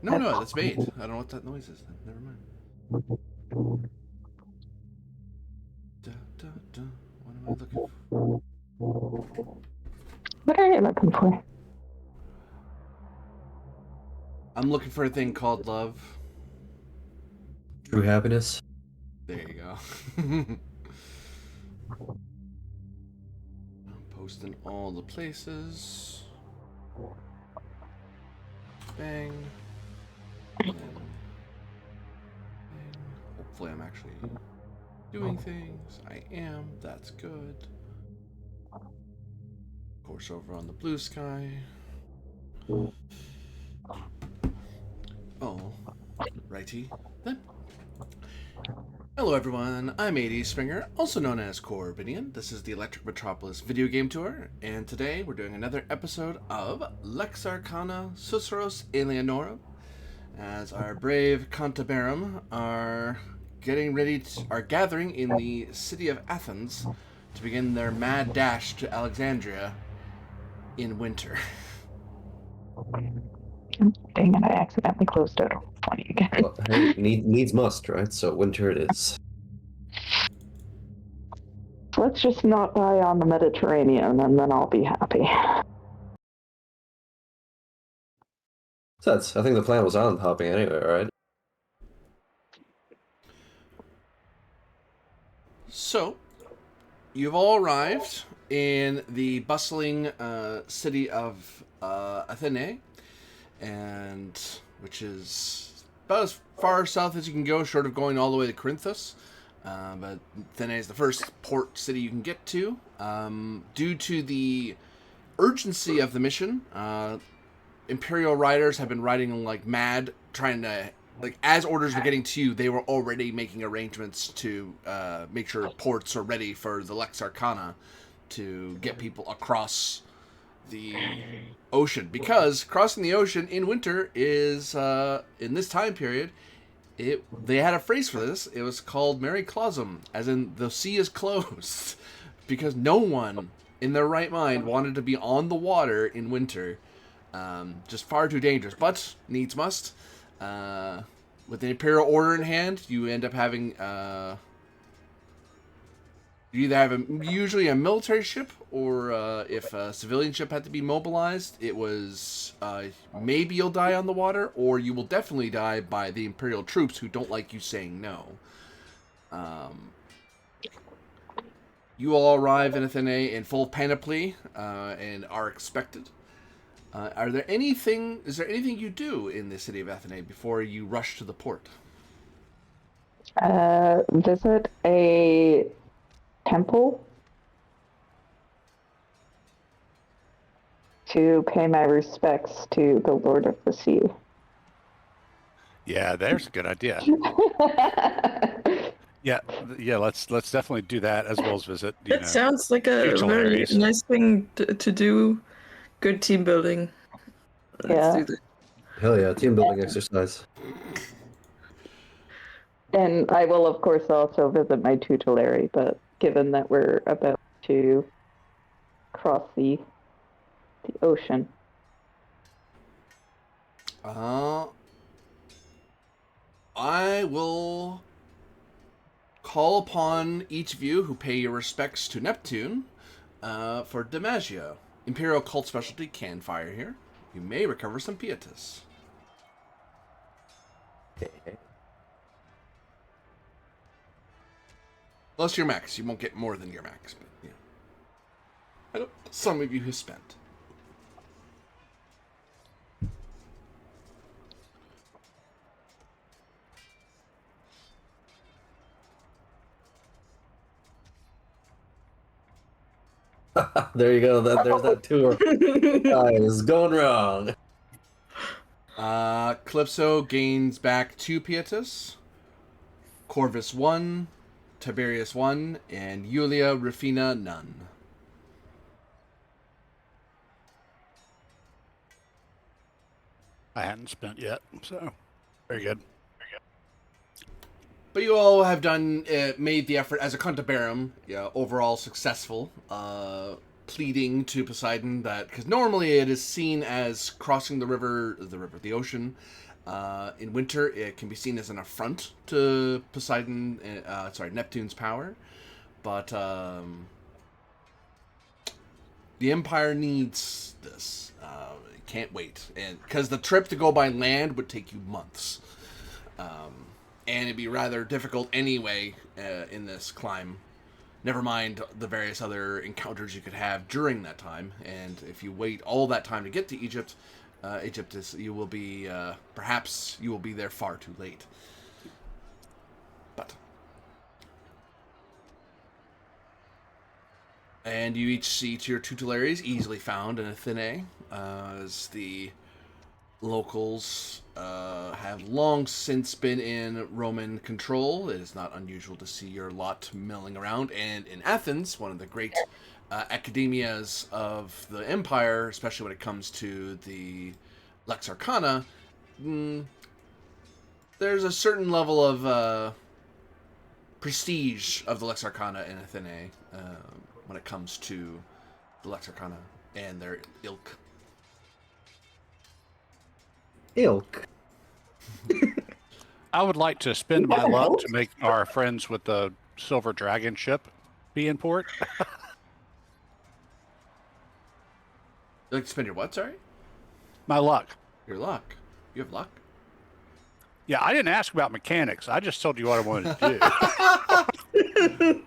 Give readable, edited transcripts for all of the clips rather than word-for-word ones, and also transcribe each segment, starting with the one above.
No, that's bait. I don't know what that noise is. Never mind. Da, da, da. What am I looking for? What are you looking for? I'm looking for a thing called love. True happiness. There you go. I'm posting all the places. Bang. And then bang. Hopefully I'm actually doing things. I am. That's good. Of course, over on the blue sky. Oh, righty then. Hello everyone, I'm AD Springer, also known as Corbinian. This is the Electric Metropolis video game tour, and today we're doing another episode of Lex Arcana, Susurros, Alienorum, as our brave Cantabarum are gathering in the city of Athens to begin their mad dash to Alexandria in winter. Dang it, I accidentally closed out 20 again. Well, hey, needs must, right? So winter it is. Let's just not die on the Mediterranean, and then I'll be happy. So I think the plan was island hopping anyway, right? So, you've all arrived in the bustling city of Athene, and which is about as far south as you can go, short of going all the way to Corinthus. But Athene is the first port city you can get to. Due to the urgency of the mission, Imperial riders have been riding like mad, trying to, like, as orders were getting to you, they were already making arrangements to make sure ports are ready for the Lex Arcana to get people across the ocean. Because crossing the ocean in winter is, in this time period, they had a phrase for this. It was called Mary Clausum, as in the sea is closed. Because no one in their right mind wanted to be on the water in winter. Just far too dangerous, but needs must. With the Imperial Order in hand, you end up having you either have usually a military ship, or if a civilian ship had to be mobilized, it was maybe you'll die on the water, or you will definitely die by the Imperial troops who don't like you saying no. You all arrive in Athene in full panoply and are expected. Is there anything you do in the city of Athene before you rush to the port? Visit a temple to pay my respects to the Lord of the Sea. Yeah, there's a good idea. Yeah. Let's definitely do that, as well as visit. It sounds like a very nice thing to do. Good team building. Let's do this. Hell yeah, team building exercise. And I will, of course, also visit my tutelary, but given that we're about to cross the ocean. I will call upon each of you who pay your respects to Neptune for Damaggio. Imperial cult specialty can fire here. You may recover some pietas. Plus your max. You won't get more than your max, but yeah. I know some of you have spent. There you go. There's that tour. Guys, going wrong. Calypso gains back 2 pietas. Corvus 1. Tiberius 1. And Julia Rufina none. I hadn't spent yet, so very good. But you all have made the effort as a Cantabarum, overall successful. pleading to Poseidon that, because normally it is seen as crossing the ocean. In winter, it can be seen as an affront to Neptune's power. But the Empire needs this. It can't wait, and because the trip to go by land would take you months, and it'd be rather difficult anyway in this climb. Never mind the various other encounters you could have during that time. And if you wait all that time to get to Egypt, you will be there far too late. And you each see to your tutelarities easily found in Athenae, as the locals have long since been in Roman control. It is not unusual to see your lot milling around. And in Athens, one of the great academias of the empire, especially when it comes to the Lex Arcana, there's a certain level of prestige of the Lex Arcana in Athenae when it comes to the Lex Arcana and their ilk. Ilk. I would like to spend my luck to make our friends with the Silver Dragon ship be in port. You like to spend your what, sorry? My luck. Your luck. You have luck? Yeah, I didn't ask about mechanics. I just told you what I wanted to do.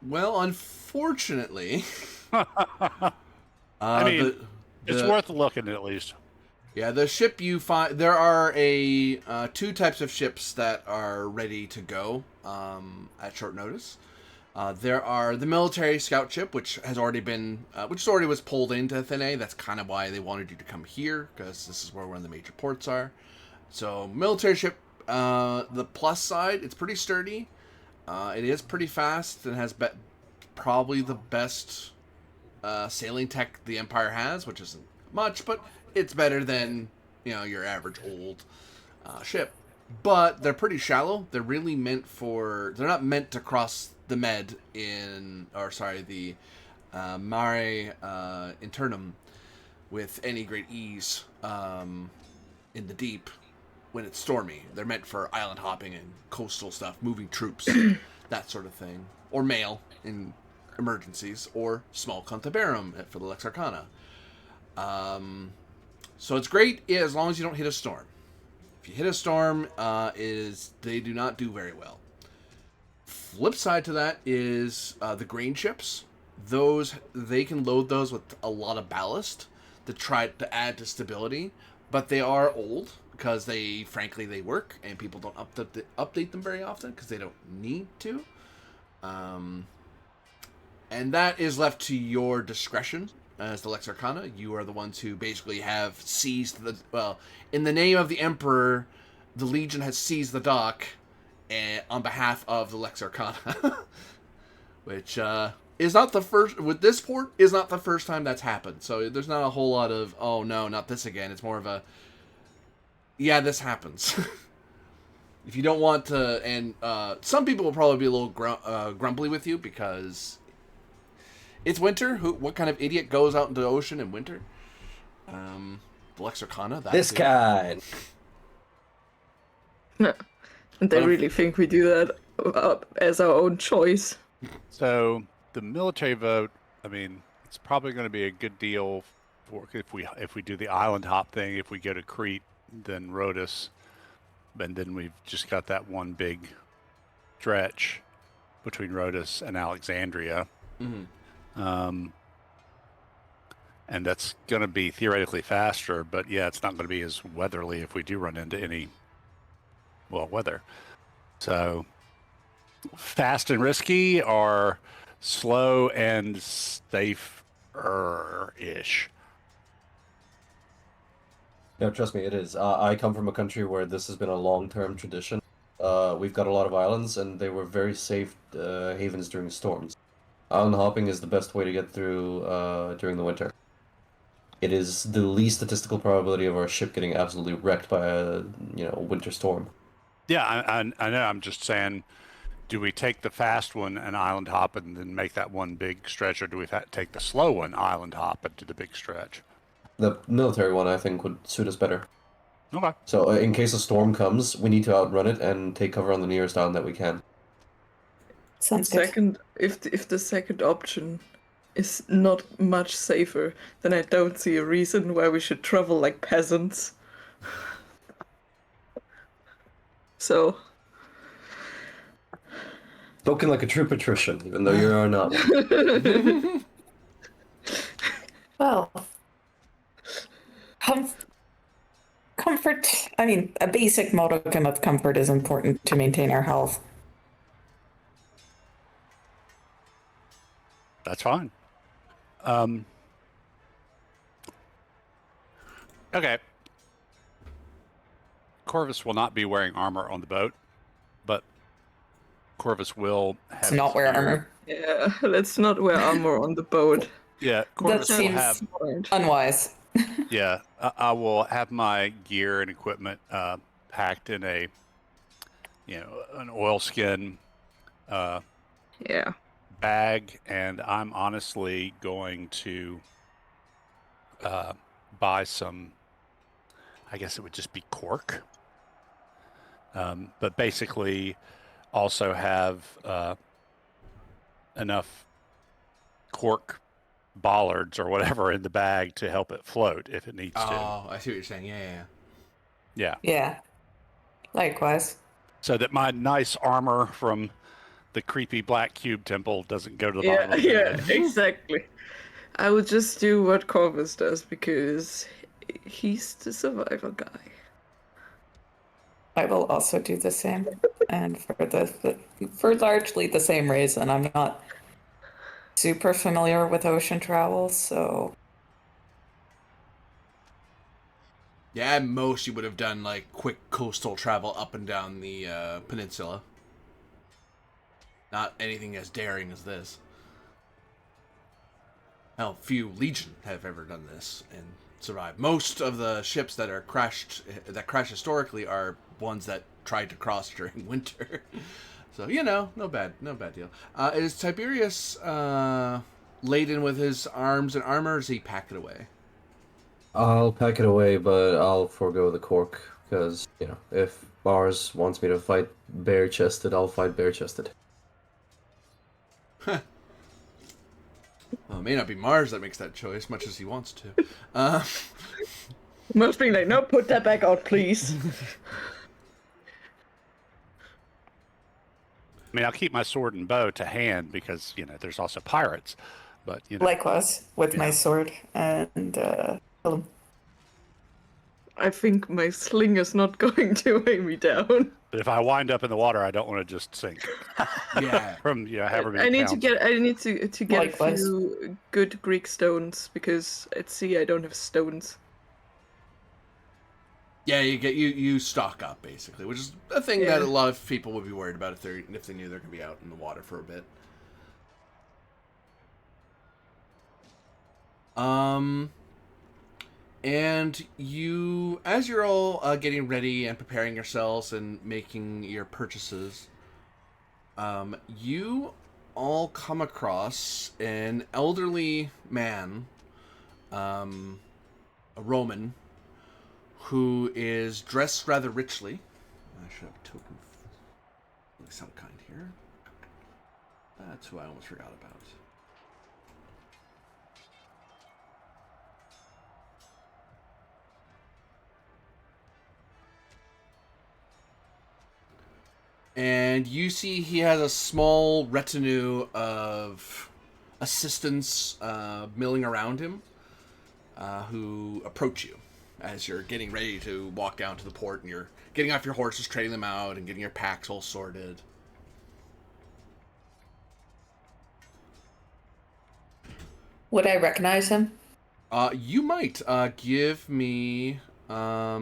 Well, unfortunately, I mean, it's worth looking at least. Yeah, the ship you find, there are two types of ships that are ready to go at short notice. There are the military scout ship, which already was pulled into Athenae. That's kind of why they wanted you to come here, because this is where one of the major ports are. So, military ship, the plus side, it's pretty sturdy. It is pretty fast and has probably the best sailing tech the Empire has, which isn't much, but it's better than your average old ship. But they're pretty shallow. They're really they're not meant to cross the the Mare Internum with any great ease in the deep when it's stormy. They're meant for island hopping and coastal stuff, moving troops, that sort of thing. Or mail in emergencies, or small Cantabarum for the Lex Arcana. So it's great as long as you don't hit a storm. If you hit a storm, they do not do very well. Flip side to that is the grain ships. They can load those with a lot of ballast to try to add to stability, but they are old because they work and people don't update them very often because they don't need to. And that is left to your discretion as the Lex Arcana. You are the ones who basically have seized in the name of the Emperor, the Legion has seized the dock on behalf of the Lex Arcana. Which is not the first, with this port, is not the first time that's happened. So there's not a whole lot of, oh no, not this again. It's more of a, yeah, this happens. If you don't want to, and some people will probably be a little grumbly with you because it's winter. What kind of idiot goes out into the ocean in winter? The Lex Arcana. This kind. They really think we do that as our own choice. So the military vote, I mean, it's probably going to be a good deal for if we do the island hop thing. If we go to Crete, then Rhodes, and then we've just got that one big stretch between Rhodes and Alexandria. Mm-hmm. And that's going to be theoretically faster, but yeah, it's not going to be as weatherly if we do run into any weather. So fast and risky, or slow and safe-ish? No, trust me, it is. I come from a country where this has been a long-term tradition. We've got a lot of islands, and they were very safe havens during storms. Island hopping is the best way to get through during the winter. It is the least statistical probability of our ship getting absolutely wrecked by a winter storm. Yeah, I know. I'm just saying, do we take the fast one and island hop and then make that one big stretch, or do we take the slow one, island hop, and do the big stretch? The military one, I think, would suit us better. Okay. So, in case a storm comes, we need to outrun it and take cover on the nearest island that we can. Sounds good. If the second option is not much safer, then I don't see a reason why we should travel like peasants. So. Spoken like a true patrician, even though you are not one. Well, comfort. I mean, a basic modicum of comfort is important to maintain our health. That's fine. Okay. Corvus will not be wearing armor on the boat, but Corvus will have Let's not wear armor. Yeah, let's not wear armor on the boat. Yeah, Corvus That will seems have. unwise. Yeah, I will have my gear and equipment packed in a, an oilskin bag, and I'm honestly going to buy some. I guess it would just be cork, but basically also have enough cork bollards or whatever in the bag to help it float if it needs to. Oh, I see what you're saying. Yeah. Yeah. Likewise. So that my nice armor from the creepy Black Cube Temple doesn't go to the bottom of the Yeah, bag. exactly. I would just do what Corvus does because he's the survival guy. I will also do the same, and for largely the same reason. I'm not super familiar with ocean travel, so Yeah, at most you would have done like quick coastal travel up and down the peninsula. Not anything as daring as this. Hell, few Legion have ever done this and survived. Most of the ships that crash historically are ones that tried to cross during winter. So, no bad deal. Is Tiberius laden with his arms and armor, or does he pack it away? I'll pack it away, but I'll forego the cork, because, if Mars wants me to fight bare-chested, I'll fight bare-chested. Well, it may not be Mars that makes that choice, much as he wants to. Must be like, no, put that back out, please. I mean, I'll keep my sword and bow to hand because, there's also pirates. But, likewise with my sword and I think my sling is not going to weigh me down. But if I wind up in the water, I don't want to just sink. Yeah. From however many I need pounds. to get Likewise. a few good Greek stones because at sea I don't have stones. Yeah, you stock up basically, which is a thing that a lot of people would be worried about if they knew they're gonna be out in the water for a bit. And you, as you're all getting ready and preparing yourselves and making your purchases, you all come across an elderly man, a Roman, who is dressed rather richly. I should have a token of some kind here. That's who I almost forgot about. And you see he has a small retinue of assistants milling around him who approach you as you're getting ready to walk down to the port, and you're getting off your horses, trading them out, and getting your packs all sorted. would I recognize him? You might give me I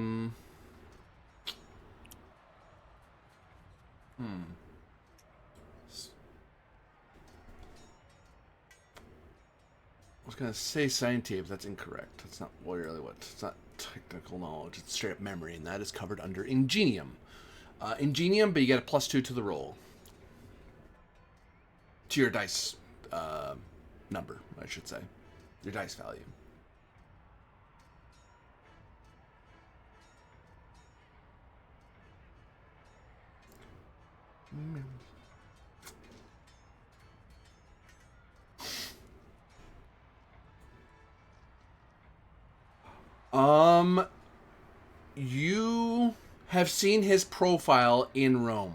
was gonna say scientific, but that's incorrect. That's not really what. It's not technical knowledge. It's straight up memory, and that is covered under ingenium. Ingenium, but you get a +2 to the roll. to your dice number, I should say, your dice value. You have seen his profile in Rome.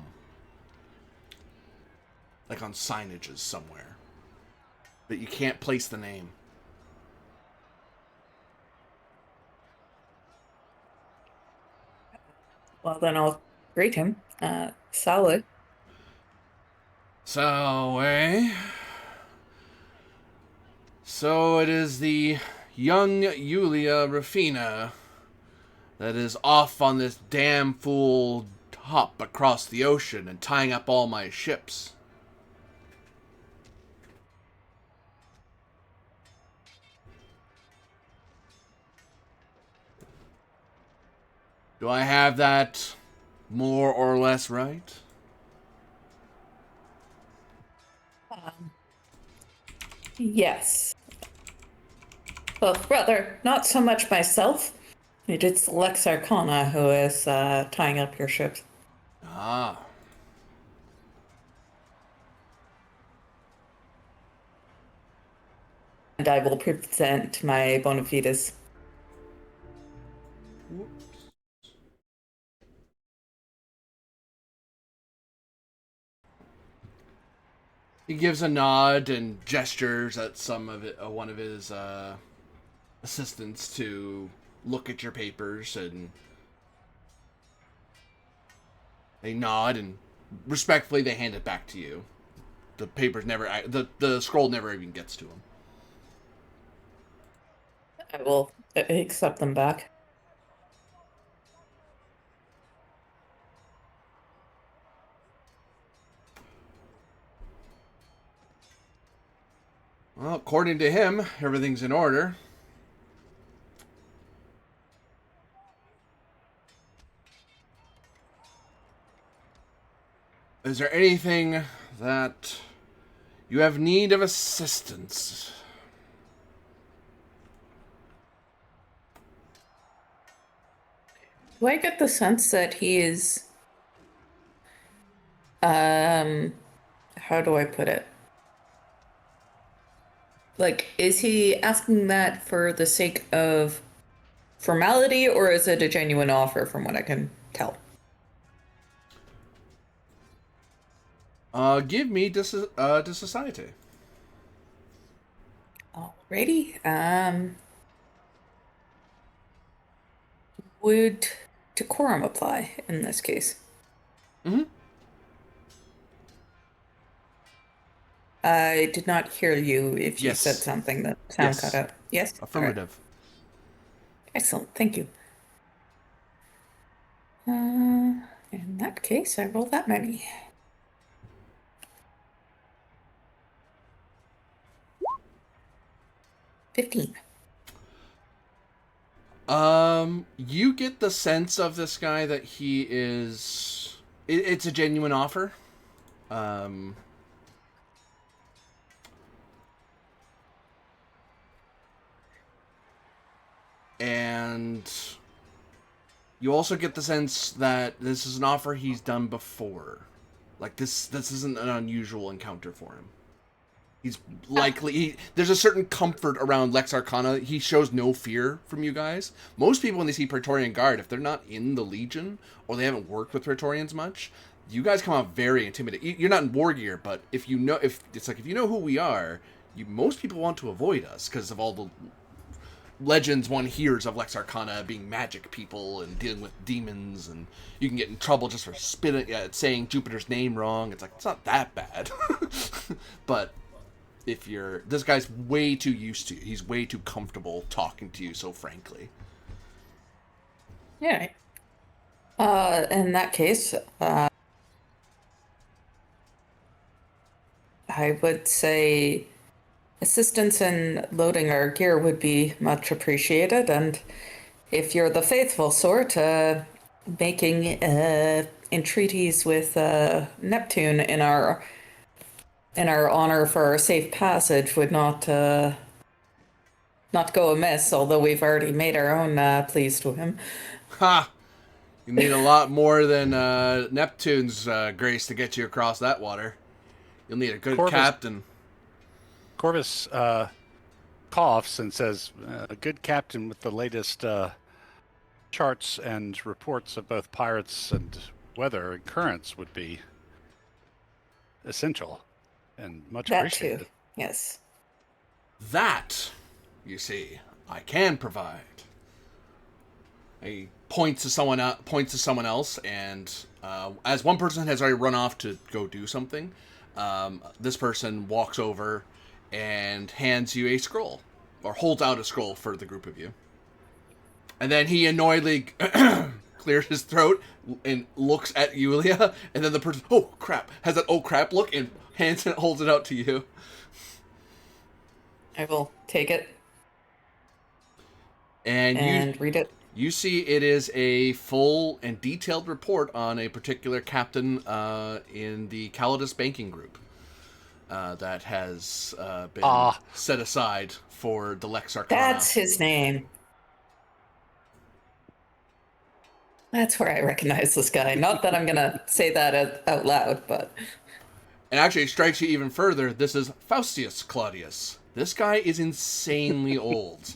Like on signages somewhere. But you can't place the name. Well, then I'll greet him. Salad. So, So it is the young Yulia Rafina that is off on this damn fool hop across the ocean and tying up all my ships. Do I have that more or less right? Yes. Well, rather, not so much myself. It's Lex Arcana who is tying up your ships. Ah. And I will present my bona fides. He gives a nod and gestures at one of his assistants to look at your papers, and they nod and respectfully they hand it back to you. The papers the scroll never even gets to him. I will accept them back. Well, according to him, everything's in order. Is there anything that you have need of assistance? Do I get the sense that he is... how do I put it? Like, is he asking that for the sake of formality, or is it a genuine offer from what I can tell? Give me society. Alrighty. Would decorum apply in this case? Mm-hmm. I did not hear you if you Yes. said something that sound Yes. cut out. Yes? Affirmative. Right. Excellent, thank you. In that case, I roll that many. $15. You get the sense of this guy that he is... It's a genuine offer. And you also get the sense that this is an offer he's done before. Like, this isn't an unusual encounter for him. He's likely... there's a certain comfort around Lex Arcana. He shows no fear from you guys. Most people, when they see Praetorian Guard, if they're not in the Legion, or they haven't worked with Praetorians much, you guys come out very intimidating. You're not in war gear, but if you know who we are, most people want to avoid us because of all the legends one hears of Lex Arcana being magic people and dealing with demons, and you can get in trouble just for saying Jupiter's name wrong. It's like, it's not that bad. But this guy's way too used to you. He's way too comfortable talking to you so frankly. Yeah. In that case, I would say assistance in loading our gear would be much appreciated, and if you're the faithful sort, making entreaties with Neptune in our in our honor for our safe passage would not go amiss, although we've already made our own pleas to him. Ha! You need a lot more than Neptune's grace to get you across that water. You'll need a good captain. Corvus coughs and says, a good captain with the latest charts and reports of both pirates and weather and currents would be essential and much appreciated. That too, yes. That, you see, I can provide. He points to someone else, and as one person has already run off to go do something, this person walks over and hands you a scroll, or holds out a scroll for the group of you. And then he annoyedly clears his throat and looks at Yulia, and then the person, oh crap, has that oh crap look and holds it out to you. I will take it and read it. You see it is a full and detailed report on a particular captain in the Calidus banking group that has been set aside for the Lex Arcana. That's his name. That's where I recognize this guy. Not that I'm going to say that out loud, but... And actually, it strikes you even further. This is Faustius Claudius. This guy is insanely old.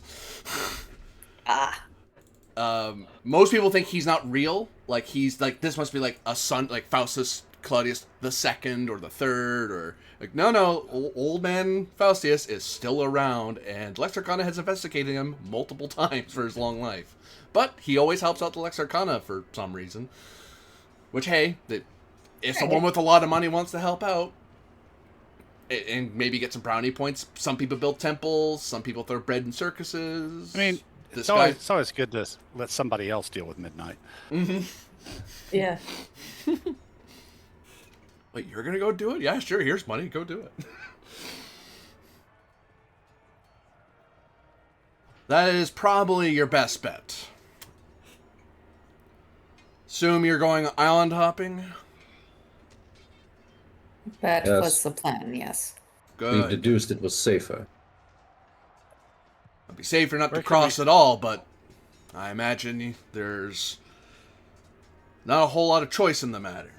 Most people think he's not real. Like, he's like, this must be like a son, like Faustus Claudius the second or the third, or like, no, old man Faustius is still around, and Lex Arcana has investigated him multiple times for his long life. But he always helps out the Lex Arcana for some reason. Which, hey, if someone with a lot of money wants to help out, and maybe get some brownie points, some people build temples, some people throw bread in circuses. I mean, it's always good to let somebody else deal with midnight. Mm-hmm. Yeah. Wait, you're gonna go do it? Yeah, sure, here's money, go do it. That is probably your best bet. Assume you're going island hopping? That was the plan, yes. Good. We deduced it was safer. It'd be safer not to cross at all, but I imagine there's not a whole lot of choice in the matter.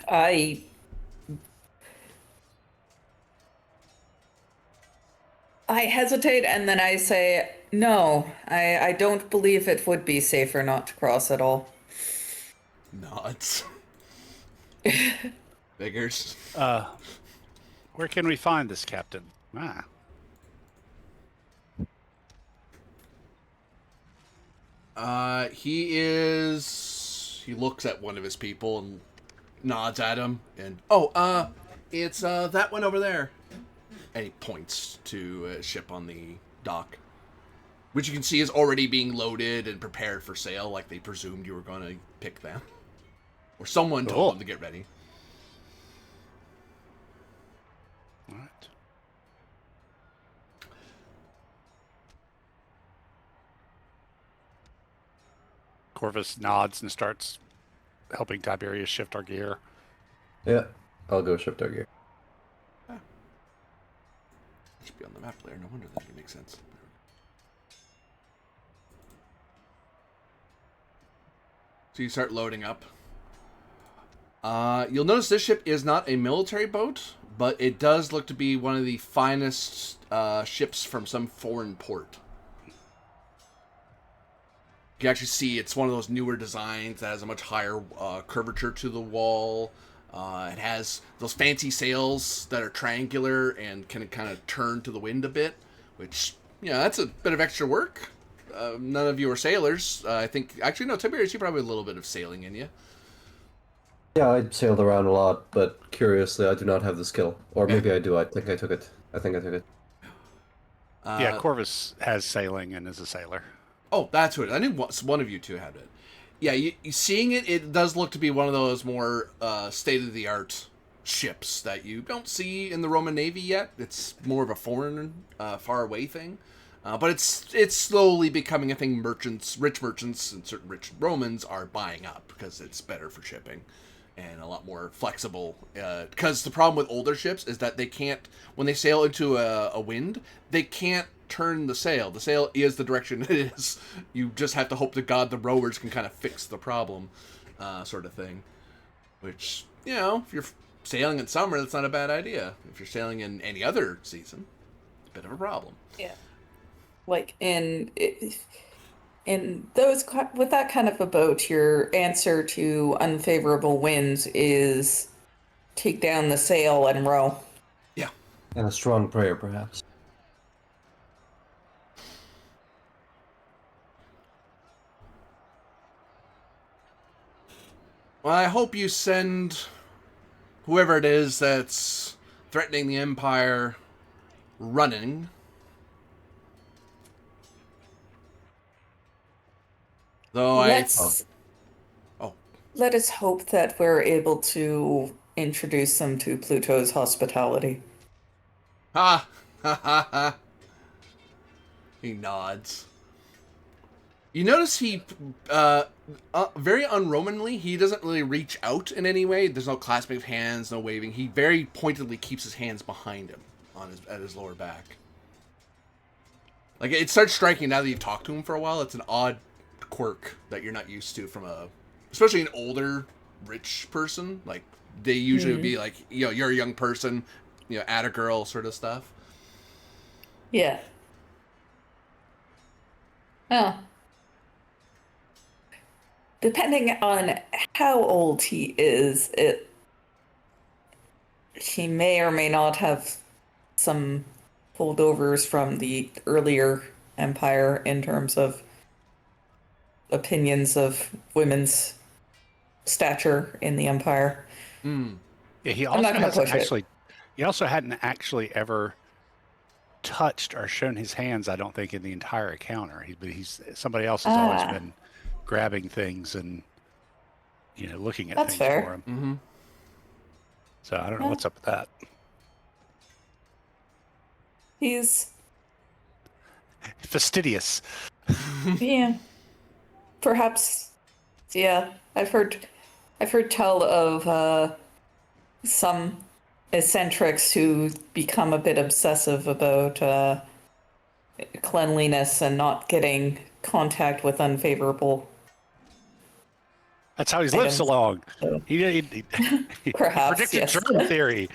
I hesitate, and then I say, no, I don't believe it would be safer not to cross at all. Nods. Figures. Where can we find this captain? He looks at one of his people and nods at him, and it's that one over there, and he points to a ship on the dock, which you can see is already being loaded and prepared for sale, like they presumed you were going to pick them, or someone told them to get ready. All right. Corvus nods and starts helping Tiberius shift our gear. Yeah, I'll go shift our gear. It should be on the map layer. No wonder that would make sense. So you start loading up. You'll notice this ship is not a military boat, but it does look to be one of the finest ships from some foreign port. You can actually see it's one of those newer designs that has a much higher curvature to the wall. It has those fancy sails that are triangular and can kind of turn to the wind a bit, which, that's a bit of extra work. None of you are sailors. I think, actually, no, Tiberius, you probably have a little bit of sailing in you. Yeah, I sailed around a lot, but curiously, I do not have the skill. Or maybe I do. I think I took it. Yeah, Corvus has sailing and is a sailor. Oh, that's what it is. I knew one of you two had it. Yeah, you seeing it does look to be one of those more state-of-the-art ships that you don't see in the Roman Navy yet. It's more of a foreign, far-away thing. But it's slowly becoming a thing rich merchants, and certain rich Romans are buying up because it's better for shipping. and a lot more flexible. Because the problem with older ships is that they can't, when they sail into a wind, they can't turn the sail. The sail is the direction it is. You just have to hope to God the rowers can kind of fix the problem, sort of thing. Which, if you're sailing in summer, that's not a bad idea. If you're sailing in any other season, it's a bit of a problem. Yeah. Like in those with that kind of a boat, your answer to unfavorable winds is take down the sail and row. Yeah. And a strong prayer, perhaps. Well, I hope you send whoever it is that's threatening the Empire running. Though let us hope that we're able to introduce them to Pluto's hospitality. Ha! Ha ha ha! He nods. You notice he, very un-Romanly, he doesn't really reach out in any way. There's no clasping of hands, no waving. He very pointedly keeps his hands behind him at his lower back. Like, it starts striking now that you've talked to him for a while. It's an odd quirk that you're not used to from especially an older, rich person. Like, they usually would be like, you're a young person, at a girl sort of stuff. Yeah. Oh. Depending on how old he is, he may or may not have some holdovers from the earlier empire in terms of opinions of women's stature in the empire. Yeah, he I'm not also gonna push actually. He also hadn't actually ever touched or shown his hands. I don't think in the entire encounter. He's somebody else has always been grabbing things and looking at That's things fair. for him. Mm-hmm. So I don't know what's up with that. He's fastidious. yeah. Perhaps yeah. I've heard tell of some eccentrics who become a bit obsessive about cleanliness and not getting contact with unfavorable. That's how he's lived so long. He Perhaps, predicted yes. germ theory.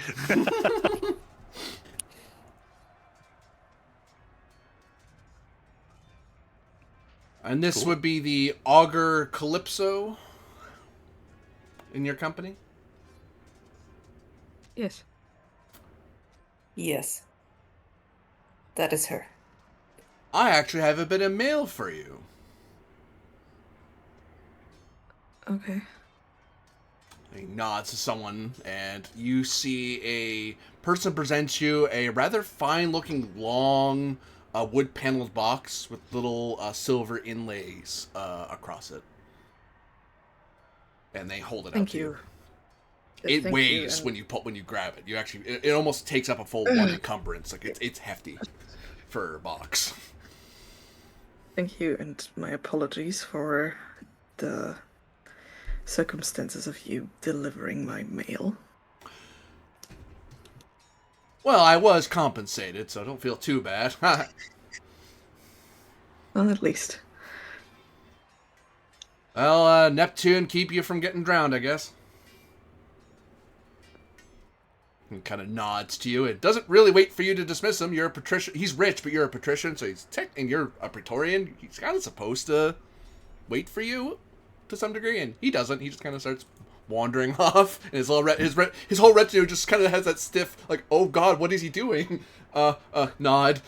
And this would be the Augur Calypso in your company? Yes. Yes. That is her. I actually have a bit of mail for you. Okay. He nods to someone, and you see a person presents you a rather fine-looking, long, wood-paneled box with little silver inlays across it. And they hold it out to you. It weighs when you grab it. You actually, it almost takes up a full one encumbrance. Like it's hefty for a box. Thank you, and my apologies for the circumstances of you delivering my mail. Well, I was compensated, so don't feel too bad. Well, at least. Well, Neptune keep you from getting drowned, I guess. He kind of nods to you. It doesn't really wait for you to dismiss him. You're a patrician. He's rich, but you're a patrician, so and you're a Praetorian. He's kind of supposed to wait for you to some degree, and he doesn't. He just kind of starts wandering off, and his whole retinue just kind of has that stiff, like, oh god, what is he doing? Nod,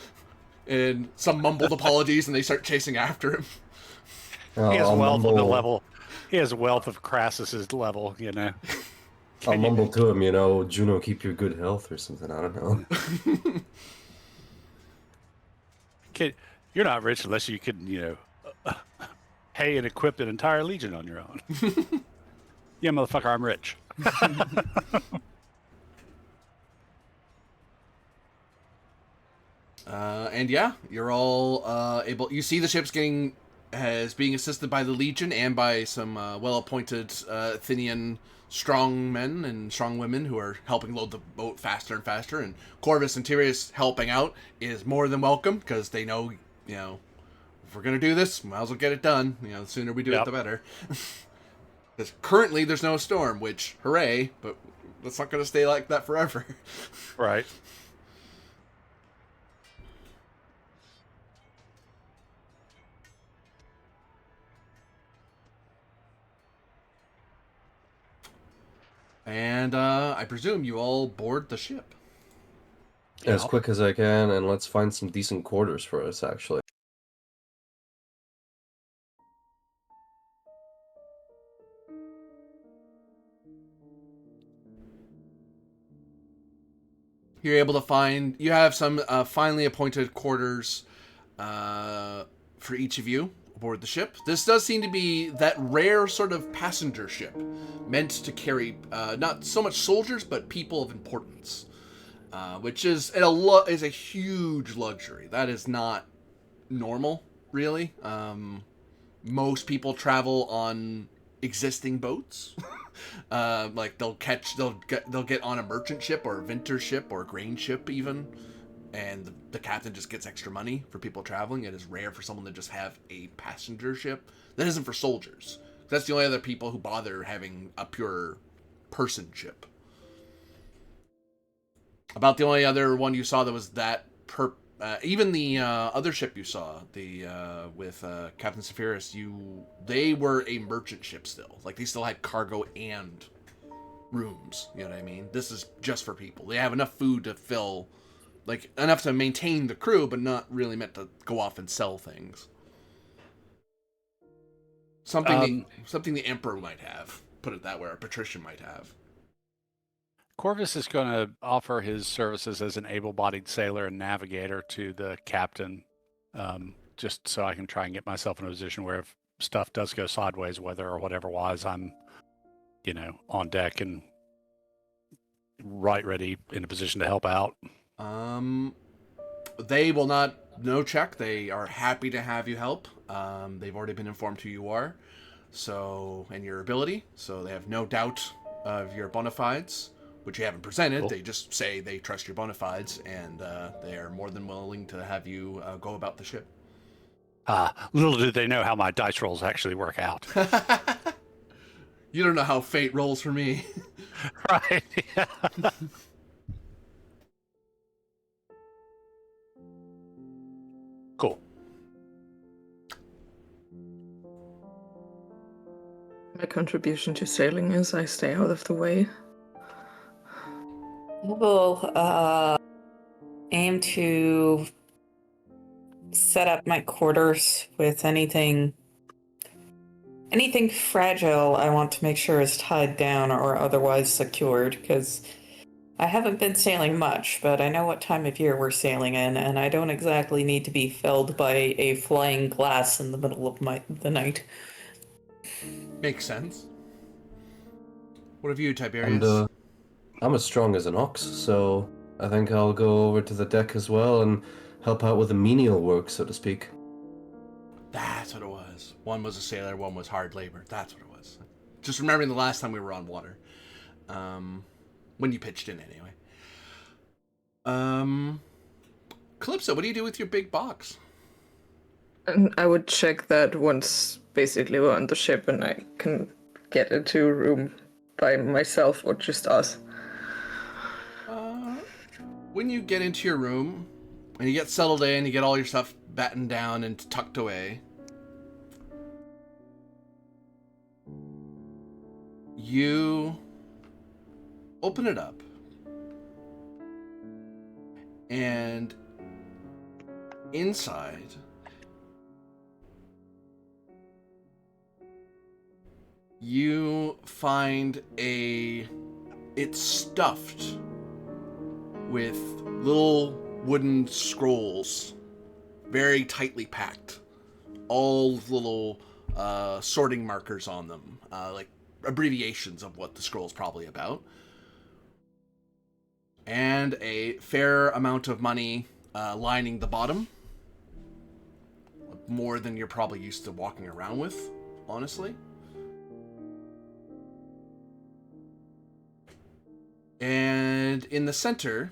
and some mumbled apologies, and they start chasing after him. He has wealth on the level. He has wealth of Crassus's level, I'll mumble to him, Juno, keep your good health or something. I don't know. Kid, you're not rich unless you can, pay and equip an entire legion on your own. Yeah, motherfucker, I'm rich. And yeah, you're all able. You see the ships getting is being assisted by the Legion and by some well-appointed Athenian strong men and strong women who are helping load the boat faster and faster. And Corvus and Tyrius helping out is more than welcome because they know, if we're going to do this, might as well get it done. The sooner we do it, the better. Because currently there's no storm, which, hooray, but it's not going to stay like that forever. Right. And I presume you all board the ship. As quick as I can, and let's find some decent quarters for us, actually. You're able to find... You have some finely appointed quarters for each of you aboard the ship. This does seem to be that rare sort of passenger ship meant to carry not so much soldiers, but people of importance, which is a huge luxury. That is not normal, really. Most people travel on existing boats. Like they'll get on a merchant ship or a vinter ship or a grain ship even. And the captain just gets extra money for people traveling. It is rare for someone to just have a passenger ship. That isn't for soldiers. That's the only other people who bother having a pure person ship. About the only other one you saw that was that even the other ship you saw, with Captain Sephiroth, they were a merchant ship still. Like, they still had cargo and rooms. You know what I mean? This is just for people. They have enough food to fill... Like, enough to maintain the crew, but not really meant to go off and sell things. Something the Emperor might have. Put it that way, or Patrician might have. Corvus is going to offer his services as an able-bodied sailor and navigator to the captain, just so I can try and get myself in a position where if stuff does go sideways, weather or whatever wise, I'm, on deck and ready in a position to help out. They will not no check. They are happy to have you help. They've already been informed who you are, and your ability, so they have no doubt of your bona fides, which you haven't presented. Cool. They just say they trust your bona fides, and they are more than willing to have you go about the ship. Little did they know how my dice rolls actually work out. You don't know how fate rolls for me. Right. Cool. My contribution to sailing is I stay out of the way. We'll aim to set up my quarters with anything fragile I want to make sure is tied down or otherwise secured, because I haven't been sailing much, but I know what time of year we're sailing in, and I don't exactly need to be felled by a flying glass in the middle of the night. Makes sense. What have you, Tiberius? And I'm as strong as an ox, so I think I'll go over to the deck as well and help out with the menial work, so to speak. That's what it was. One was a sailor, one was hard labor. That's what it was. Just remembering the last time we were on water. When you pitched in, anyway. Calypso, what do you do with your big box? And I would check that once basically we're on the ship and I can get into a room by myself or just us. When you get into your room and you get settled in, you get all your stuff battened down and tucked away, you open it up, and inside you find it's stuffed with little wooden scrolls, very tightly packed, all little sorting markers on them, like abbreviations of what the scroll's probably about, and a fair amount of money lining the bottom. more than you're probably used to walking around with, honestly. And in the center,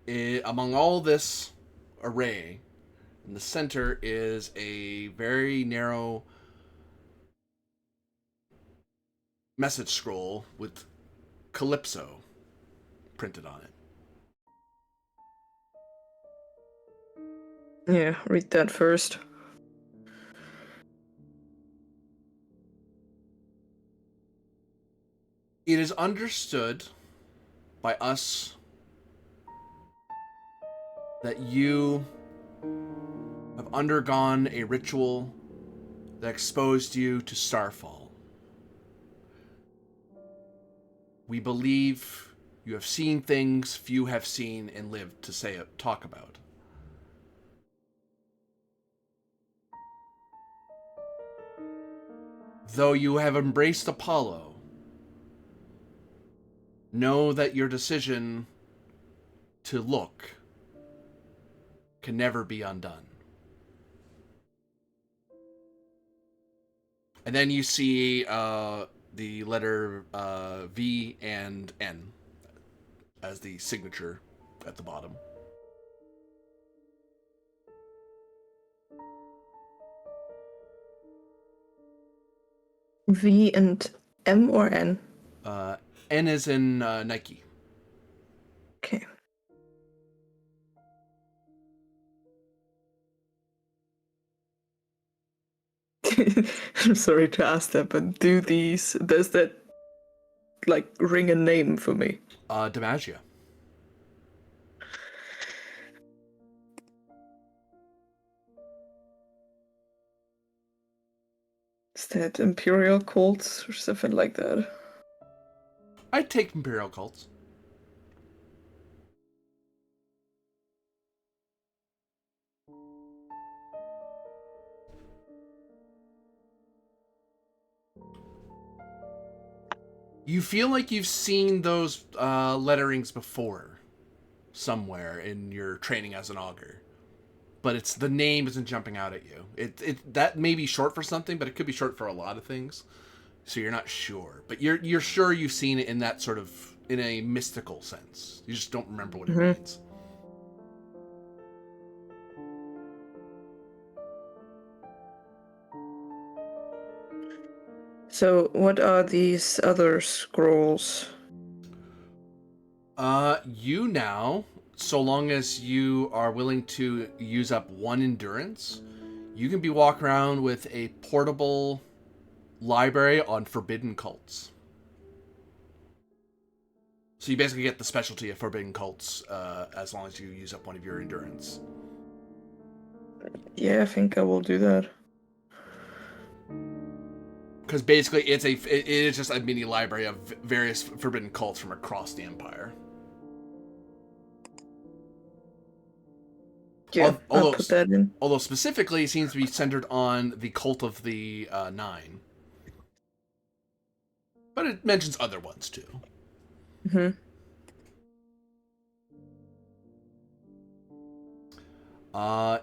among all this array, in the center is a very narrow message scroll with Calypso printed on it. Yeah, read that first. It is understood by us that you have undergone a ritual that exposed you to Starfall. We believe you have seen things few have seen and lived to talk about. Though you have embraced Apollo, know that your decision to look can never be undone. And then you see the letter V and N as the signature at the bottom. V and M or N? N is in Nike. Okay. I'm sorry to ask that, but does that like ring a name for me? DiMaggio. Is that Imperial Cults or something like that? I'd take Imperial Cults. You feel like you've seen those letterings before, somewhere in your training as an augur, but it's the name isn't jumping out at you. It that may be short for something, but it could be short for a lot of things. So you're not sure, but you're sure you've seen it in that sort of in a mystical sense. You just don't remember what it means. So, what are these other scrolls? You now, so long as you are willing to use up one endurance, you can be walking around with a portable library on forbidden cults. So you basically get the specialty of forbidden cults as long as you use up one of your endurance. Yeah, I think I will do that. Because basically it is just a mini library of various forbidden cults from across the Empire. Yeah, I'll put that in. Although specifically it seems to be centered on the cult of the Nine. But it mentions other ones too. Mm-hmm.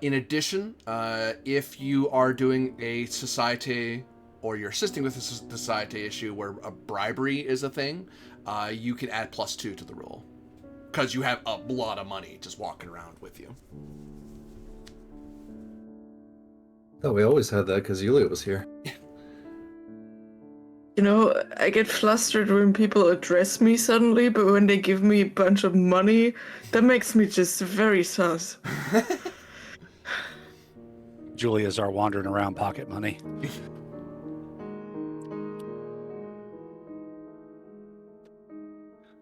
In addition, if you are doing a society or you're assisting with a society issue where a bribery is a thing, you can add +2 to the roll. Because you have a lot of money just walking around with you. Oh, we always had that because Yulia was here. You know, I get flustered when people address me suddenly, but when they give me a bunch of money, that makes me just very sus. Julia's our wandering around pocket money.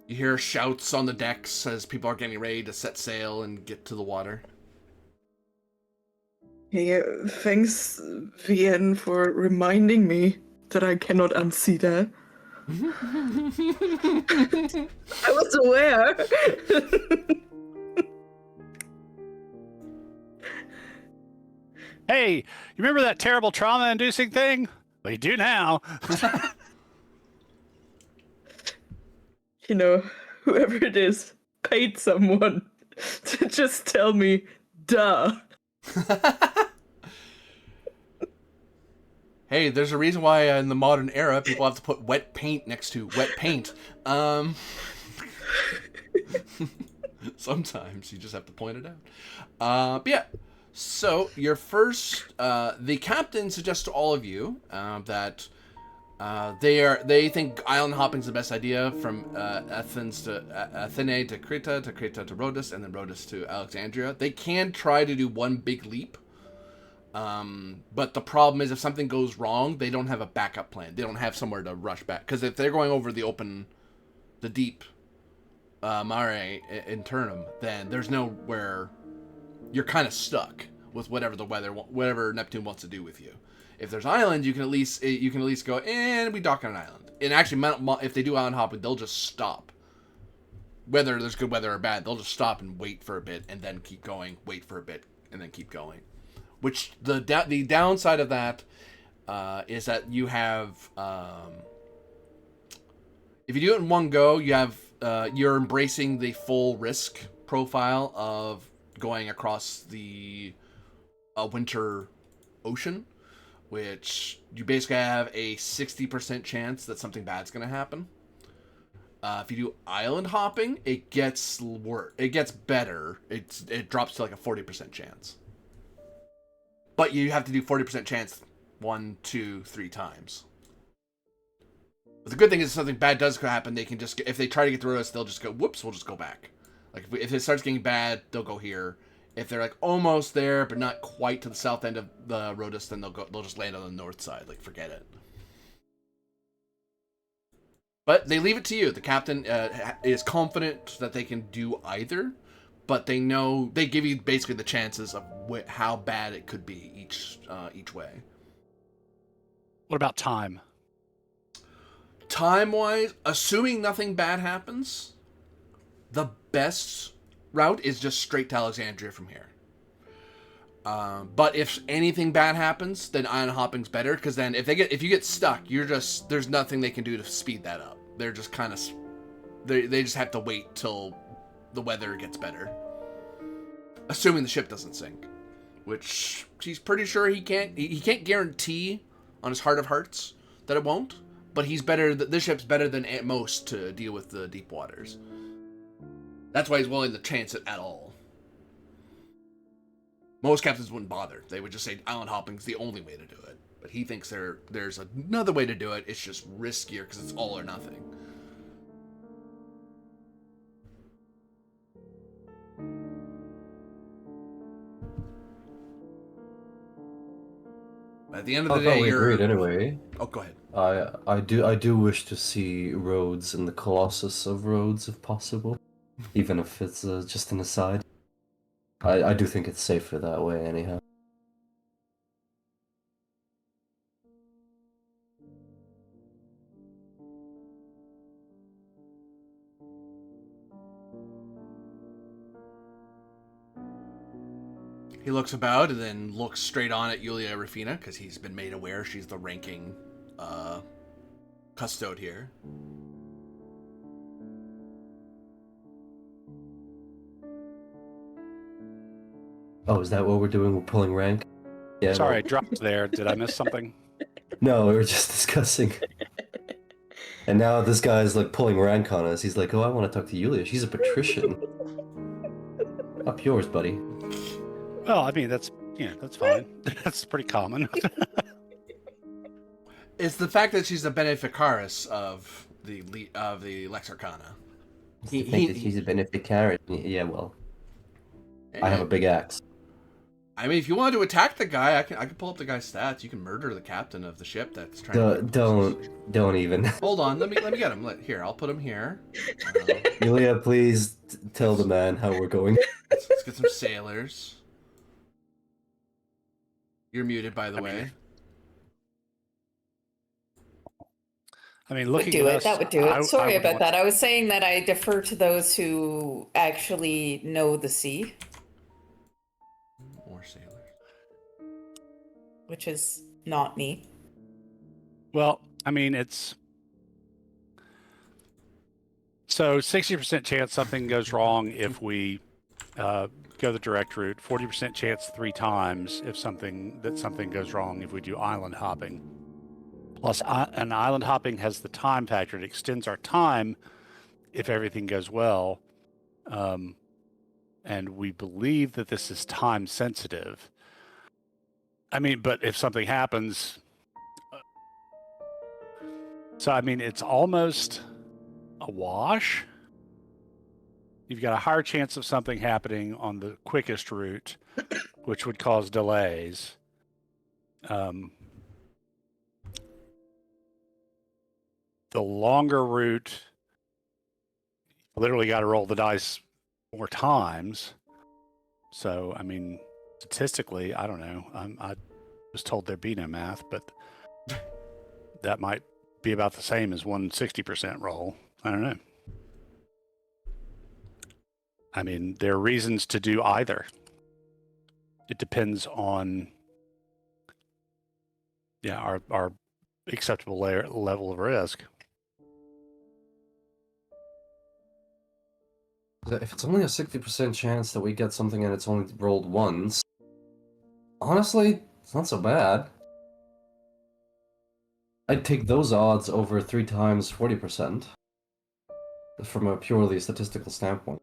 You hear shouts on the decks as people are getting ready to set sail and get to the water. Yeah, thanks, VN, for reminding me that I cannot unsee that. I was aware. Hey, you remember that terrible trauma-inducing thing? Well, you do now. You know, whoever it is paid someone to just tell me, duh. Hey, there's a reason why in the modern era people have to put wet paint next to wet paint. Sometimes you just have to point it out. But yeah, so your first, the captain suggests to all of you that they think island hopping is the best idea from Athene to Creta to Rhodes, and then Rhodes to Alexandria. They can try to do one big leap. But the problem is if something goes wrong, they don't have a backup plan. They don't have somewhere to rush back. Because if they're going over the deep mare internum, then there's nowhere. You're kind of stuck with whatever Neptune wants to do with you. If there's island, you can at least go and we dock on an island. And actually, if they do island hopping, they'll just stop. Whether there's good weather or bad, they'll just stop and wait for a bit and then keep going. Wait for a bit and then keep going. Which the downside of that is that you have, if you do it in one go, you have you're embracing the full risk profile of going across the winter ocean, which you basically have a 60% chance that something bad's going to happen. If you do island hopping, it gets worse. It gets better. It drops to like a 40% chance. But you have to do 40% chance 1, 2, 3 times. But the good thing is if something bad does happen, they can just, if they try to get through us, they'll just go, whoops, we'll just go back. Like if it starts getting bad, they'll go here. If they're like almost there, but not quite to the south end of the Rhodes, then they'll just land on the north side. Like forget it. But they leave it to you. The captain is confident that they can do either. But they know they give you basically the chances of how bad it could be each way. What about time? Time-wise, assuming nothing bad happens, the best route is just straight to Alexandria from here. But if anything bad happens, then island hopping's better because then if you get stuck, there's nothing they can do to speed that up. They're just kind of they just have to wait till the weather gets better. Assuming the ship doesn't sink. Which he's pretty sure he can't guarantee on his heart of hearts that it won't. But this ship's better than at most to deal with the deep waters. That's why he's willing to chance it at all. Most captains wouldn't bother. They would just say island hopping's the only way to do it. But he thinks there's another way to do it. It's just riskier because it's all or nothing. At the end of the day, we agreed anyway. Oh, go ahead. I do wish to see Rhodes and the Colossus of Rhodes if possible, even if it's just an aside. I do think it's safer that way anyhow. He looks about and then looks straight on at Yulia Rufina because he's been made aware she's the ranking custode here. Oh, is that what we're doing? We're pulling rank? Yeah. Sorry, I dropped there. Did I miss something? No, we were just discussing. And now this guy's like pulling rank on us. He's like, oh, I want to talk to Yulia. She's a patrician. Up yours, buddy. Well, I mean, that's fine. That's pretty common. It's the fact that she's the beneficaris of the Lex Arcana. She's a beneficaris. Yeah, well, I have a big axe. I mean, if you wanted to attack the guy, I can pull up the guy's stats. You can murder the captain of the ship that's trying to... Don't even. Hold on, let me get him. Here, I'll put him here. Yulia, please tell the man how we're going. Let's get some sailors. You're muted, by the way. I mean, looking would do at it. us, That would do it. Sorry about want... that. I was saying that I defer to those who actually know the sea. More sailors. Which is not me. Well, I mean, it's... So 60% chance something goes wrong if we go the direct route. 40% chance 3 times if something goes wrong if we do island hopping. Plus, an island hopping has the time factor. It extends our time if everything goes well. And we believe that this is time sensitive. I mean, but if something happens... So, I mean, it's almost a wash. You've got a higher chance of something happening on the quickest route, which would cause delays. The longer route, you literally got to roll the dice more times. So, I mean, statistically, I don't know. I was told there'd be no math, but that might be about the same as 160% roll. I don't know. I mean, there are reasons to do either. It depends on, our acceptable level of risk. If it's only a 60% chance that we get something and it's only rolled once, honestly, it's not so bad. I'd take those odds over 3 times 40% from a purely statistical standpoint.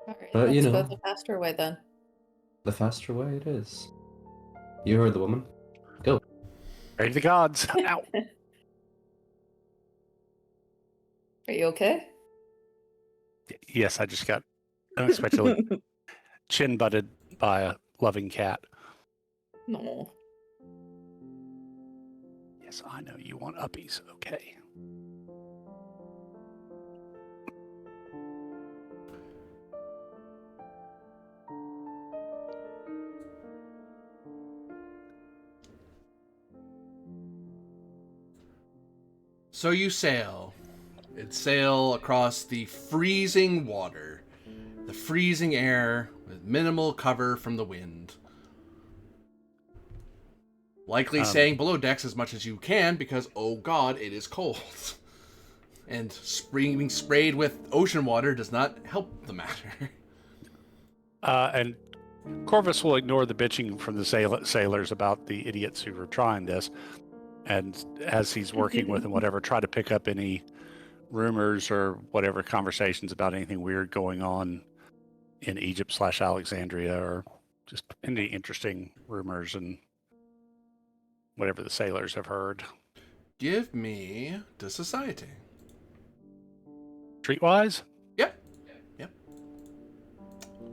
Alright, But, let's go the faster way then. The faster way it is. You heard the woman. Go. Pray to the gods. Ow. Are you okay? Yes, I just got unexpectedly chin butted by a loving cat. No. Yes, I know you want uppies. Okay. So you sail. Sail across the freezing water, the freezing air with minimal cover from the wind. Likely staying below decks as much as you can because, oh god, it is cold. And being sprayed with ocean water does not help the matter. And Corvus will ignore the bitching from the sailors about the idiots who were trying this. And as he's working with them, whatever, try to pick up any rumors or whatever conversations about anything weird going on in Egypt/Alexandria, or just any interesting rumors and whatever the sailors have heard. Give me the society. Streetwise? Yep.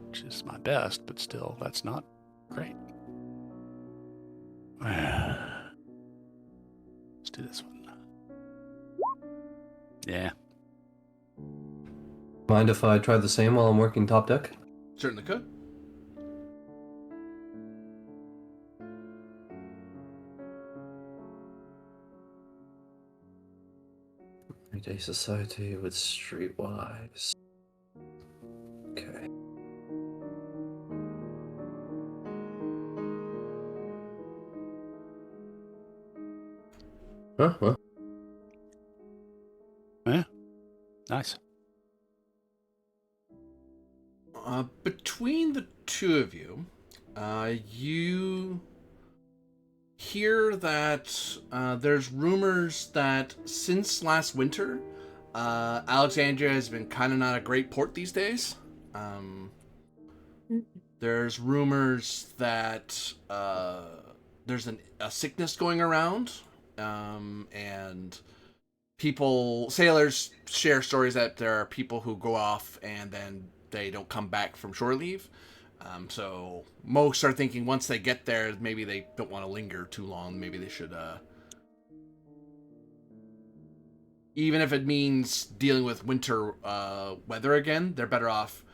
Which is my best, but still, that's not great. Let's do this one. Yeah. Mind if I try the same while I'm working top deck? Certainly could. Everyday society with streetwise. Okay. Huh? Yeah. Nice. Between the two of you, you hear that there's rumors that since last winter, Alexandria has been kind of not a great port these days. There's rumors that there's a sickness going around, and sailors share stories that there are people who go off and then they don't come back from shore leave. So most are thinking once they get there, maybe they don't want to linger too long. Maybe they should, even if it means dealing with winter weather again, they're better off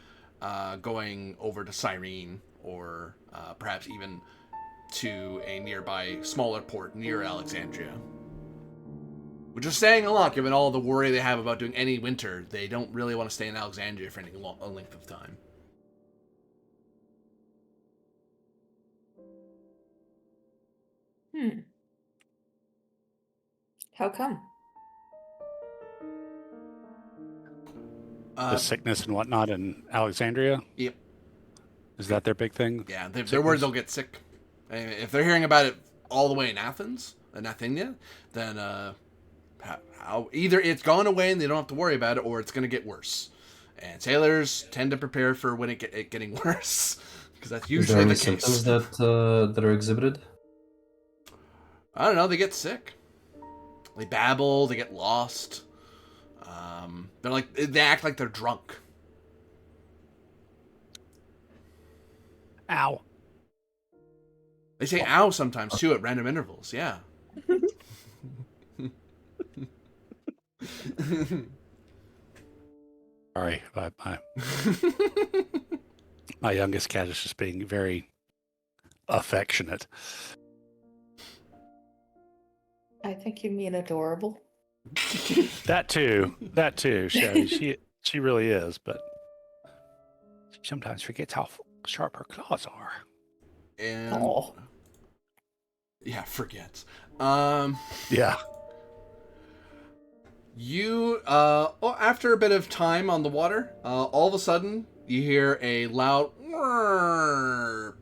going over to Cyrene or perhaps even to a nearby smaller port near Alexandria. Which is saying a lot, given all the worry they have about doing any winter. They don't really want to stay in Alexandria for any length of time. How come? The sickness and whatnot in Alexandria? Yep. Is that their big thing? Yeah, they're worried they'll get sick. And if they're hearing about it all the way in Athens, in Athenia, then either it's gone away and they don't have to worry about it, or it's going to get worse. And sailors tend to prepare for when it getting worse, because that's usually the case. Is there any symptoms that are exhibited? I don't know. They get sick. They babble. They get lost. They act like they're drunk. Ow. They say "ow" sometimes too at random intervals. Yeah. Sorry, my youngest cat is just being very affectionate. I think you mean adorable. That too, Shelly. She really is, but she sometimes forgets how sharp her claws are. And yeah, forgets. Yeah. You after a bit of time on the water, all of a sudden you hear a loud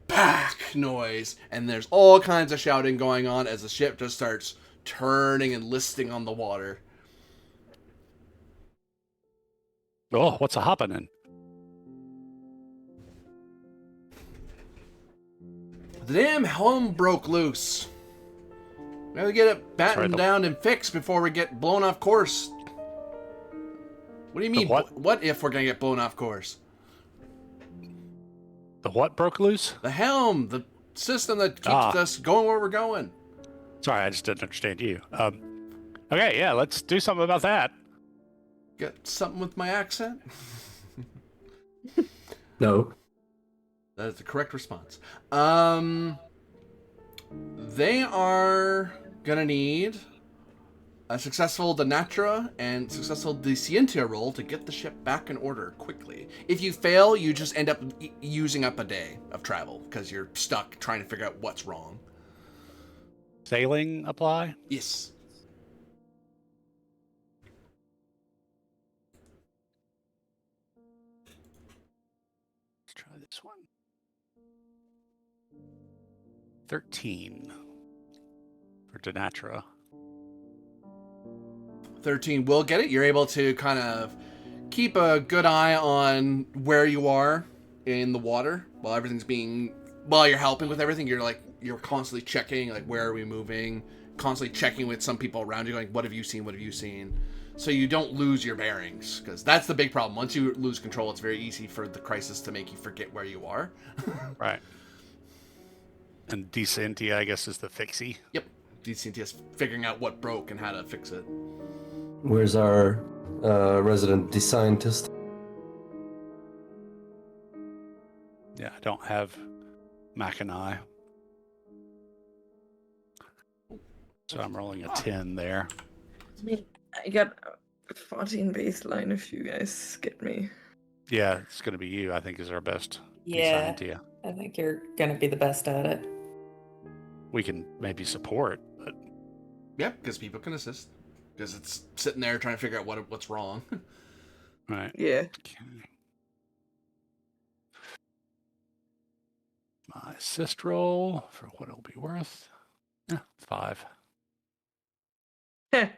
back noise, and there's all kinds of shouting going on as the ship just starts turning and listing on the water. Oh, what's a happening? The damn helm broke loose. We gotta get it battened down and fixed before we get blown off course. What do you mean? What if we're gonna get blown off course? The what broke loose? The helm, the system that keeps us going where we're going. Sorry, I just didn't understand you. Okay, yeah, let's do something about that. Got something with my accent? No. That is the correct response. They are gonna need a successful Denatra and successful Descientia roll to get the ship back in order quickly. If you fail, you just end up using up a day of travel because you're stuck trying to figure out what's wrong. Sailing apply? Yes. Let's try this one. 13 for Denatra. 13 will get it. You're able to kind of keep a good eye on where you are in the water while you're helping with everything. You're constantly checking, like, where are we moving? Constantly checking with some people around you, like, what have you seen? What have you seen? So you don't lose your bearings, because that's the big problem. Once you lose control, it's very easy for the crisis to make you forget where you are. Right. And Descentia, I guess, is the fixie. Yep. Descentia is figuring out what broke and how to fix it. Where's our resident scientist? Yeah, I don't have Mackinac. So I'm rolling a 10 there. I got 14 baseline if you guys get me. Yeah, it's going to be you, I think, is our best. Yeah, Descentia. I think you're going to be the best at it. We can maybe support, but... Yeah, because people can assist. Because it's sitting there trying to figure out what's wrong. Right. Yeah. Okay. My assist roll for what it'll be worth. 5.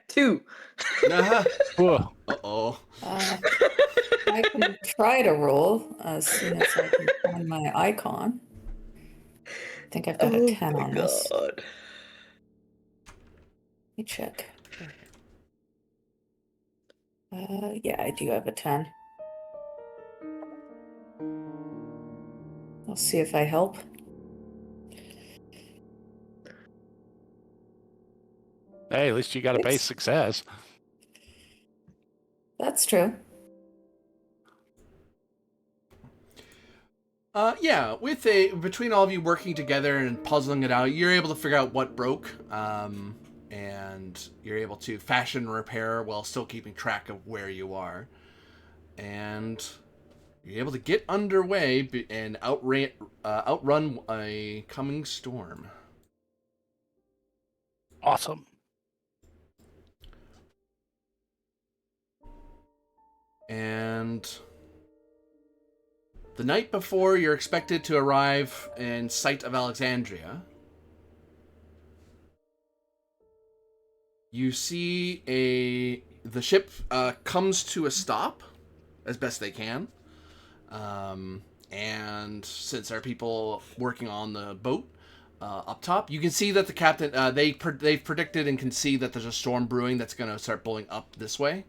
2. Whoa. Uh-oh. I can try to roll as soon as I can find my icon. I think I've got a 10 on this. Let me check. Yeah, I do have a 10. I'll see if I help. Hey, at least you got a base success. That's true. Yeah, between all of you working together and puzzling it out, you're able to figure out what broke, and you're able to fashion and repair while still keeping track of where you are. And you're able to get underway and outrun a coming storm. Awesome. The night before you're expected to arrive in sight of Alexandria, you see the ship comes to a stop as best they can. And since there are people working on the boat up top, you can see that the captain, they've predicted and can see that there's a storm brewing that's going to start blowing up this way.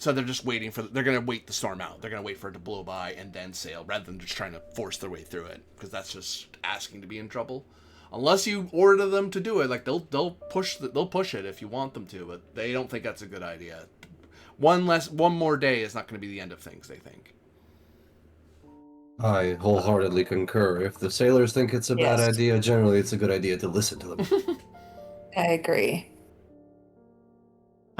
So they're just waiting they're going to wait the storm out. They're going to wait for it to blow by and then sail, rather than just trying to force their way through it, because that's just asking to be in trouble. Unless you order them to do it, like they'll push it if you want them to, but they don't think that's a good idea. One more day is not going to be the end of things, they think. I wholeheartedly concur. If the sailors think it's a bad idea, generally it's a good idea to listen to them. I agree.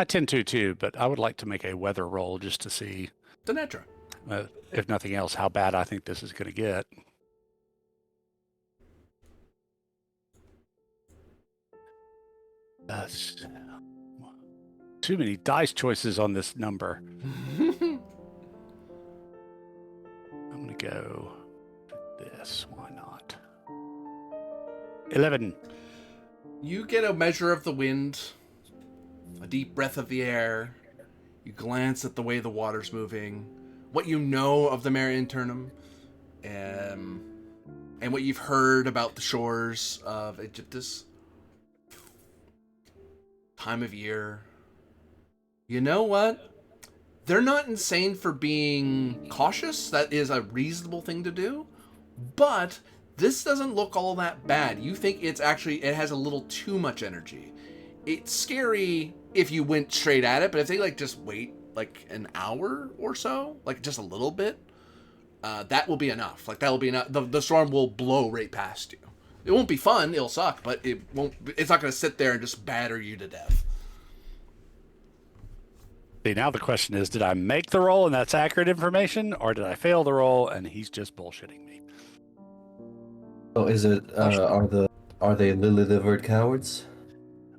I tend to too, but I would like to make a weather roll just to see, Denetra. If nothing else, how bad I think this is going to get. That's too many dice choices on this number. I'm going to go with this. Why not? 11. You get a measure of the wind, a deep breath of the air. You glance at the way the water's moving, what you know of the Mare Internum, and what you've heard about the shores of Egyptus. Time of year. You know what? They're not insane for being cautious. That is a reasonable thing to do. But this doesn't look all that bad. You think it has a little too much energy. It's scary if you went straight at it, but if they just wait an hour or so, just a little bit, that will be enough. That will be enough. The storm will blow right past you. It won't be fun. It'll suck, but it's not going to sit there and just batter you to death. See, now the question is, did I make the roll and that's accurate information, or did I fail the roll and he's just bullshitting me? So is it, are they lily-livered cowards?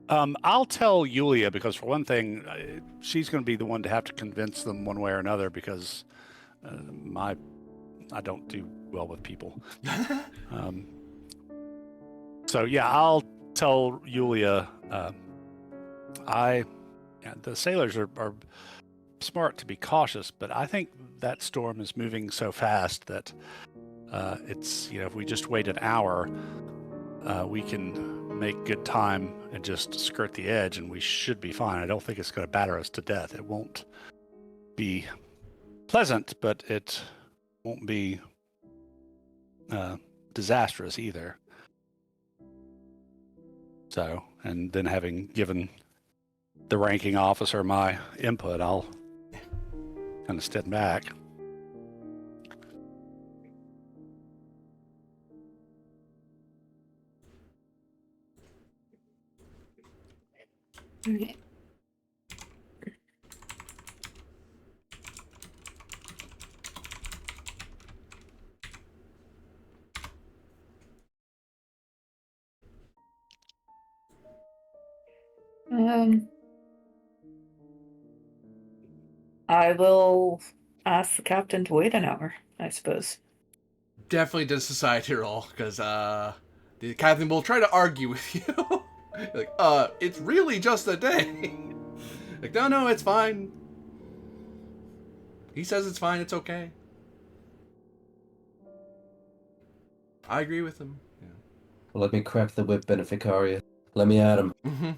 I'll tell Yulia, because for one thing, she's going to be the one to have to convince them one way or another, because I don't do well with people. So yeah, I'll tell Yulia. The sailors are smart to be cautious, but I think that storm is moving so fast that it's, if we just wait an hour, we can make good time and just skirt the edge, and we should be fine. I don't think it's going to batter us to death. It won't be pleasant, but it won't be disastrous either. So, and then having given the ranking officer my input, I'll kind of step back. Okay. I will ask the captain to wait an hour, I suppose. Definitely does society roll, because the captain will try to argue with you. It's really just a day. No, it's fine. He says it's fine, it's okay. I agree with him. Yeah. Well, let me crack the whip, Beneficaria. Let me at him. Mm-hmm.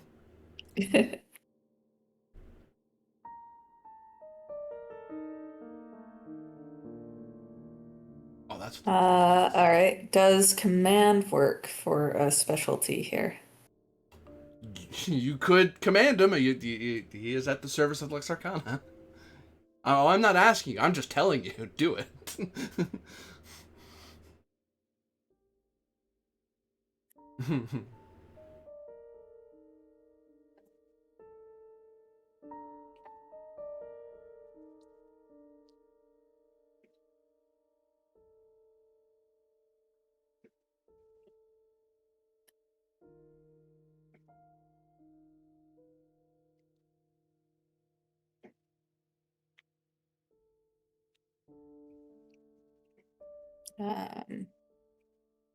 Oh, that's... all right. Does command work for a specialty here? You could command him. He is at the service of Lex Arcana. Oh, I'm not asking you. I'm just telling you. Do it.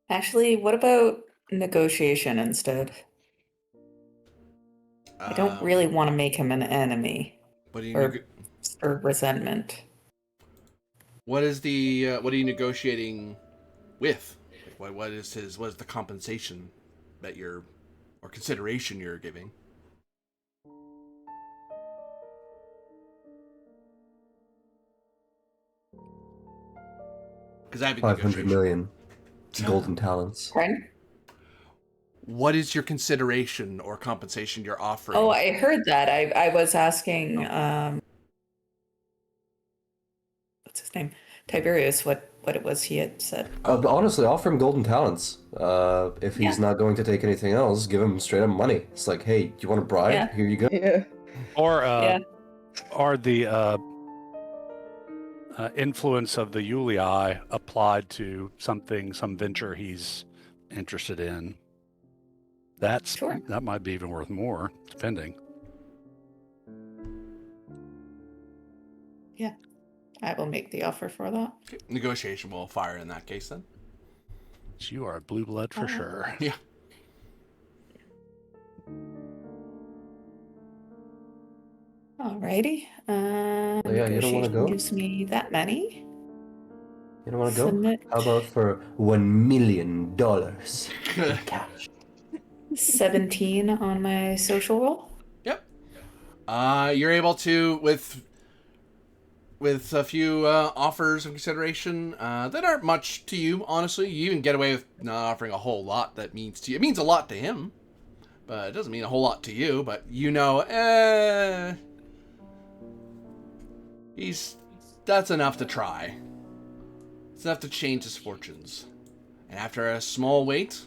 Actually, what about negotiation instead? I don't really want to make him an enemy What do you or resentment. What is the what are you negotiating with? Like what is the compensation that you're or consideration you're giving? Because I have 500 million golden talents. Pardon? What is your consideration or compensation you're offering? Oh, I heard that. I was asking, what's his name? Tiberius, what it was he had said. Honestly, offer him golden talents. If he's not going to take anything else, give him straight up money. It's like, hey, do you want a bribe? Yeah. Here you go. Yeah. Or the influence of the Ulii applied to some venture he's interested in. That might be even worth more, depending. Yeah, I will make the offer for that. Okay. Negotiation will fire in that case then. You are a blue blood for sure. Yeah. Alrighty. You don't want to go? Gives me that many. You don't want to go? Submit. How about for $1 million in cash? 17 on my social roll. Yep. You're able to with a few offers of consideration that aren't much to you, honestly. You even get away with not offering a whole lot that means to you. It means a lot to him, but it doesn't mean a whole lot to you. But you know, that's enough to try. It's enough to change his fortunes. And after a small wait,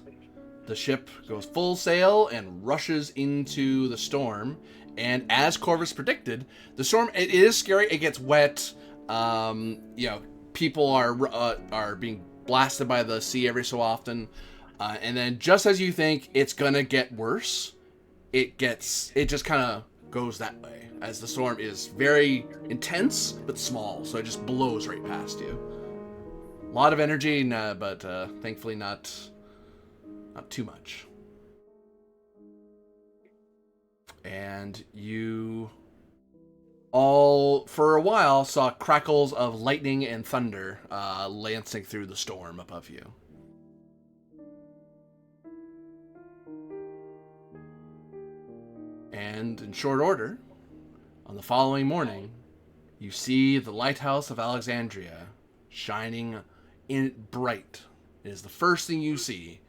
the ship goes full sail and rushes into the storm. And as Corvus predicted, the storm, it is scary. It gets wet. People are being blasted by the sea every so often. And then just as you think it's going to get worse, it just kind of goes that way. As the storm is very intense, but small. So it just blows right past you. A lot of energy, but thankfully not too much. And you all, for a while, saw crackles of lightning and thunder lancing through the storm above you. And in short order, on the following morning, you see the lighthouse of Alexandria shining bright. It is the first thing you see.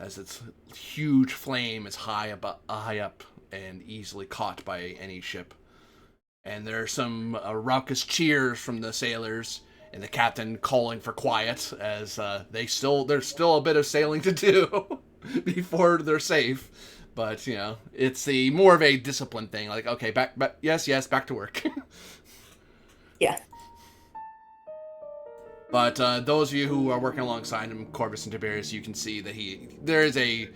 As its huge flame is high up and easily caught by any ship. And there are some raucous cheers from the sailors and the captain calling for quiet as there's still a bit of sailing to do before they're safe. But, it's more of a discipline thing. Like, okay, back to work. Yeah. But those of you who are working alongside him, Corvus and Tiberius, you can see that there is a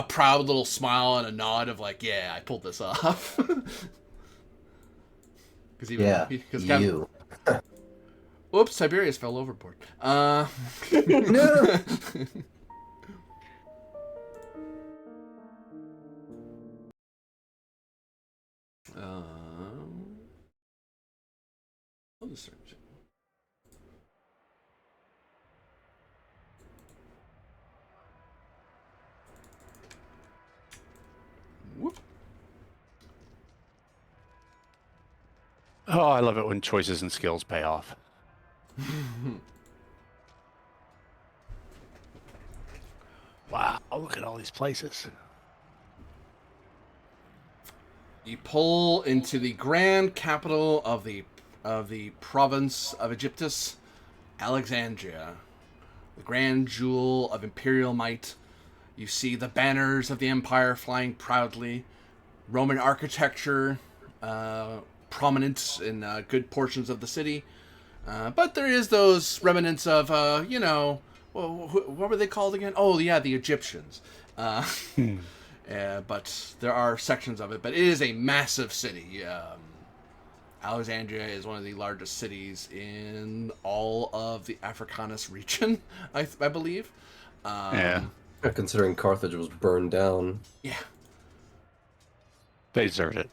proud little smile and a nod of like, yeah, I pulled this off. You. Oops, Tiberius fell overboard. No. I'll just search it. Whoop. Oh, I love it when choices and skills pay off. Wow, look at all these places. You pull into the grand capital of the province of Egyptus, Alexandria, the grand jewel of imperial might. You see the banners of the empire flying proudly, Roman architecture prominent in good portions of the city, but there is those remnants of what were they called again? Oh yeah, the Egyptians. But there are sections of it. But it is a massive city. Alexandria is one of the largest cities in all of the Africanus region, I believe. Yeah. Considering Carthage was burned down. Yeah. They deserved it.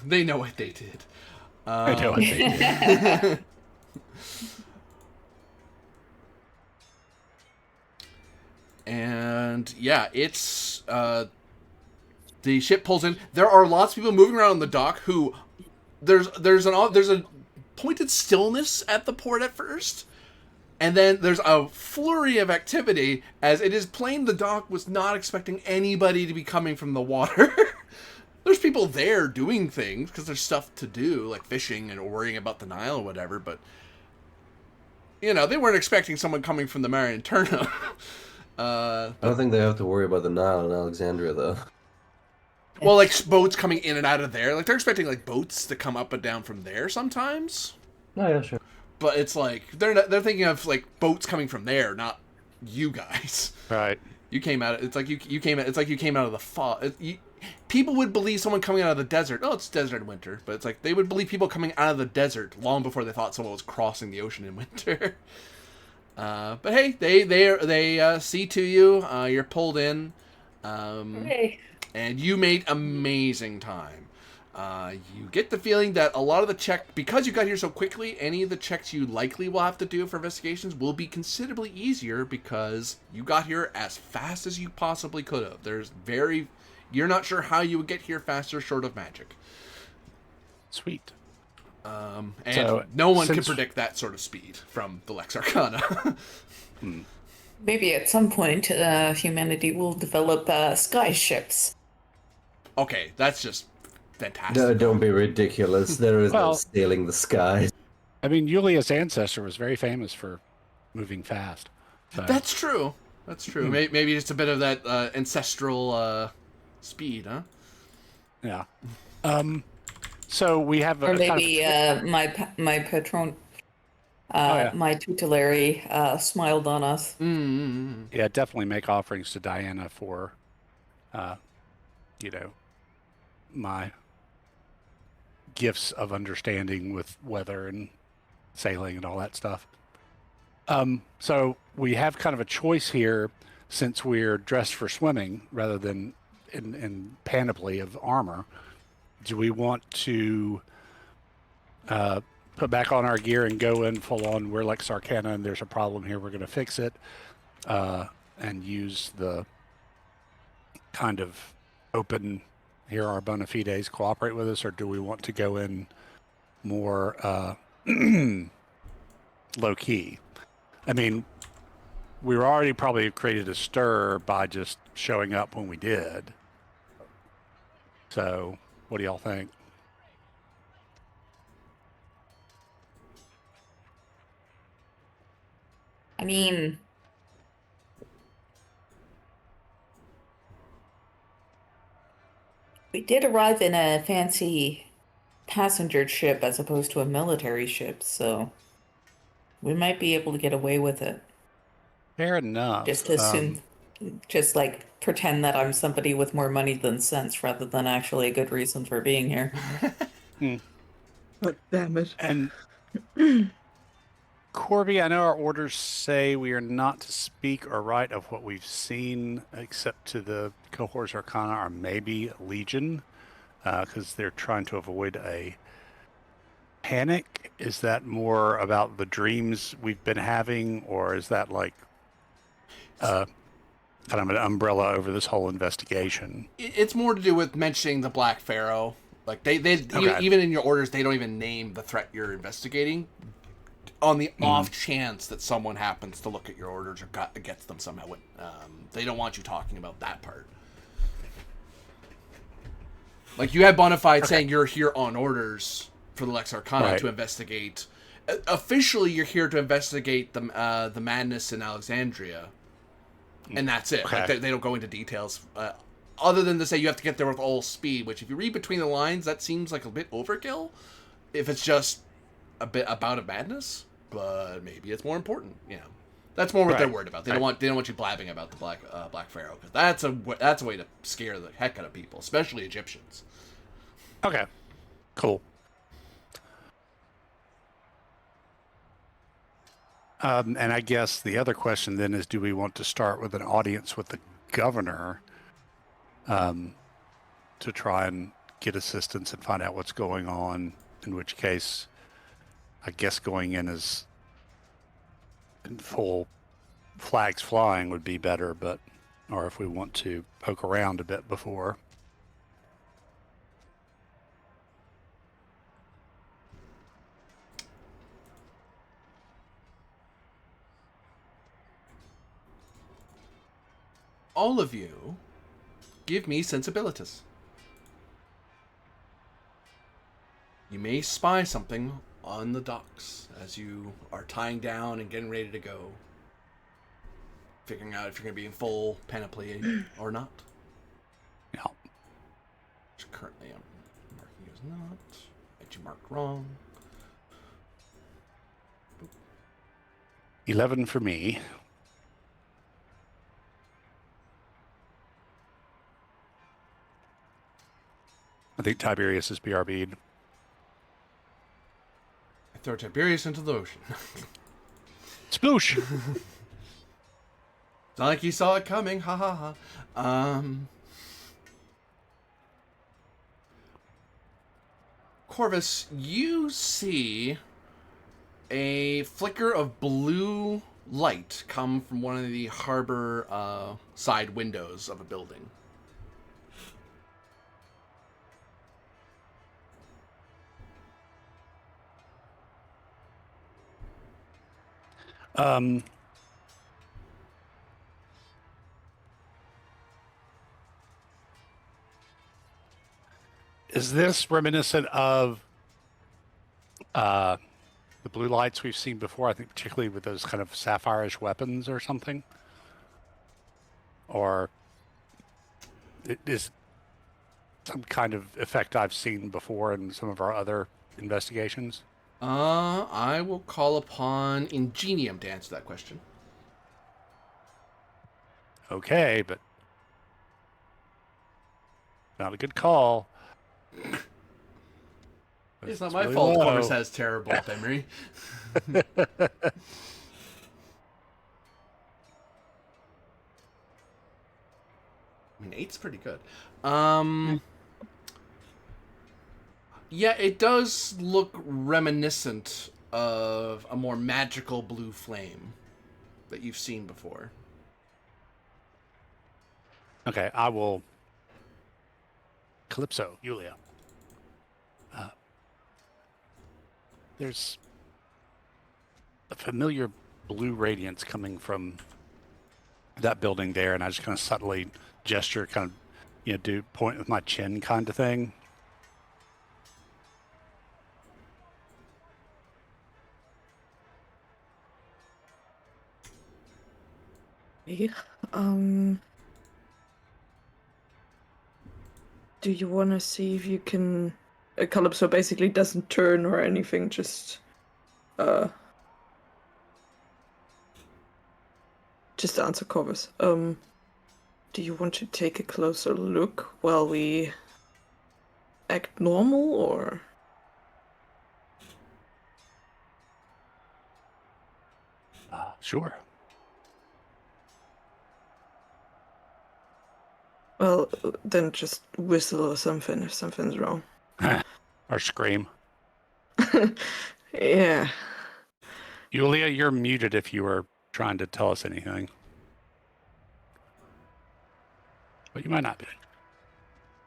They know what they did. I know what they did. And yeah, it's the ship pulls in. There are lots of people moving around on the dock who there's a pointed stillness at the port at first, and then there's a flurry of activity as it is plain the dock was not expecting anybody to be coming from the water. There's people there doing things because there's stuff to do, like fishing and worrying about the Nile or whatever, but they weren't expecting someone coming from the Mare Interna. I don't think they have to worry about the Nile in Alexandria, though. Well, like boats coming in and out of there. Like they're expecting like boats to come up and down from there sometimes. Oh, yeah, sure. But it's like they're thinking of like boats coming from there, not you guys. Right. You came out. It's like you came out. It's like you came out of the fog. People would believe someone coming out of the desert. Oh, it's desert in winter, but it's like they would believe people coming out of the desert long before they thought someone was crossing the ocean in winter. But hey, they see to you. You're pulled in, Hey. and you made amazing time. You get the feeling that a lot of the because you got here so quickly, any of the checks you likely will have to do for investigations will be considerably easier because you got here as fast as you possibly could have. You're not sure how you would get here faster short of magic. Sweet. And So, no one can predict that sort of speed from the Lex Arcana. Maybe at some point, humanity will develop sky ships. Okay, that's just fantastic. No, don't be ridiculous. There is no sailing the skies. I mean, Yulia's ancestor was very famous for moving fast. So. That's true. That's true. Maybe just a bit of that ancestral speed, huh? Yeah. So we have or maybe my patron, my tutelary smiled on us. Mm-hmm. Yeah, definitely make offerings to Diana for, my gifts of understanding with weather and sailing and all that stuff. So we have kind of a choice here since we're dressed for swimming rather than in panoply of armor. Do we want to put back on our gear and go in full on, we're like Arcana and there's a problem here, we're going to fix it, and use the kind of open, here are our bona fides, cooperate with us, or do we want to go in more low key? I mean, we were already probably created a stir by just showing up when we did. So, what do y'all think? I mean, we did arrive in a fancy passenger ship as opposed to a military ship, so we might be able to get away with it. Fair enough. Just assume, just like pretend that I'm somebody with more money than sense rather than actually a good reason for being here. But damn it. And Corby, I know our orders say we are not to speak or write of what we've seen except to the cohorts Arcana or maybe Legion, because they're trying to avoid a panic. Is that more about the dreams we've been having, or is that like kind of an umbrella over this whole investigation? It's more to do with mentioning the Black Pharaoh. Like they Okay. even in your orders, they don't even name the threat you're investigating. On the off chance that someone happens to look at your orders or gets them somehow, they don't want you talking about that part. Like you had Bonafide saying you're here on orders for the Lex Arcana to investigate. Officially, you're here to investigate the madness in Alexandria, and that's it. Okay. Like they don't go into details, other than to say you have to get there with all speed. Which, if you read between the lines, that seems like a bit overkill. If it's just a bit about a madness, but maybe it's more important. That's more what they're worried about. They don't want you blabbing about the Black Pharaoh, because that's a way to scare the heck out of people, especially Egyptians. Okay, cool. And I guess the other question then is, do we want to start with an audience with the governor to try and get assistance and find out what's going on? In which case, I guess going in as in full flags flying would be better, but or if we want to poke around a bit before. All of you, give me sensibilities. You may spy something on the docks as you are tying down and getting ready to go. Figuring out if you're going to be in full panoply or not. Yeah. Which currently I'm marking you as not. And you marked wrong. 11 for me. I think Tiberius is BRB'd. I throw Tiberius into the ocean. Sploosh! It's not like you saw it coming. Ha ha ha. Corvus, you see a flicker of blue light come from one of the harbor side windows of a building. Is this reminiscent of the blue lights we've seen before? I think particularly with those kind of sapphire-ish weapons or something? Or it is some kind of effect I've seen before in some of our other investigations? I will call upon Ingenium to answer that question. Okay, but not a good call. It's not my fault Corvus has terrible memory. I mean, 8's pretty good. Yeah, it does look reminiscent of a more magical blue flame that you've seen before. Okay, I will... Calypso, Yulia. There's a familiar blue radiance coming from that building there, and I just kind of subtly gesture, kind of, do point with my chin kind of thing. Do you want to see if you can... Calypso basically doesn't turn or anything, just answer Corvus. Do you want to take a closer look while we act normal, or...? Sure. Well, then just whistle or something if something's wrong. Or scream. Yeah. Yulia, you're muted if you were trying to tell us anything. But you might not be.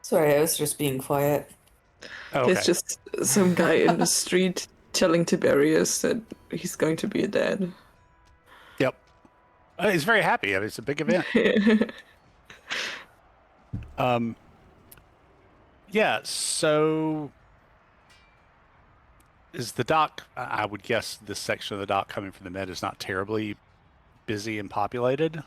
Sorry, I was just being quiet. Oh, okay. It's just some guy in the street telling Tiberius that he's going to be a dad. Yep. He's very happy. I mean, it's a big event. Yeah, so is the dock, I would guess this section of the dock coming from the Med is not terribly busy and populated?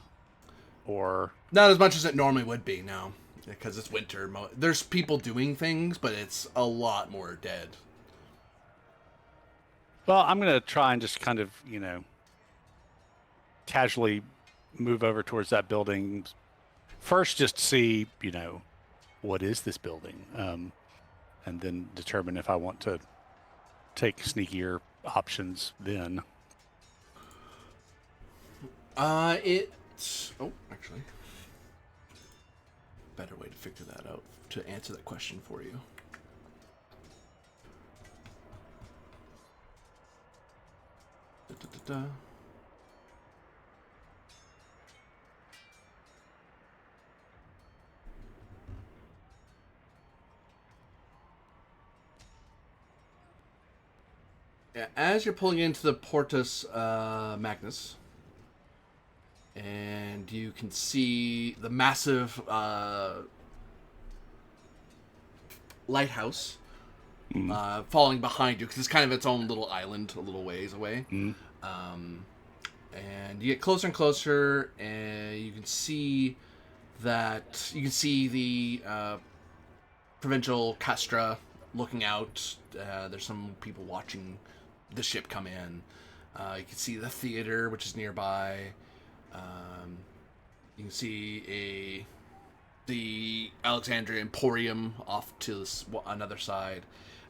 Or... Not as much as it normally would be, no. Because it's winter. There's people doing things, but it's a lot more dead. Well, I'm going to try and just kind of, casually move over towards that building. First, just see, what is this building? And then determine if I want to take sneakier options then. Actually, better way to figure that out to answer that question for you. Da. Yeah, as you're pulling into the Portus Magnus, and you can see the massive lighthouse falling behind you, because it's kind of its own little island a little ways away. And you get closer and closer, and you can see the provincial Castra looking out. There's some people watching the ship come in. You can see the theater, which is nearby. You can see the Alexandria Emporium off to another side.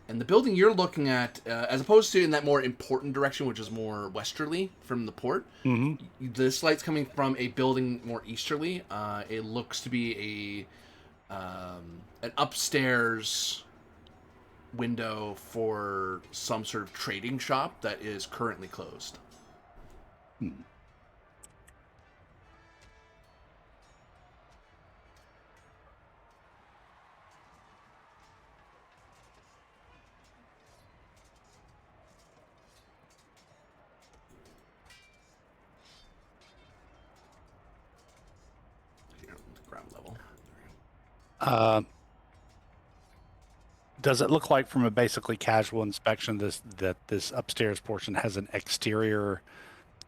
And the building you're looking at, as opposed to in that more important direction, which is more westerly from the port, this light's coming from a building more easterly. It looks to be an upstairs window for some sort of trading shop that is currently closed. Ground level. Does it look like, from a basically casual inspection, that this upstairs portion has an exterior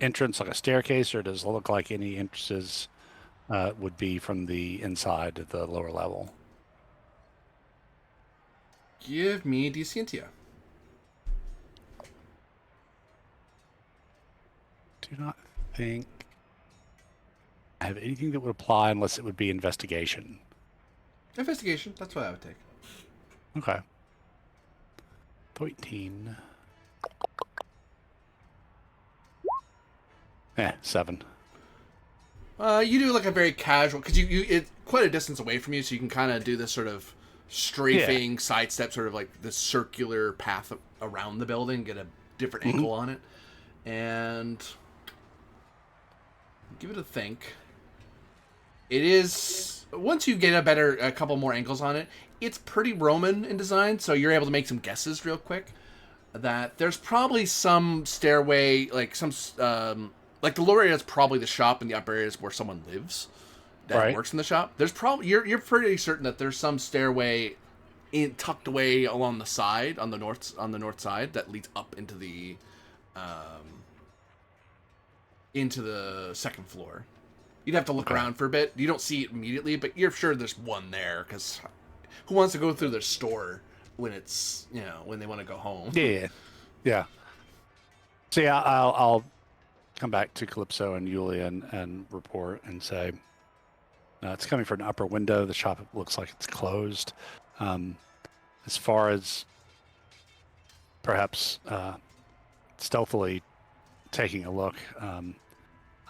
entrance, like a staircase, or does it look like any entrances would be from the inside at the lower level? Give me Decentia. Do not think I have anything that would apply unless it would be investigation. Investigation, that's what I would take. Okay. 13. 7. You do like a very casual, because it's quite a distance away from you, so you can kind of do this sort of strafing sidestep, sort of like the circular path around the building, get a different angle on it, and give it a think. It is, once you get a couple more angles on it, it's pretty Roman in design, so you're able to make some guesses real quick. That there's probably some stairway, like some, like the lower area is probably the shop, and the upper area is where someone lives that works in the shop. There's probably you're pretty certain that there's some stairway tucked away along the side on the north side that leads up into the second floor. You'd have to look around for a bit. You don't see it immediately, but you're sure there's one there, because who wants to go through their store when it's, when they want to go home? Yeah. So yeah, I'll come back to Calypso and Yulia and report and say it's coming from an upper window. The shop looks like it's closed. As far as perhaps stealthily taking a look,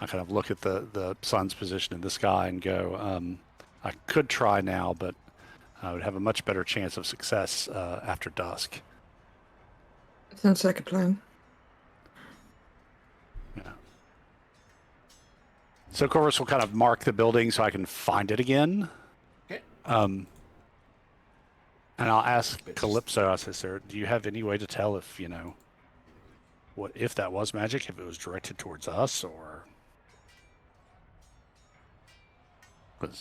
I kind of look at the sun's position in the sky and go, I could try now, but I would have a much better chance of success after dusk. Sounds like a plan. Yeah. So Corvus will kind of mark the building so I can find it again. Okay. And I'll ask Calypso, I said, sir, do you have any way to tell if, what if that was magic, if it was directed towards us, or...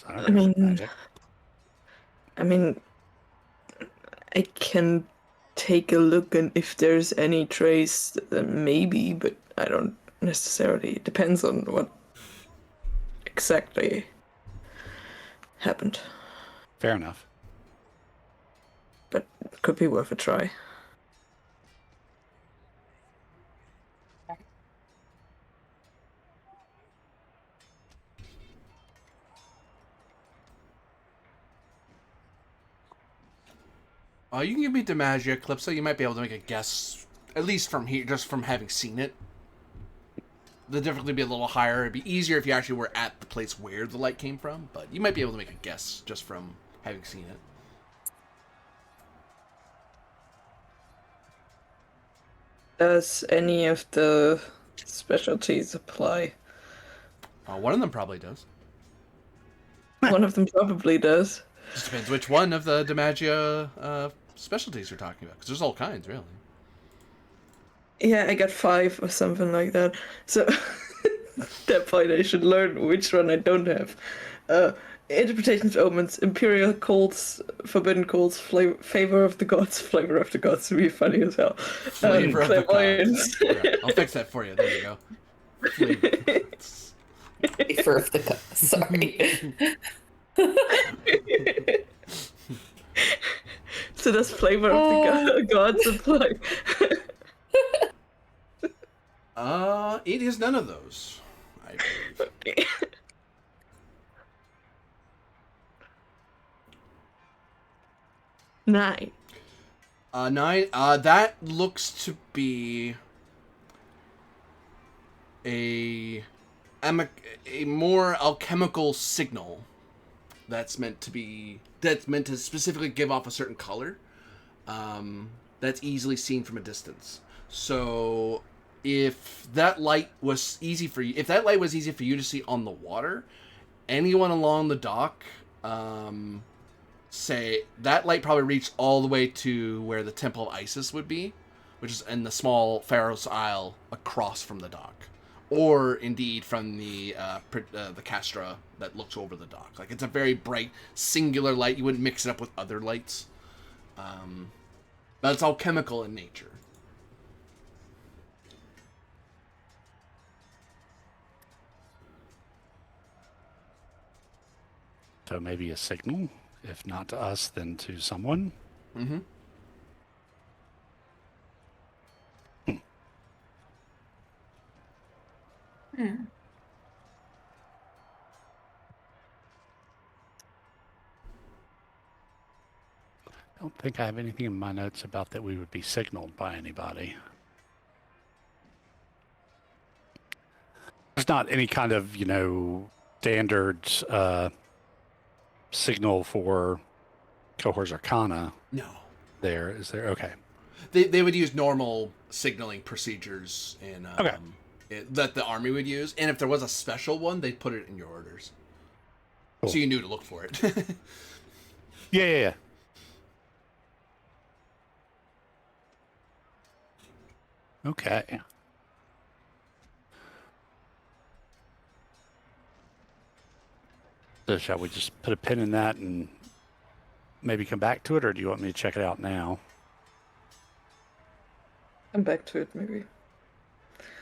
I mean, I can take a look, and if there's any trace, then maybe, but I don't necessarily. It depends on what exactly happened. Fair enough. But it could be worth a try. You can give me Demagia, Calypso. You might be able to make a guess, at least from here, just from having seen it. the difficulty would be a little higher. It'd be easier if you actually were at the place where the light came from, but you might be able to make a guess just from having seen it. Does any of the specialties apply? One of them probably does. One of them probably does. Just depends which one of the Demagia specialties you're talking about, because there's all kinds, really. Yeah, I got 5 or something like that. So at that point, I should learn which one I don't have. Interpretations of omens, imperial cults, forbidden cults, favor of the gods, flavor of the gods would be funny as hell. Flavor of the gods. Yeah, I'll fix that for you. There you go. Flavor of the gods. Sorry. So does flavor of the gods apply? It is none of those, I believe. 9. 9. That looks to be a more alchemical signal that's meant to specifically give off a certain color. That's easily seen from a distance. So if that light was easy for you to see on the water, anyone along the dock, say that light probably reached all the way to where the Temple of Isis would be, which is in the small Pharaoh's Isle across from the dock, or indeed from the Castra that looks over the dock. Like, it's a very bright singular light. You wouldn't mix it up with other lights, but it's all chemical in nature. So maybe a signal, if not to us, then to someone. Mm-hmm. I don't think I have anything in my notes about that we would be signaled by anybody. There's not any kind of, standard signal for Cohort's Arcana. No. There, is there? Okay. They would use normal signaling procedures in okay. That the army would use, and if there was a special one, they'd put it in your orders, cool. So you knew to look for it. Yeah. Okay. So shall we just put a pin in that and maybe come back to it, or do you want me to check it out now? Come back to it, maybe.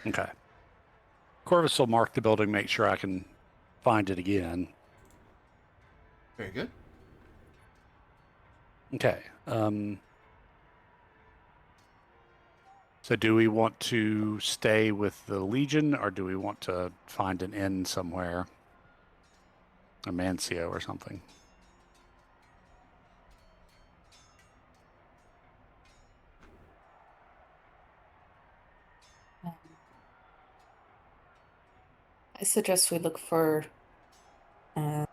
Okay. Corvus will mark the building, make sure I can find it again. Very good. Okay. So do we want to stay with the Legion, or do we want to find an inn somewhere? A Mancio or something? I suggest we look for... at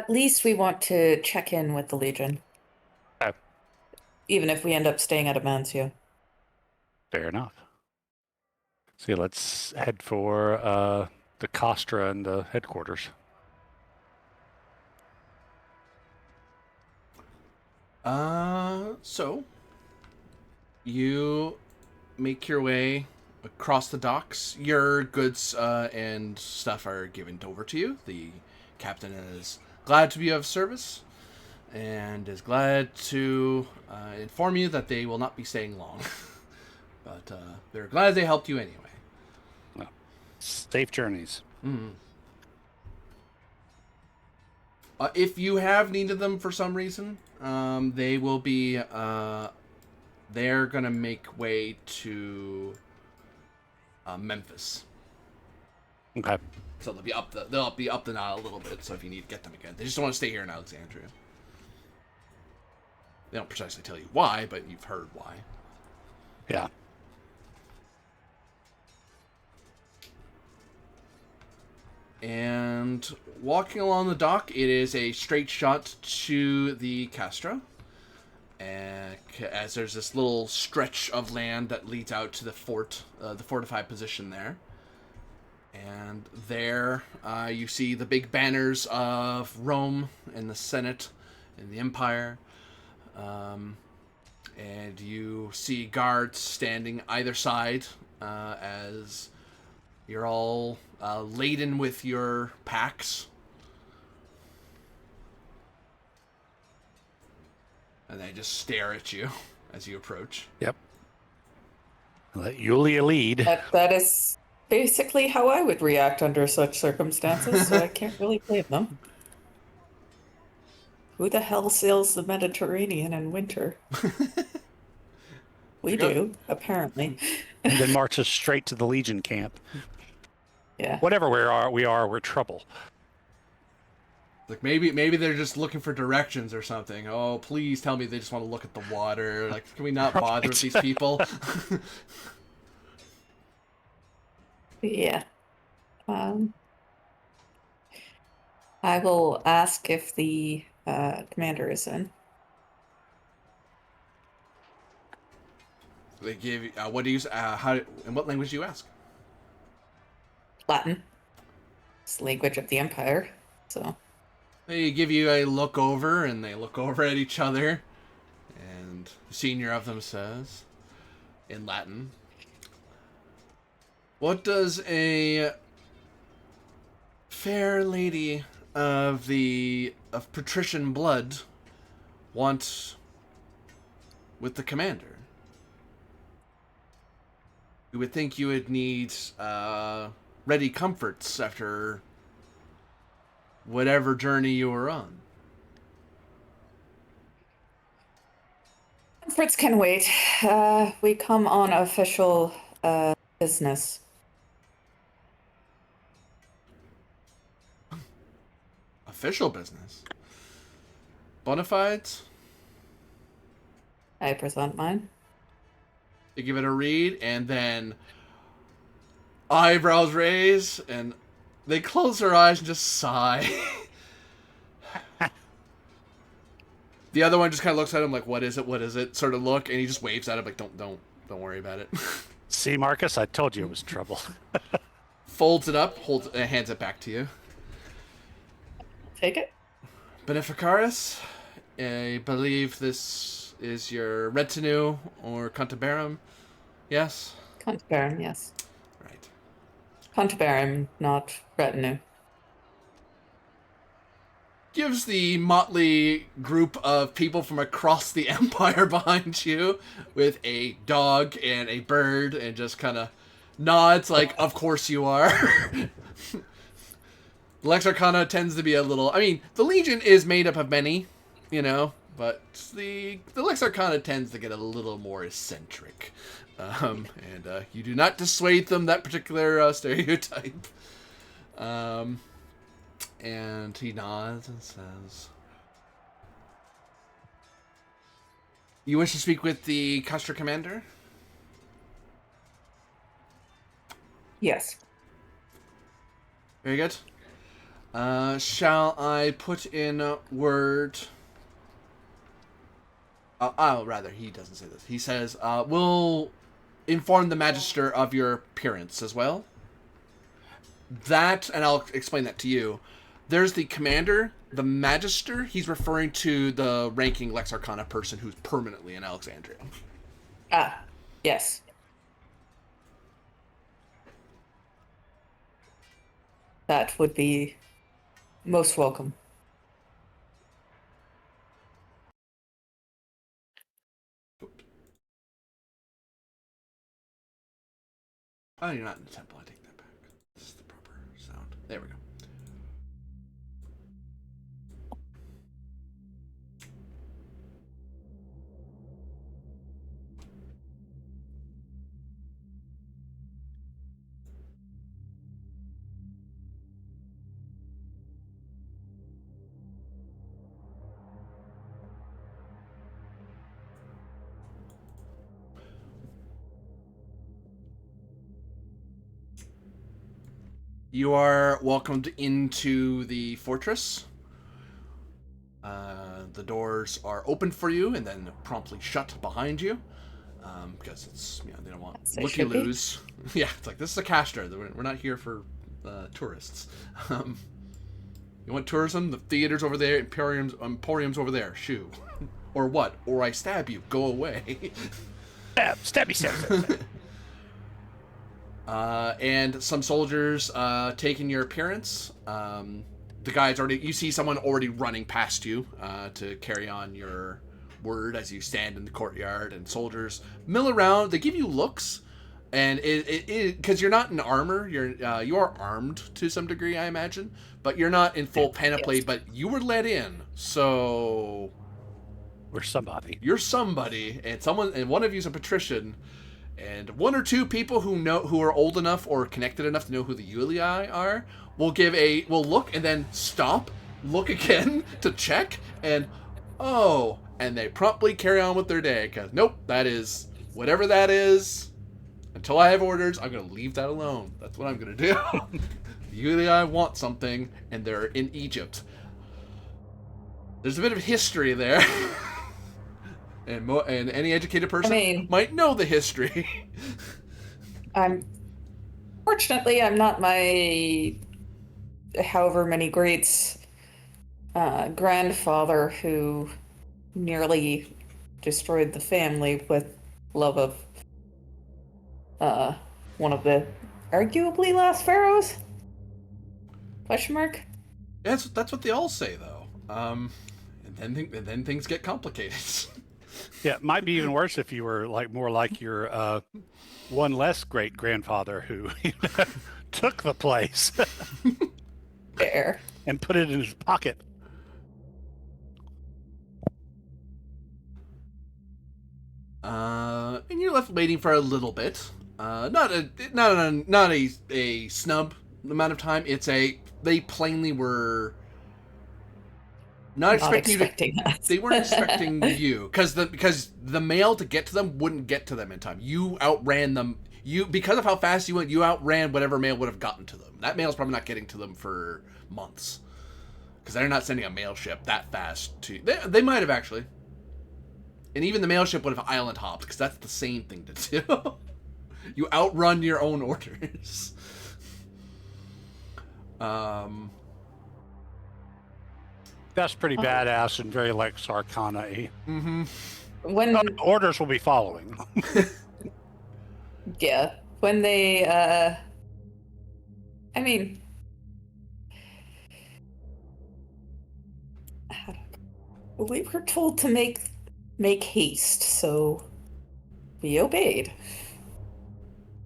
least we want to check in with the Legion. Okay. Even if we end up staying at a Mancio. Fair enough. So let's head for the Castra and the headquarters. So you make your way across the docks. Your goods and stuff are given over to you. The captain is glad to be of service and is glad to inform you that they will not be staying long. But they're glad they helped you anyway. Well, safe journeys. Mm-hmm. If you have needed them for some reason, they will be... they're going to make way to Memphis. Okay. So they'll be up the Nile a little bit, so if you need to get them again. They just don't want to stay here in Alexandria. They don't precisely tell you why, but you've heard why. Yeah. And walking along the dock, it is a straight shot to the Castra. And as there's this little stretch of land that leads out to the fort, the fortified position there. And there you see the big banners of Rome and the Senate and the Empire. And you see guards standing either side as you're all laden with your packs. And they just stare at you as you approach. Yep. Let Yulia lead. That is basically how I would react under such circumstances, so I can't really blame them. Who the hell sails the Mediterranean in winter? We do, apparently. And then marches straight to the Legion camp. Yeah. Whatever we're trouble. Like maybe they're just looking for directions or something. Oh, please tell me they just want to look at the water. Like, can we not bother with these people? Yeah. I will ask if the commander is in. They give you, what do you, how, in what language do you ask? Latin. It's the language of the Empire, so. They give you a look over, and they look over at each other, and the senior of them says, in Latin, "What does a fair lady of patrician blood want with the commander? You would think you would need ready comforts after whatever journey you were on." Comforts can wait. We come on official business. Official business? Bonafides? I present mine. They give it a read, and then eyebrows raise, and they close their eyes and just sigh. The other one just kind of looks at him like, "What is it? What is it?" Sort of look, and he just waves at him like, "Don't worry about it." See, Marcus, I told you it was trouble. Folds it up, hands it back to you. Take it. Beneficaris, I believe this is your retinue or Cantabarum. Yes? Cantabarum, yes. Right. Cantabarum, not retinue. Gives the motley group of people from across the Empire behind you with a dog and a bird and just kind of nods like, "Of course you are." Lex Arcana tends to be a little... I mean, the Legion is made up of many, but the Lex Arcana tends to get a little more eccentric. And you do not dissuade them that particular stereotype. And he nods and says, "You wish to speak with the Castra commander?" Yes. Very good. Shall I put in word... rather, he doesn't say this. He says, "We'll inform the Magister of your appearance as well." That, and I'll explain that to you. There's the commander, the Magister. He's referring to the ranking Lex Arcana person who's permanently in Alexandria. Ah, yes. That would be most welcome. Oh, you're not in the temple. I take that back. This is the proper sound. There we go. You are welcomed into the fortress. The doors are open for you and then promptly shut behind you. Because it's, they don't want looky-loos. Yeah, it's like, this is a Castor. We're not here for tourists. You want tourism? The theater's over there, Emporium's over there. Shoo. Or what? Or I stab you. Go away. Stabby. And some soldiers taking your appearance. The guys you see someone already running past you to carry on your word as you stand in the courtyard, and soldiers mill around. They give you looks, and because you're not in armor, you are armed to some degree, I imagine, but you're not in full panoply. Yes. But you were let in, so we're somebody. You're somebody, and one of you's a patrician, and one or two people who are old enough or connected enough to know who the Ulii are will look and then stop, look again to check, and and they promptly carry on with their day, because nope, that is whatever that is. Until I have orders, I'm going to leave that alone. That's what I'm going to do. The Ulii want something, and they're in Egypt. There's a bit of history there. And any educated person might know the history. Fortunately, I'm not my however many greats grandfather who nearly destroyed the family with love of one of the arguably last pharaohs? Question mark? Yeah, that's what they all say, though. And then things get complicated. Yeah, it might be even worse if you were more like your one less great grandfather who took the place there and put it in his pocket. And you're left waiting for a little bit. Not a snub amount of time. They plainly were not expecting us. They weren't expecting you, because the mail to get to them wouldn't get to them in time. You outran them. Because of how fast you went, you outran whatever mail would have gotten to them. That mail's probably not getting to them for months, because they're not sending a mail ship that fast to. They might have actually. And even the mail ship would have island hopped, because that's the same thing to do. You outrun your own orders. That's pretty badass and very Arcana-y. Mm-hmm. When orders will be following. Yeah, when they we were told to make haste, so we obeyed.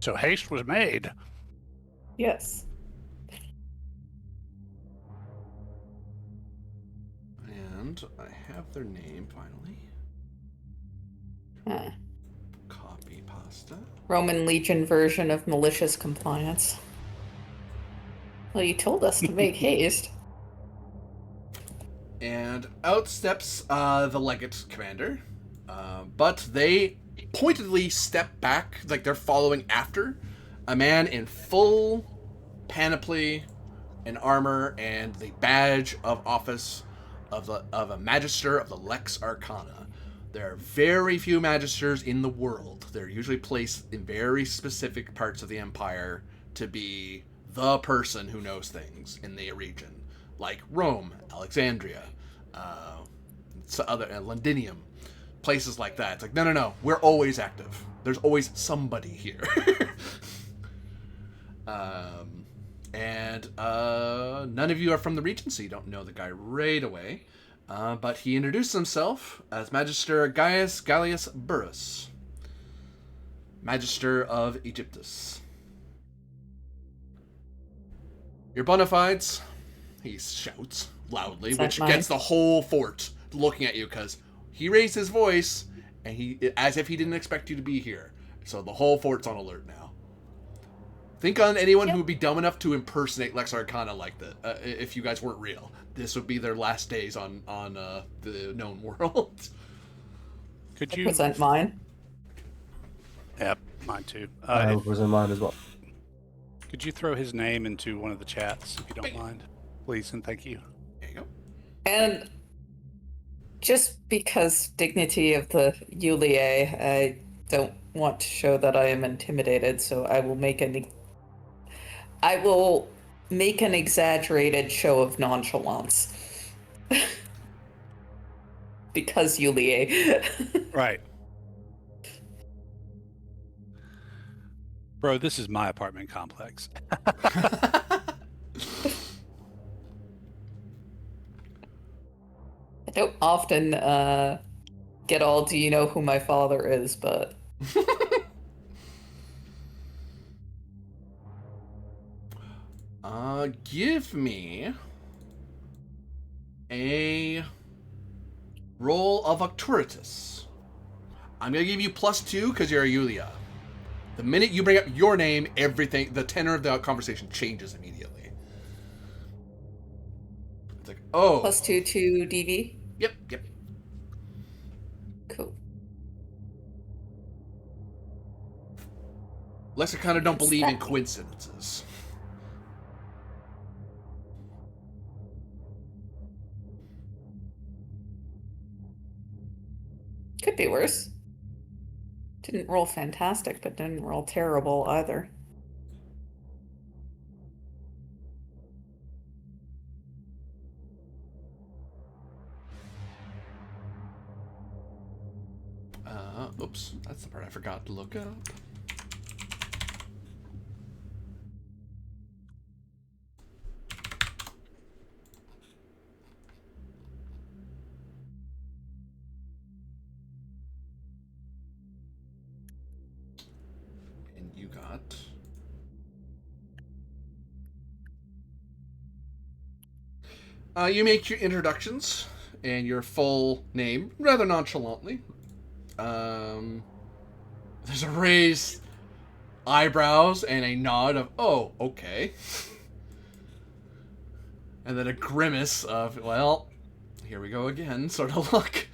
So haste was made. Yes. And I have their name finally. Copy pasta. Roman Legion version of malicious compliance. Well, you told us to make haste. And out steps the legate commander, but they pointedly step back, like they're following after a man in full panoply and armor and the badge of office of a magister of the Lex Arcana. There are very few magisters in the world. They're usually placed in very specific parts of the empire to be the person who knows things in the region, like Rome, Alexandria, Londinium, places like that. It's like, no, we're always active. There's always somebody here. And none of you are from the region, so you don't know the guy right away. But he introduced himself as Magister Gaius Gallius Burrus, Magister of Aegyptus. Your bona fides, he shouts loudly, which gets the whole fort looking at you, because he raised his voice, and as if he didn't expect you to be here. So the whole fort's on alert now. Think on anyone who would be dumb enough to impersonate Lex Arcana like that, if you guys weren't real. This would be their last days on the known world. Could you present mine? Yep, mine too. I will present mine as well. Could you throw his name into one of the chats if you don't Bing. mind, please, and thank you. There you go. And just because dignity of the Yulie, I don't want to show that I am intimidated, so I will make an exaggerated show of nonchalance. Because Yulie. Right. Bro, this is my apartment complex. I don't often get all, do you know who my father is, but... Give me a roll of Octoritus. I'm gonna give you +2 because you're a Yulia. The minute you bring up your name, everything, the tenor of the conversation changes immediately. It's like, oh. +2 to DV? Yep. Cool. Lexicana don't What's believe in that? coincidences. Could be worse. Didn't roll fantastic, but didn't roll terrible either. Oops, that's the part I forgot to look up. And you got... you make your introductions and your full name rather nonchalantly. There's a raised eyebrows and a nod of, oh, okay. And then a grimace of, well, here we go again, sort of look.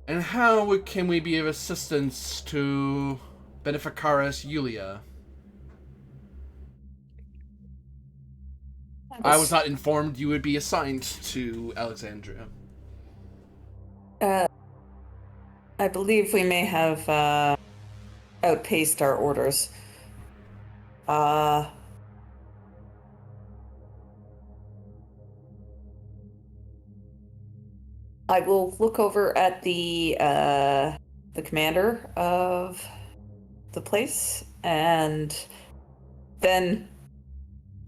And how can we be of assistance to Beneficaris Yulia? I was not informed you would be assigned to Alexandria. I believe we may have outpaced our orders. I will look over at the commander of the place, and then,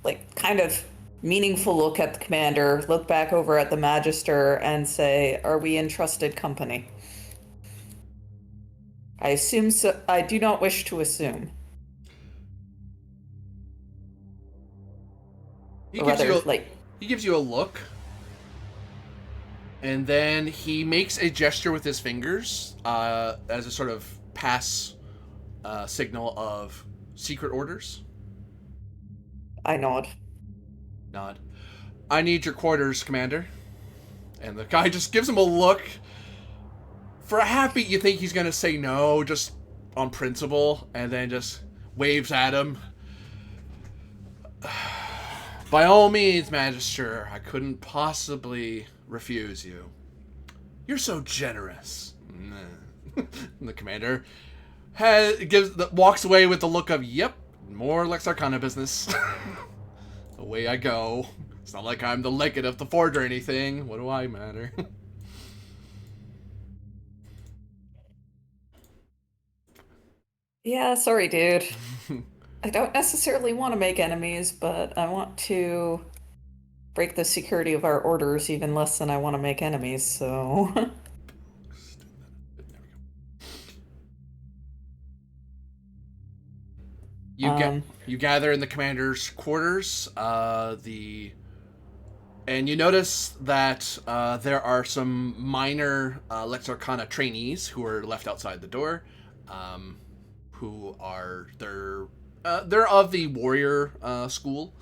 like, kind of meaningful look at the commander, look back over at the magister, and say, "Are we in trusted company?" I assume so. I do not wish to assume. He Or gives rather, you a, like, he gives you a look, and then he makes a gesture with his fingers as a sort of pass signal of secret orders. I nod. Nod. I need your quarters, Commander. And the guy just gives him a look. For a half beat, you think he's going to say no, just on principle, and then just waves at him. By all means, Magister, I couldn't possibly refuse you. You're so generous. And the commander walks away with the look of, yep, more Lex Arcana business. Away I go. It's not like I'm the legate of the Forge or anything. What do I matter? Yeah, sorry, dude. I don't necessarily want to make enemies, but I want to break the security of our orders even less than I want to make enemies, so... You gather in the commander's quarters, and you notice that there are some minor Lex Arcana trainees who are left outside the door, who are they're of the warrior school,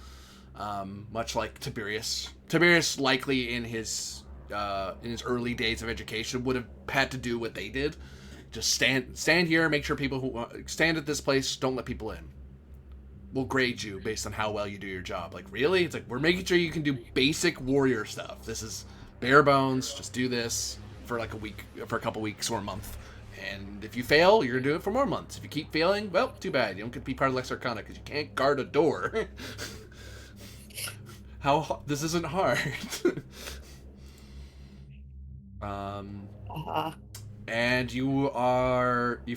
much like Tiberius. Tiberius likely in his early days of education would have had to do what they did, Just stand here, make sure people who stand at this place don't let people in. We'll grade you based on how well you do your job. Like, really? It's like, we're making sure you can do basic warrior stuff. This is bare bones. Just do this for like a week, for a couple weeks or a month. And if you fail, you're going to do it for more months. If you keep failing, well, too bad. You don't get to be part of Lex Arcana because you can't guard a door. This isn't hard. And you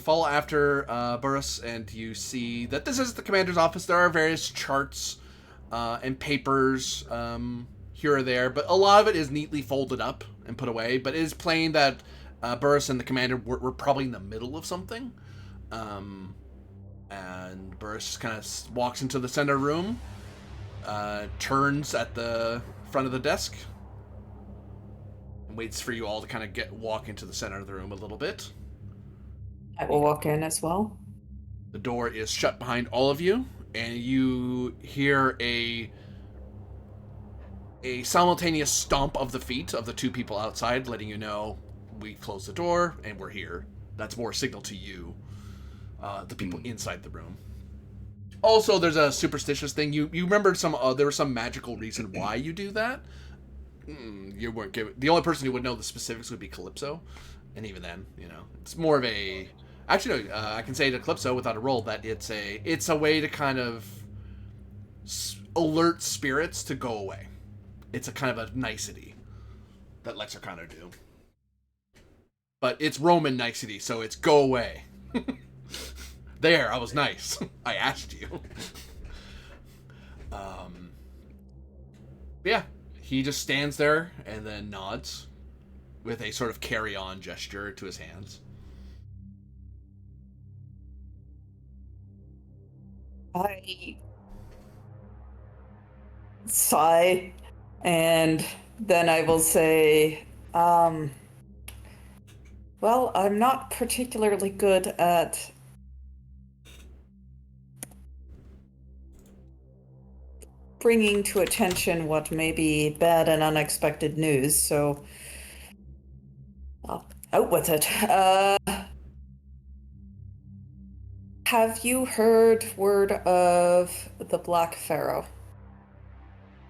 follow after Burrus, and you see that this is the commander's office. There are various charts and papers here or there, but a lot of it is neatly folded up and put away. But it is plain that Burrus and the commander were probably in the middle of something. And Burrus kind of walks into the center room, turns at the front of the desk, and waits for you all to kind of walk into the center of the room a little bit. I will walk in as well. The door is shut behind all of you, and you hear a simultaneous stomp of the feet of the two people outside, letting you know we closed the door and we're here. That's more a signal to you, the people inside the room. Also, there's a superstitious thing. You remember there was some magical reason why you do that. You weren't given. The only person who would know the specifics would be Calypso, and even then, it's more of a. Actually, no, I can say to Calypso without a roll that it's a way to kind of alert spirits to go away. It's a kind of a nicety that Lex Arcana do, but it's Roman nicety, so it's go away. There, I was nice. I asked you. Yeah. He just stands there and then nods with a sort of carry-on gesture to his hands. I sigh, and then I will say, well, I'm not particularly good at bringing to attention what may be bad and unexpected news, so out with it. Have you heard word of the Black Pharaoh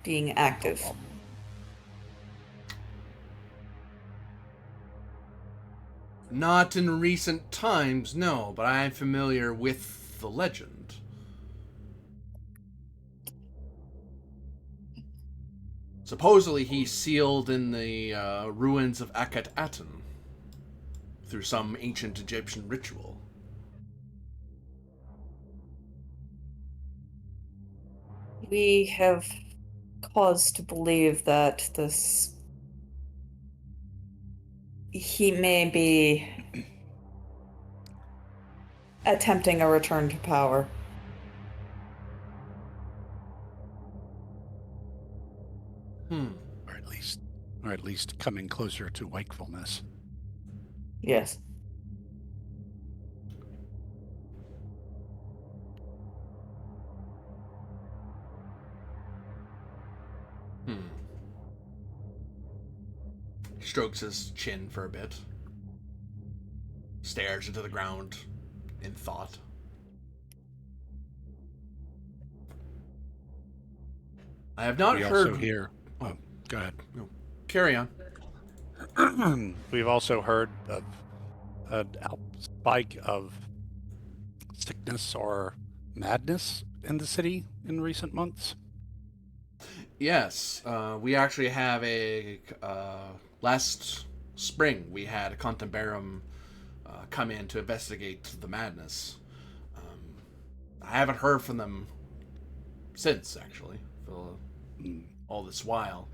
being active? Not in recent times, no, but I am familiar with the legend. Supposedly he's sealed in the ruins of Akhet-Aten through some ancient Egyptian ritual. We have cause to believe that he may be attempting a return to power. Or at least coming closer to wakefulness. Yes. Strokes his chin for a bit. Stares into the ground in thought. I have not heard. Also hear. Oh, go ahead. No, carry on. We've also heard of an spike of sickness or madness in the city in recent months. Yes, we actually have last spring we had a Contembarum come in to investigate the madness. I haven't heard from them since, actually, for all this while.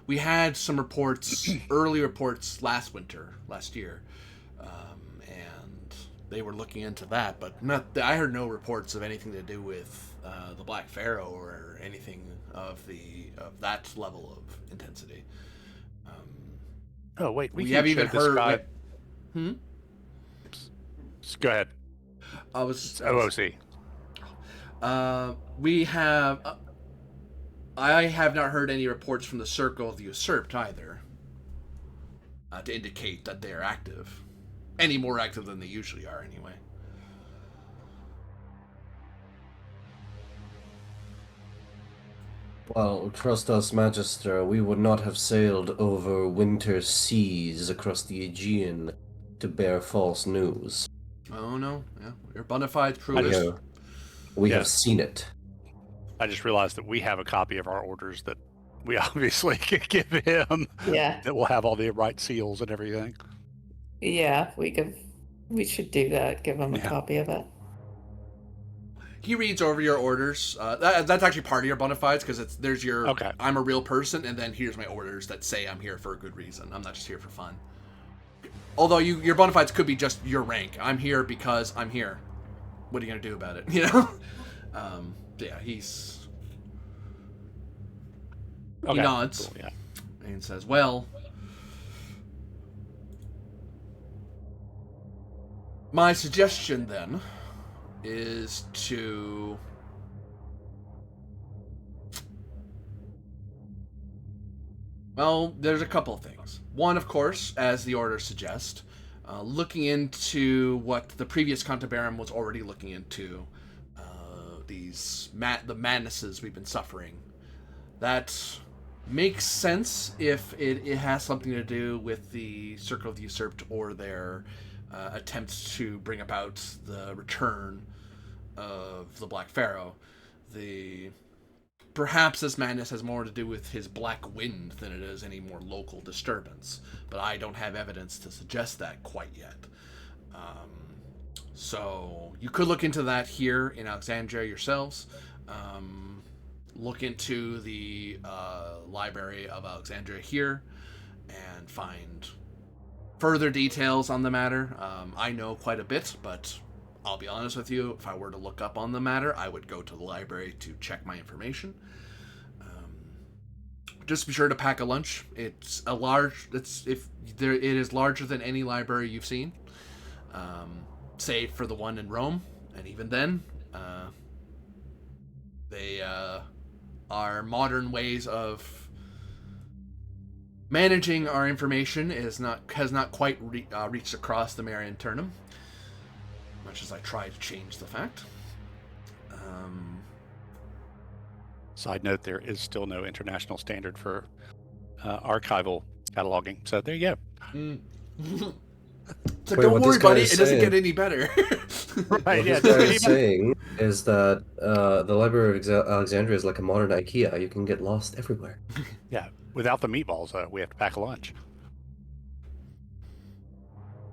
We had some reports, early reports last year, and they were looking into that, but I heard no reports of anything to do with the Black Pharaoh or anything of that level of intensity. Oh wait, we have even heard. Go ahead. OOC. We have. I have not heard any reports from the Circle of the Usurped either, to indicate that they are active. any more active than they usually are, anyway. Well, trust us, Magister, we would not have sailed over winter seas across the Aegean to bear false news. Oh no, yeah, your bona fide crew We is. have seen it. I just realized that we have a copy of our orders that we obviously could give him. Yeah. That will have all the right seals and everything. Yeah, we should do that. Give him a Yeah. copy of it. He reads over your orders. That's actually part of your bona fides because there's your Okay. I'm a real person, and then here's my orders that say I'm here for a good reason. I'm not just here for fun. Although your bona fides could be just your rank. I'm here because I'm here. What are you gonna do about it? You know. Yeah, he Okay. nods Cool, yeah. and says, "Well, my suggestion then is to." Well, there's a couple of things. One, of course, as the order suggests, looking into what the previous Cantabarum was already looking into, the madnesses we've been suffering. That makes sense if it has something to do with the Circle of the Usurped or their attempt to bring about the return of the Black Pharaoh. Perhaps this madness has more to do with his black wind than it is any more local disturbance, but I don't have evidence to suggest that quite yet. So you could look into that here in Alexandria yourselves. Look into the Library of Alexandria here and find further details on the matter. I know quite a bit, but I'll be honest with you, if I were to look up on the matter, I would go to the library to check my information. Just be sure to pack a lunch. It is larger than any library you've seen, save for the one in Rome, and even then, they our modern ways of managing our information has not quite reached across the Mare Internum, much as I try to change the fact. Side note: there is still no international standard for archival cataloging. So there you go. So Wait, don't what worry, this guy buddy. is It doesn't saying- get any better. Right? Yeah. What this guy is saying is that the Library of Alexandria is like a modern IKEA. You can get lost everywhere. Yeah. Without the meatballs, we have to pack a lunch.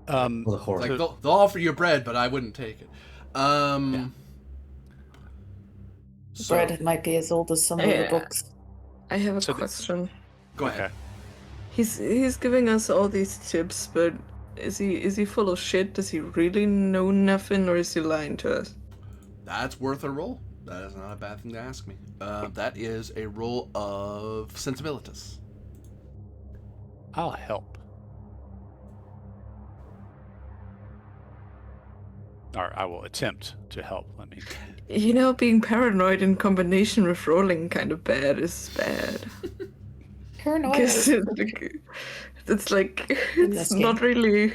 Well, the horror. Like they'll offer you bread, but I wouldn't take it. Yeah. So, Bread might be as old as some of the Yeah. books. I have a So the- question. go ahead. Okay. He's giving us all these tips, but is he full of shit? Does he really know nothing, or is he lying to us? That's worth a roll. That is not a bad thing to ask me. That is a roll of sensibilitas. I'll help. Or I will attempt to help. I mean, You know, being paranoid in combination with rolling kind of bad is bad. Paranoia. Because it's like In it's this not game. really.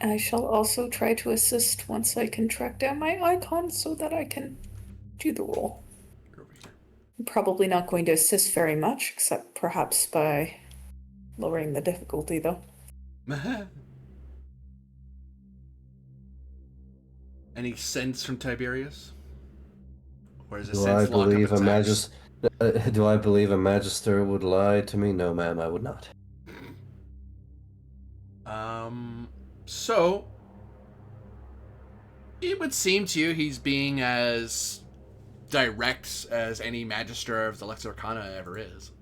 I shall also try to assist once I can track down my icon so that I can do the roll. Over here. I'm probably not going to assist very much, except perhaps by lowering the difficulty, though. Any sense from Tiberius? Or is it Do I sense lock up believe a attacks? Do I believe a magister would lie to me? No, ma'am, I would not. So it would seem to you he's being as direct as any magister of the Lex Arcana ever is.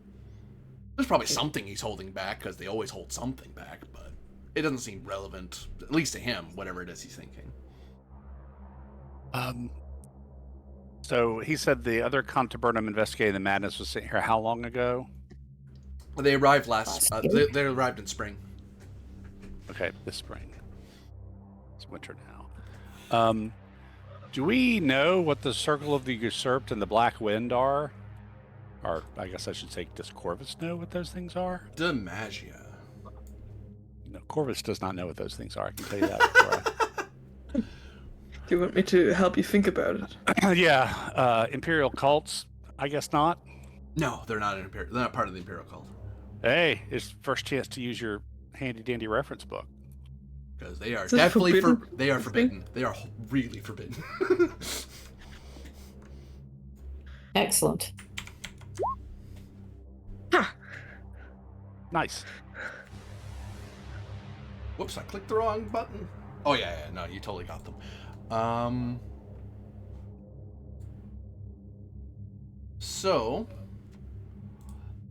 There's probably something he's holding back, because they always hold something back, but it doesn't seem relevant, at least to him, whatever it is he's thinking. so he said the other Cantaburnum investigating the madness was sitting here how long ago? They arrived Last they, year? they arrived in spring. Okay, this spring. It's winter now. Do we know what the Circle of the Usurped and the Black Wind are? Or I guess I should say, does Corvus know what those things are? Demagia. No, Corvus does not know what those things are. I can tell you that. Do you want me to help you think about it? Yeah, Imperial cults. I guess not. No, they're not they're not part of the Imperial cult. Hey, it's first chance to use your handy dandy reference book. Because they are Is it definitely forbidden? they are forbidden. They are really forbidden. Excellent. Ha! Nice. Whoops, I clicked the wrong button. Oh yeah, no, you totally got them. So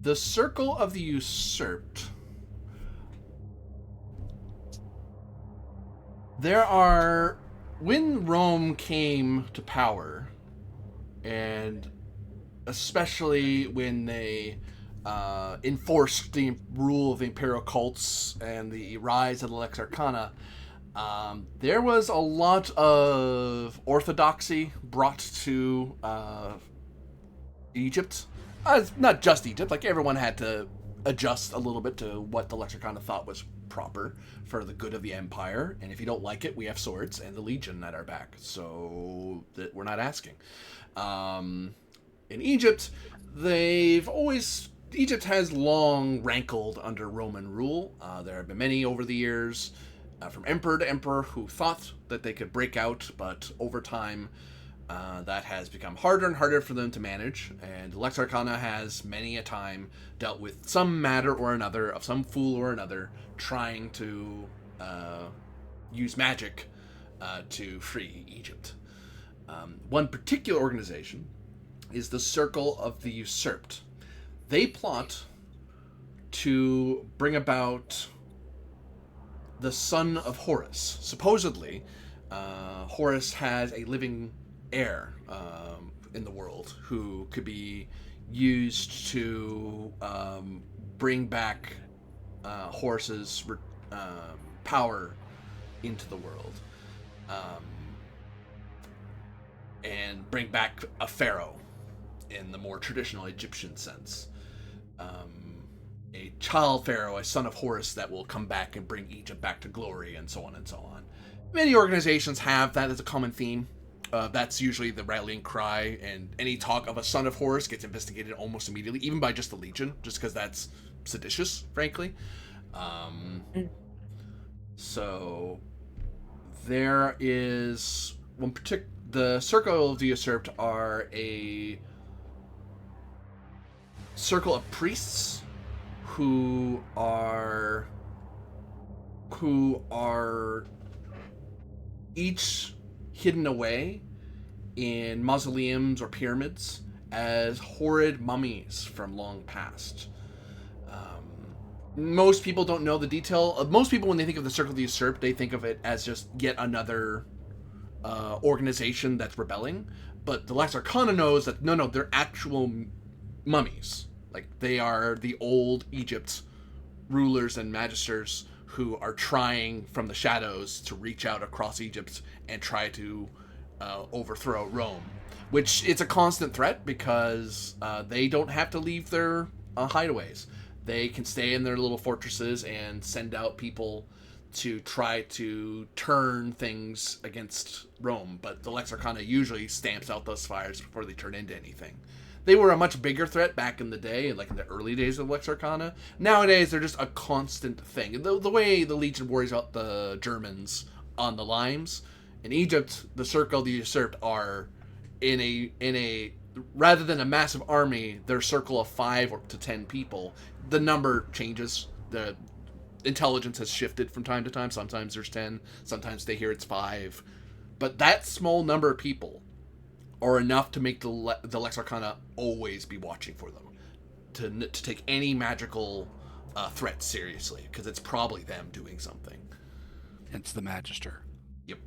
the Circle of the Usurped. There are, when Rome came to power, and especially when they enforced the rule of the imperial cults and the rise of the Lex Arcana, there was a lot of orthodoxy brought to Egypt. Not just Egypt, like everyone had to adjust a little bit to what the Lex Arcana thought was proper for the good of the empire, and if you don't like it, we have swords and the Legion at our back, so that we're not asking. In Egypt, Egypt has long rankled under Roman rule. There have been many over the years, from emperor to emperor, who thought that they could break out, but over time, that has become harder and harder for them to manage, and Lex Arcana has many a time dealt with some matter or another of some fool or another trying to use magic to free Egypt. One particular organization is the Circle of the Usurped. They plot to bring about the son of Horus. Supposedly, Horus has a living heir in the world who could be used to bring back Horus's power into the world, and bring back a pharaoh in the more traditional Egyptian sense. A child pharaoh, a son of Horus that will come back and bring Egypt back to glory, and so on and so on. Many organizations have that as a common theme. That's usually the rallying cry, and any talk of a son of Horus gets investigated almost immediately, even by just the Legion, just because that's seditious, frankly. So there is one particular. The Circle of the Usurped are a circle of priests who are each hidden away in mausoleums or pyramids as horrid mummies from long past. Most people don't know the detail. Most people, when they think of the Circle of the Usurped, they think of it as just yet another organization that's rebelling. But the Lex Arcana knows that no, they're actual mummies. Like, they are the old Egypt rulers and magisters who are trying from the shadows to reach out across Egypt and try to overthrow Rome. Which, it's a constant threat because they don't have to leave their hideaways. They can stay in their little fortresses and send out people to try to turn things against Rome. But the Lex Arcana usually stamps out those fires before they turn into anything. They were a much bigger threat back in the day, like in the early days of Lex Arcana. Nowadays, they're just a constant thing. The way the Legion worries about the Germans on the Limes, in Egypt, the Circle of the Usurped are in a rather than a massive army, they're a circle of 5 to 10 people. The number changes. The intelligence has shifted from time to time. Sometimes there's 10, sometimes they hear it's 5. But that small number of people are enough to make the Lex Arcana always be watching for them, to take any magical threat seriously, because it's probably them doing something. It's the Magister. Yep.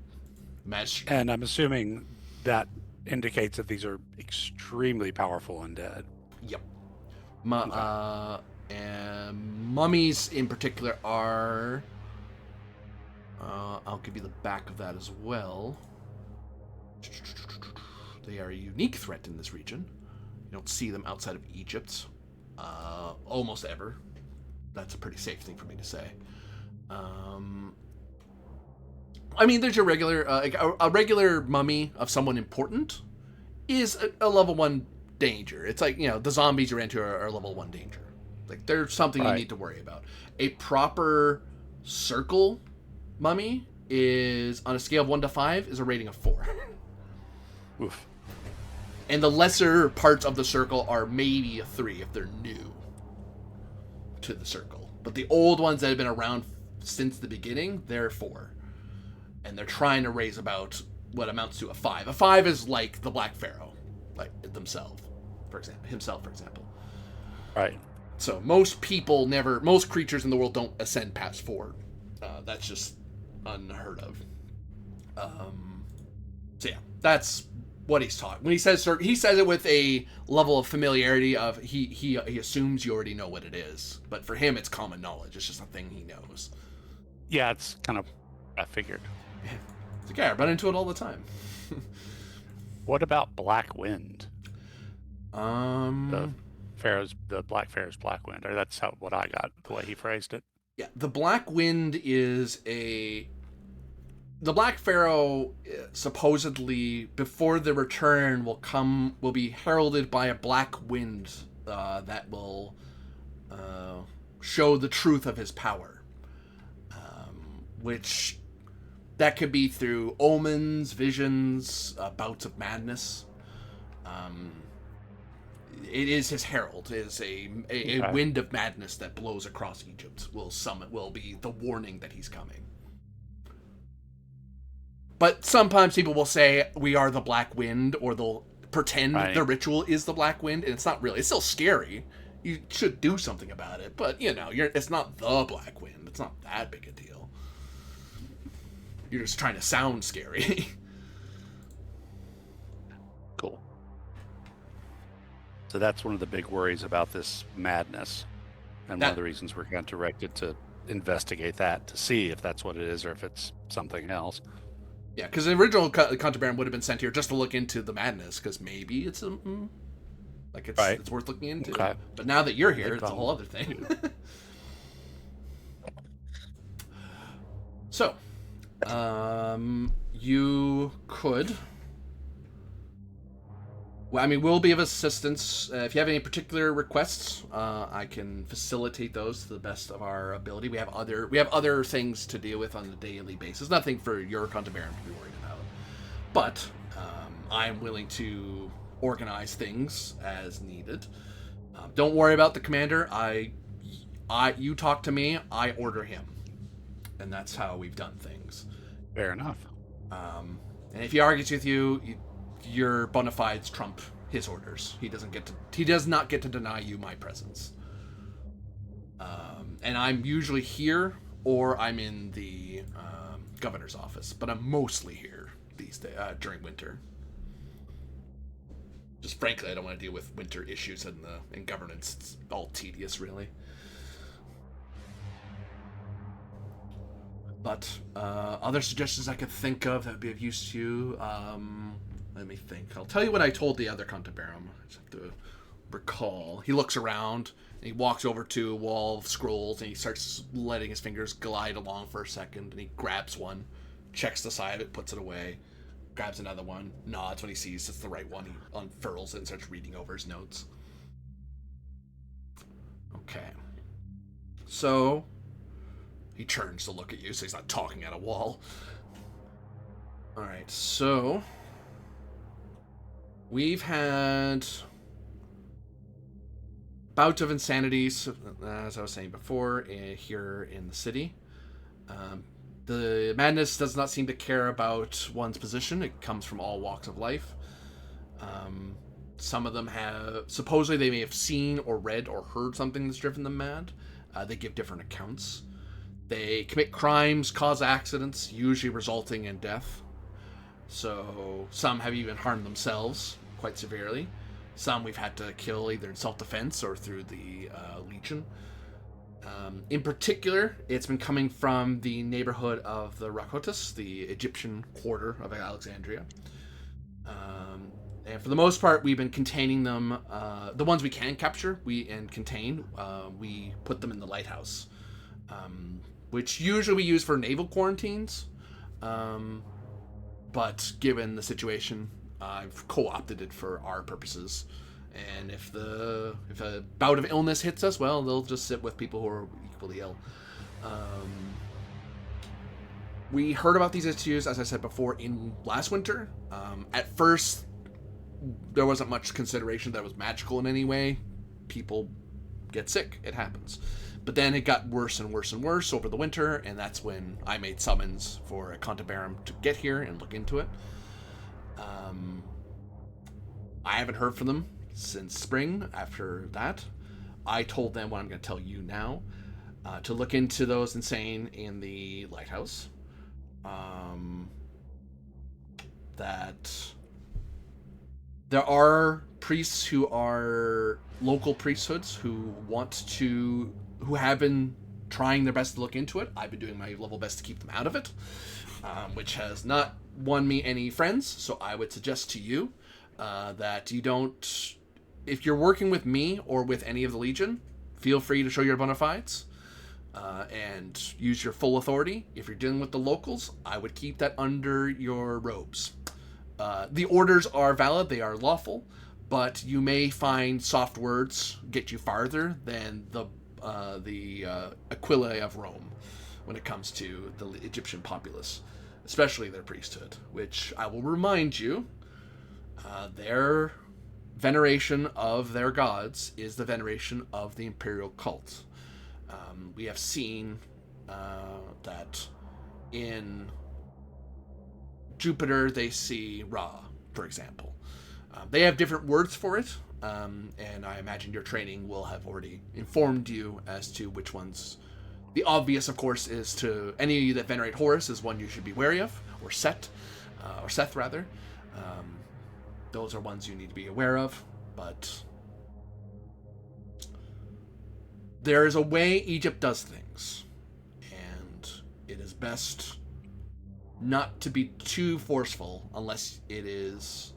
Magister. And I'm assuming that indicates that these are extremely powerful undead. Yep. And mummies in particular are... I'll give you the back of that as well. They are a unique threat in this region. You don't see them outside of Egypt almost ever. That's a pretty safe thing for me to say. I mean, there's your regular, a regular mummy of someone important is a level 1 danger. It's like, the zombies you ran into are level 1 danger. Like, there's something you need to worry about. A proper circle mummy is, on a scale of 1 to 5, is a rating of 4. Oof. And the lesser parts of the circle are maybe a 3 if they're new to the circle. But the old ones that have been around since the beginning, they're 4. And they're trying to raise about what amounts to a 5. A 5 is like the Black Pharaoh, like himself, for example. Right. So most creatures in the world don't ascend past 4. That's just unheard of. So yeah, that's what he's taught. When he says it with a level of familiarity of he assumes you already know what it is, but for him it's common knowledge. It's just a thing he knows. Yeah, it's kind of, I figured. It's like, yeah, I run into it all the time. What about Black Wind? The Black Pharaoh's Black Wind, or that's what I got, the way he phrased it. Yeah, the Black Wind is the Black Pharaoh supposedly before the return will be heralded by a black wind that will show the truth of his power, which that could be through omens, visions, bouts of madness. It is his herald. It is a wind of madness that blows across Egypt. Will be the warning that he's coming. But sometimes people will say we are the Black Wind, or they'll pretend the ritual is the Black Wind, and it's not really. It's still scary. You should do something about it, but it's not the Black Wind. It's not that big a deal. You're just trying to sound scary. Cool. So that's one of the big worries about this madness, and one of the reasons we're kind of directed to investigate that to see if that's what it is or if it's something else. Yeah, because the original Contrabaron would have been sent here just to look into the madness, because maybe it's it's worth looking into. Okay. But now that you're here, it's a whole other thing. So, you could. Well, I mean, we'll be of assistance. If you have any particular requests, I can facilitate those to the best of our ability. We have other things to deal with on a daily basis. Nothing for your Contrabaron to be worried about. But I'm willing to organize things as needed. Don't worry about the commander. You talk to me, I order him. And that's how we've done things. Fair enough. And if he argues with you, your bona fides trump his orders. He does not get to deny you my presence. And I'm usually here, or I'm in the governor's office, but I'm mostly here these days during winter. Just frankly, I don't want to deal with winter issues in governance. It's all tedious, really. But other suggestions I could think of that would be of use to you. Let me think. I'll tell you what I told the other Cantabarum. I just have to recall. He looks around, and he walks over to a wall of scrolls, and he starts letting his fingers glide along for a second, and he grabs one, checks the side of it, puts it away, grabs another one, nods when he sees it's the right one, he unfurls it and starts reading over his notes. Okay. So, he turns to look at you, so he's not talking at a wall. Alright, so we've had bouts of insanity, as I was saying before, here in the city. The madness does not seem to care about one's position. It comes from all walks of life. Some of them supposedly they may have seen or read or heard something that's driven them mad. They give different accounts. They commit crimes, cause accidents, usually resulting in death. So some have even harmed themselves quite severely. Some we've had to kill either in self-defense or through the Legion. In particular, it's been coming from the neighborhood of the Rakotis, the Egyptian quarter of Alexandria. And for the most part, we've been containing them. The ones we can capture, contain. We put them in the lighthouse, which usually we use for naval quarantines. But given the situation, I've co-opted it for our purposes. And if a bout of illness hits us, well, they'll just sit with people who are equally ill. We heard about these issues, as I said before, in last winter. At first, there wasn't much consideration that it was magical in any way. People get sick. It happens. But then it got worse and worse and worse over the winter, and that's when I made summons for a Cantabarum to get here and look into it. I haven't heard from them since spring after that. I told them what I'm going to tell you now, to look into those insane in the lighthouse. That there are priests who are local priesthoods who have been trying their best to look into it. I've been doing my level best to keep them out of it, which has not won me any friends. So I would suggest to you that you don't, if you're working with me or with any of the Legion, feel free to show your bona fides and use your full authority. If you're dealing with the locals, I would keep that under your robes. The orders are valid, they are lawful, but you may find soft words get you farther than the Aquilae of Rome when it comes to the Egyptian populace, especially their priesthood, which I will remind you, their veneration of their gods is the veneration of the imperial cult. We have seen that in Jupiter they see Ra, for example. They have different words for it, and I imagine your training will have already informed you as to which ones. The obvious, of course, is to any of you that venerate Horus is one you should be wary of, or Seth rather. Those are ones you need to be aware of, but there is a way Egypt does things, and it is best not to be too forceful unless it is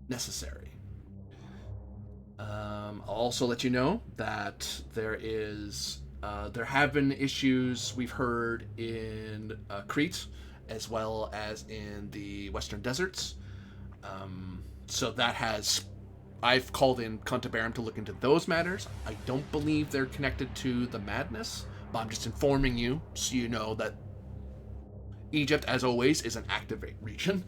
necessary. I'll also let you know that there have been issues we've heard in Crete as well as in the Western Deserts. So I've called in Cantabarum to look into those matters. I don't believe they're connected to the madness, but I'm just informing you so you know that Egypt, as always, is an active region.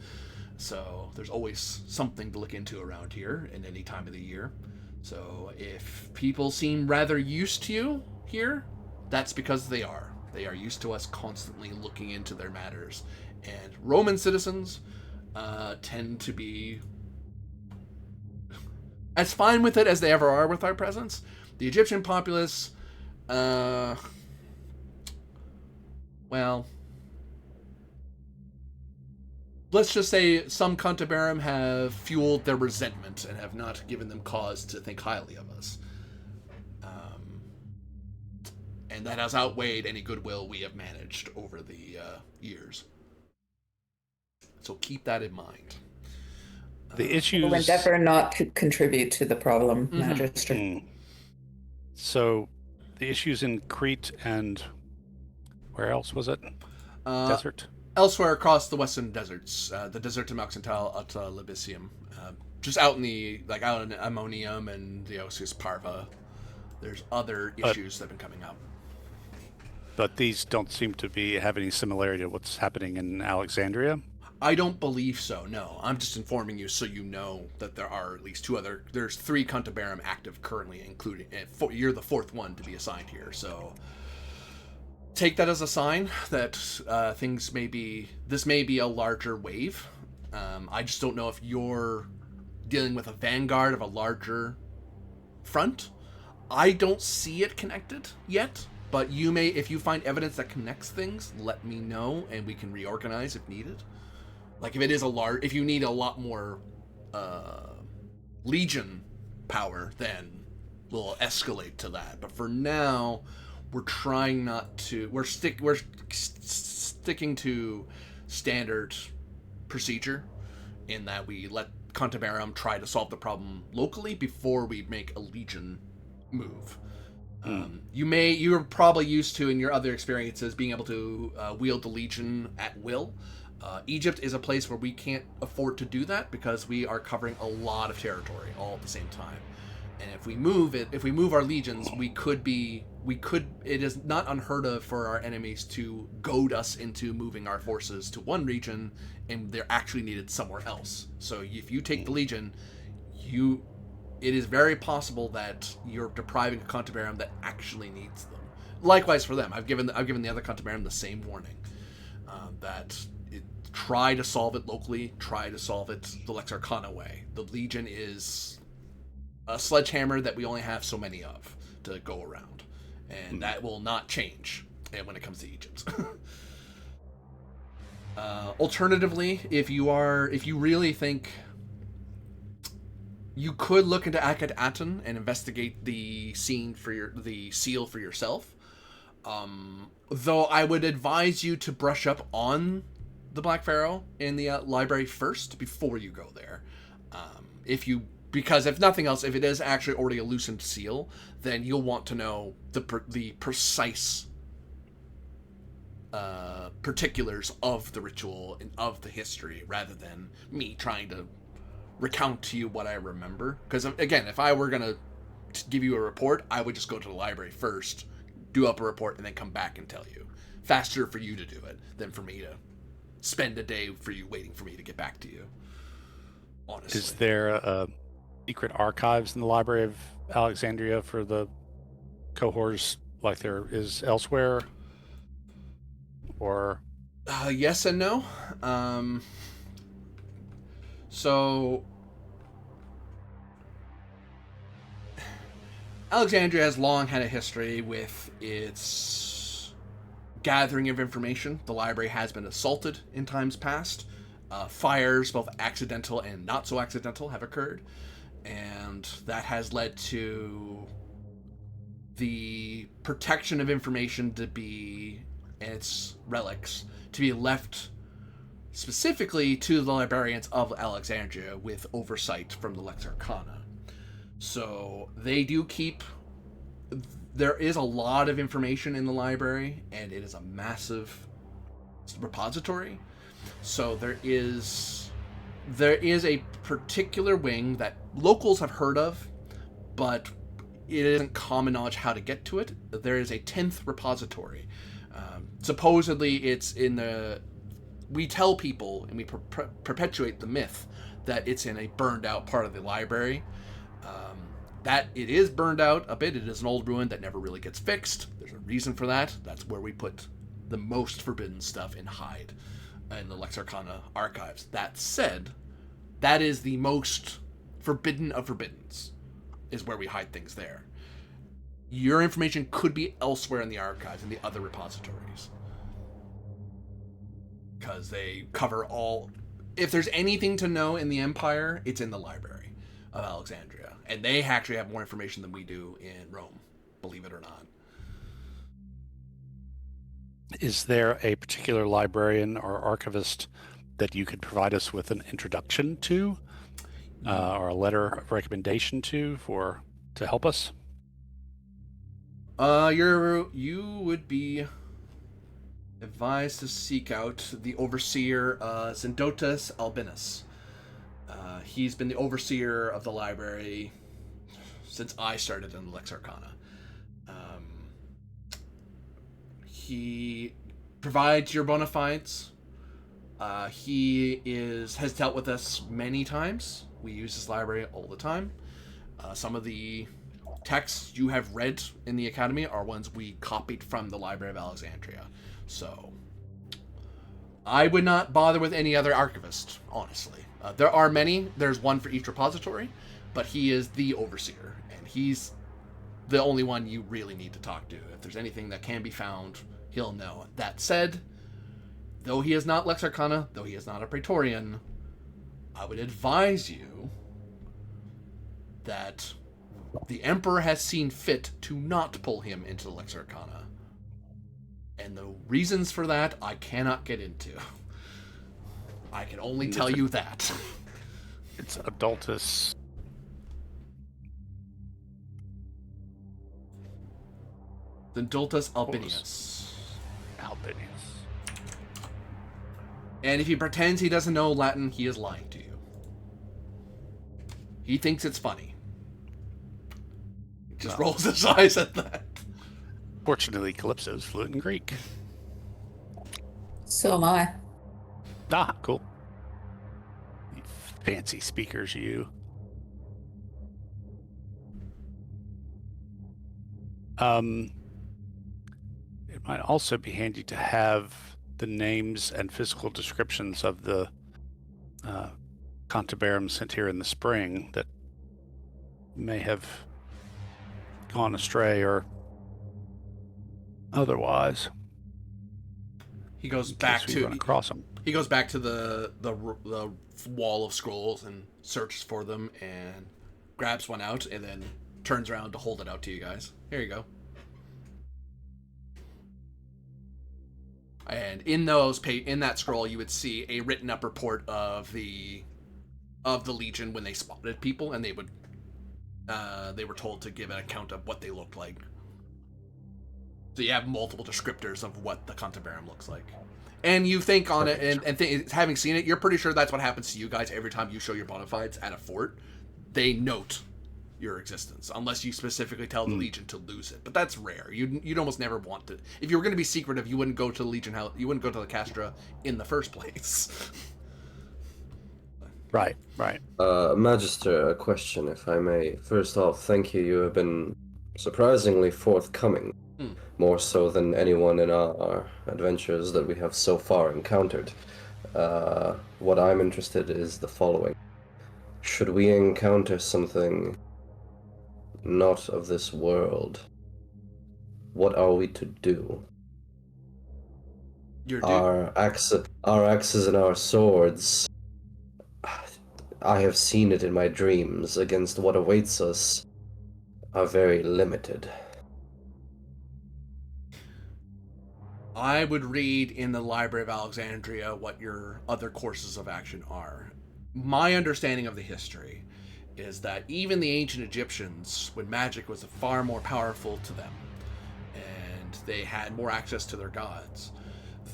So there's always something to look into around here in any time of the year. So if people seem rather used to you here, that's because they are. They are used to us constantly looking into their matters. And Roman citizens tend to be as fine with it as they ever are with our presence. The Egyptian populace, well, let's just say some Cantabarum have fueled their resentment and have not given them cause to think highly of us. And that has outweighed any goodwill we have managed over the years. So keep that in mind. The issues... We'll endeavor not to contribute to the problem, Magister. So, the issues in Crete and... where else was it? Desert? Elsewhere across the western deserts, the Desertum Occidental at Libysium, just out in Ammonium and the Osius Parva. There's other issues that have been coming up. But these don't seem to have any similarity to what's happening in Alexandria? I don't believe so, no. I'm just informing you so you know that there are at least there's 3 Cantabarum active currently, including, you're the 4th one to be assigned here, so take that as a sign that this may be a larger wave. I just don't know if you're dealing with a vanguard of a larger front. I don't see it connected yet, but you may, if you find evidence that connects things, let me know and we can reorganize if needed. Like if you need a lot more Legion power, then we'll escalate to that. But for now, we're trying not to. We're sticking to standard procedure in that we let Contabarum try to solve the problem locally before we make a Legion move. You're probably used to, in your other experiences, being able to wield the Legion at will. Egypt is a place where we can't afford to do that because we are covering a lot of territory all at the same time. And if we move our legions, it is not unheard of for our enemies to goad us into moving our forces to one region and they're actually needed somewhere else. So if you take the legion, it is very possible that you're depriving a Contabarum that actually needs them. Likewise for them, I've given the other Contabarum the same warning, try to solve it locally, try to solve it the Lex Arcana way. The Legion is a sledgehammer that we only have so many of to go around, and that will not change when it comes to Egypt. Alternatively, if you really think, you could look into Akad Aten and investigate the scene for the seal for yourself. Though I would advise you to brush up on the Black Pharaoh in the library first before you go there. Because if nothing else, if it is actually already a loosened seal, then you'll want to know the precise particulars of the ritual and of the history, rather than me trying to recount to you what I remember. Because again, if I were gonna give you a report, I would just go to the library first, do up a report, and then come back and tell you. Faster for you to do it than for me to spend a day for you waiting for me to get back to you. Honestly. Is there secret archives in the Library of Alexandria for the cohorts like there is elsewhere? Or yes and no. So Alexandria has long had a history with its gathering of information. The library has been assaulted in times past. Fires, both accidental and not so accidental, have occurred. And that has led to the protection of information and its relics to be left specifically to the librarians of Alexandria with oversight from the Lex Arcana. So they do keep... There is a lot of information in the library, and it is a massive repository. So there is a particular wing that locals have heard of, but it isn't common knowledge how to get to it. There is a 10th repository. Supposedly it's in the... We tell people, and we perpetuate the myth, that it's in a burned out part of the library. That it is burned out a bit. It is an old ruin that never really gets fixed. There's a reason for that. That's where we put the most forbidden stuff and hide in the Lex Arcana archives. That said, that is the most forbidden of forbiddens, is where we hide things there. Your information could be elsewhere in the archives, in the other repositories. Because they cover all... If there's anything to know in the Empire, it's in the Library of Alexandria. And they actually have more information than we do in Rome, believe it or not. Is there a particular librarian or archivist that you could provide us with an introduction to, or a letter of recommendation to help us? You would be advised to seek out the overseer Zendotus Albinus. He's been the overseer of the library since I started in the Lex Arcana. He provides your bona fides. He has dealt with us many times. We use his library all the time. Some of the texts you have read in the Academy are ones we copied from the Library of Alexandria. So I would not bother with any other archivist, honestly. There are many. There's one for each repository, but he is the overseer, and he's the only one you really need to talk to. If there's anything that can be found, he'll know. That said, though he is not Lex Arcana, though he is not a Praetorian, I would advise you that the Emperor has seen fit to not pull him into the Lex Arcana. And the reasons for that, I cannot get into. I can only tell you that. It's Adultus. The Adultus Albinius. Albinius. And if he pretends he doesn't know Latin, he is lying to you. He thinks it's funny. He just rolls his eyes at that. Fortunately, Calypso's fluent in Greek. So am I. Ah, cool. You fancy speakers, you. It might also be handy to have the names and physical descriptions of the Cantabarum sent here in the spring that may have gone astray or otherwise. He goes back to run across them. He goes back to the wall of scrolls and searches for them and grabs one out and then turns around to hold it out to you guys. Here you go. And in that scroll, you would see a written up report of the Legion when they spotted people, and they were told to give an account of what they looked like. So you have multiple descriptors of what the Cantabarum looks like. And you think on it, and having seen it, you're pretty sure that's what happens to you guys every time you show your bona fides at a fort. They note your existence, unless you specifically tell the Legion to lose it. But that's rare. You'd almost never want to. If you were going to be secretive, you wouldn't go to the Legion house. You wouldn't go to the Castra in the first place. Right. Magister, a question, if I may. First off, thank you. You have been surprisingly forthcoming. More so than anyone in our adventures that we have so far encountered. What I'm interested in is the following. Should we encounter something not of this world, what are we to do? Our axes and our swords, I have seen it in my dreams, against what awaits us, are very limited. I would read in the Library of Alexandria what your other courses of action are. My understanding of the history is that even the ancient Egyptians, when magic was far more powerful to them, and they had more access to their gods,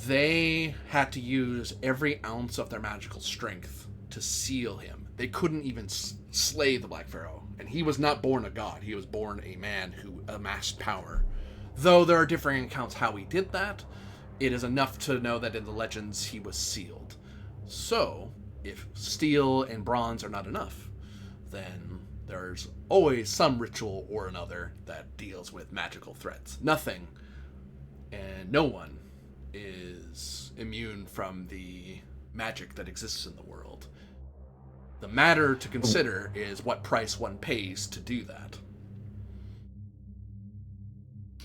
they had to use every ounce of their magical strength to seal him. They couldn't even slay the Black Pharaoh, and he was not born a god. He was born a man who amassed power. Though there are differing accounts how he did that, it is enough to know that in the legends he was sealed. So, if steel and bronze are not enough, then there's always some ritual or another that deals with magical threats. Nothing and no one is immune from the magic that exists in the world. The matter to consider is what price one pays to do that.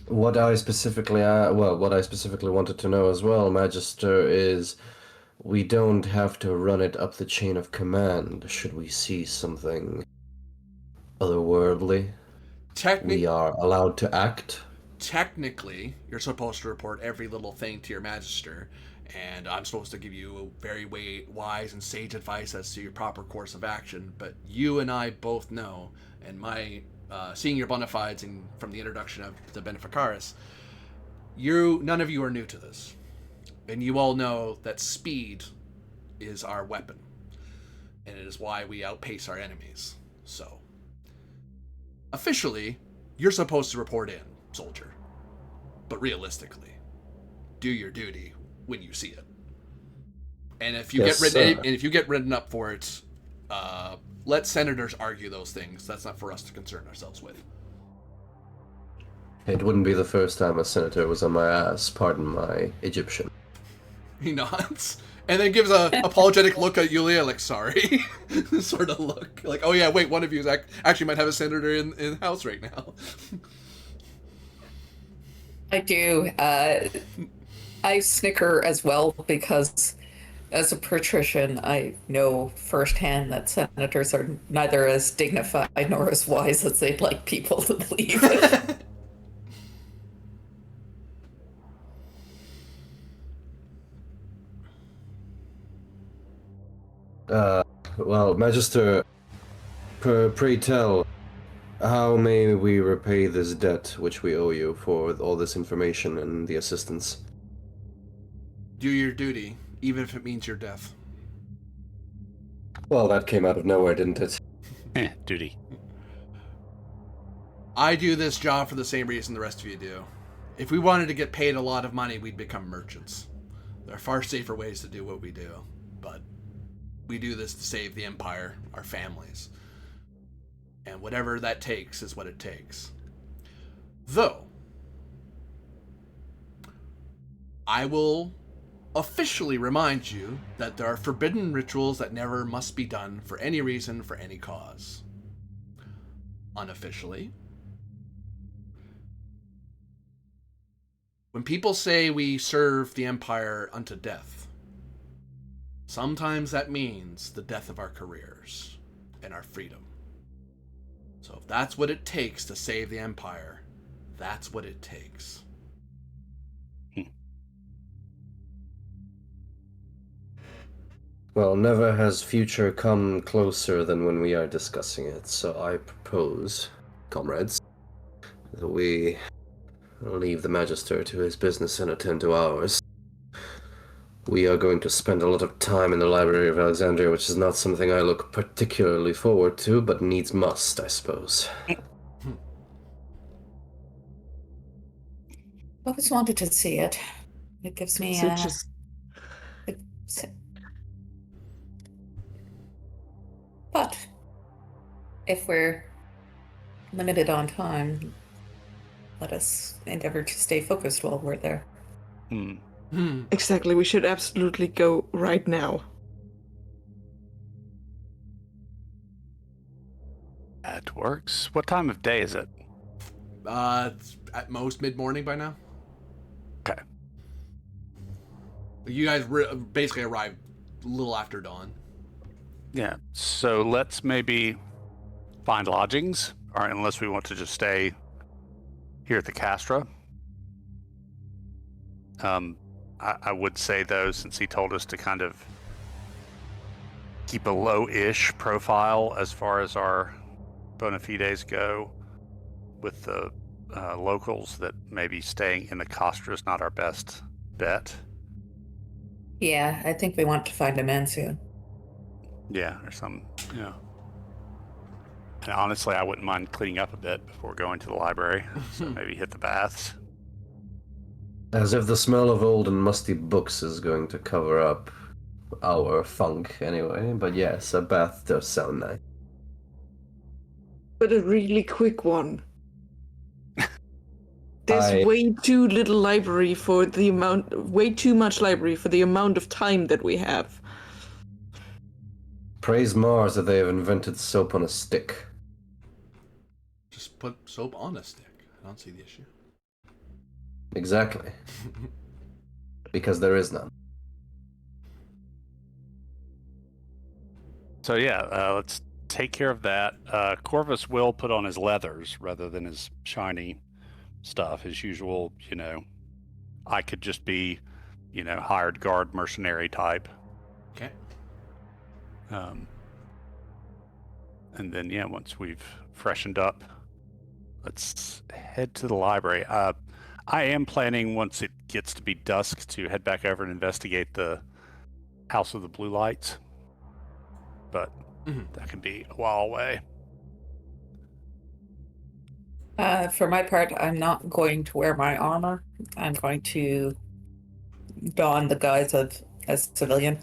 What I specifically wanted to know as well, Magister, is we don't have to run it up the chain of command should we see something otherworldly. We are allowed to act. Technically, you're supposed to report every little thing to your Magister, and I'm supposed to give you very wise and sage advice as to your proper course of action, but you and I both know, and my seeing your bona fides and from the introduction of the Beneficaris, none of you are new to this. And you all know that speed is our weapon. And it is why we outpace our enemies. So, officially, you're supposed to report in, soldier. But realistically, do your duty when you see it. And if you get written up for it, let senators argue those things. That's not for us to concern ourselves with. It wouldn't be the first time a senator was on my ass, pardon my Egyptian. He nods, and then gives a apologetic look at Yulia, like, sorry. Sort of look. Like, oh yeah, wait, one of you actually might have a senator in the house right now. I do. I snicker as well because as a patrician, I know firsthand that senators are neither as dignified nor as wise as they'd like people to believe. Well, Magister, pray tell, how may we repay this debt which we owe you for all this information and the assistance? Do your duty, even if it means your death. Well, that came out of nowhere, didn't it? Duty. I do this job for the same reason the rest of you do. If we wanted to get paid a lot of money, we'd become merchants. There are far safer ways to do what we do, but we do this to save the Empire, our families. And whatever that takes is what it takes. Though, I will officially remind you that there are forbidden rituals that never must be done for any reason, for any cause. Unofficially, when people say we serve the Empire unto death, sometimes that means the death of our careers and our freedom. So if that's what it takes to save the Empire, that's what it takes. Well, never has future come closer than when we are discussing it, so I propose, comrades, that we leave the Magister to his business and attend to ours. We are going to spend a lot of time in the Library of Alexandria, which is not something I look particularly forward to, but needs must, I suppose. Always wanted to see it. It gives me So just But if we're limited on time, let us endeavor to stay focused while we're there. exactly, we should absolutely go right now. That works. What time of day is it? It's at most mid-morning by now. Okay. You guys basically arrived a little after dawn. Yeah. So let's maybe find lodgings, or unless we want to just stay here at the Castra. I would say, though, since he told us to kind of keep a low-ish profile as far as our bona fides go with the locals, that maybe staying in the Castra is not our best bet. Yeah, I think we want to find a man soon. Yeah, or some, yeah. And honestly, I wouldn't mind cleaning up a bit before going to the library. So maybe hit the baths. As if the smell of old and musty books is going to cover up our funk anyway, but yes, a bath does sound nice. But a really quick one. There's way too little library for the amount, way too much library for the amount of time that we have. Praise Mars that they have invented soap on a stick. Just put soap on a stick. I don't see the issue. Exactly. Because there is none. So yeah, let's take care of that. Corvus will put on his leathers rather than his shiny stuff, his usual, I could just be, hired guard mercenary type. Okay. And then, yeah, once we've freshened up, let's head to the library. I am planning, once it gets to be dusk, to head back over and investigate the House of the Blue Lights. But that can be a while away. For my part, I'm not going to wear my armor. I'm going to don the guise of a civilian.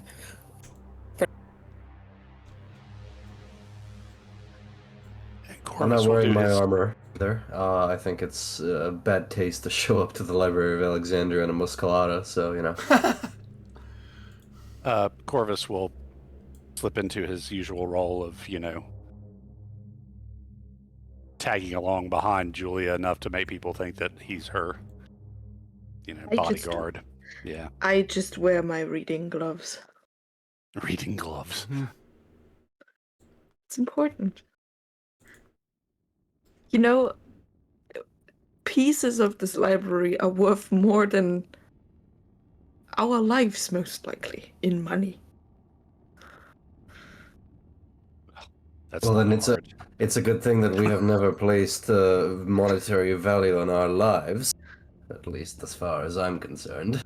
I'm not wearing my armor either. I think it's bad taste to show up to the Library of Alexandria in a musculata, so, Corvus will slip into his usual role of, tagging along behind Julia enough to make people think that he's her, bodyguard. Yeah. I just wear my reading gloves. Reading gloves. It's important. Pieces of this library are worth more than our lives, most likely, in money. That's Well, not then it's a good thing that we have never placed monetary value on our lives, at least as far as I'm concerned.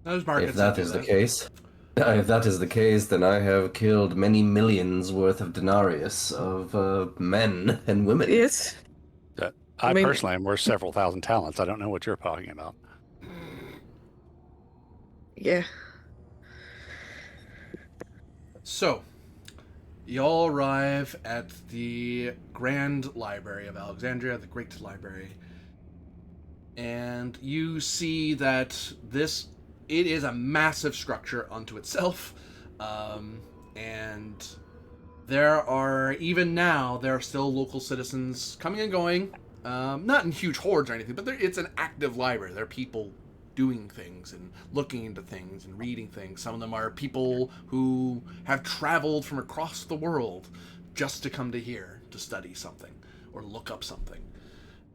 Those markets If that do is the case, if that is the case, then I have killed many millions worth of denarius of men and women. Yes. I mean- personally am worth several thousand talents. I don't know what you're talking about. Yeah. So, you all arrive at the Grand Library of Alexandria, the Great Library, and you see that it is a massive structure unto itself, and there are still local citizens coming and going, not in huge hordes or anything, but it's an active library. There are people doing things and looking into things and reading things. Some of them are people who have traveled from across the world just to come to here to study something or look up something.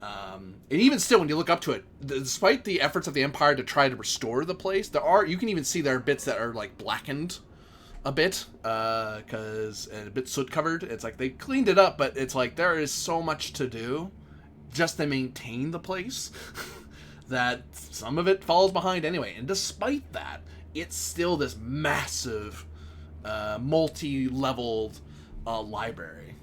And even still, when you look up to it, despite the efforts of the Empire to try to restore the place, you can even see there are bits that are like blackened a bit, and a bit soot covered. It's like they cleaned it up, but it's like there is so much to do just to maintain the place that some of it falls behind anyway. And despite that, it's still this massive, multi-leveled library.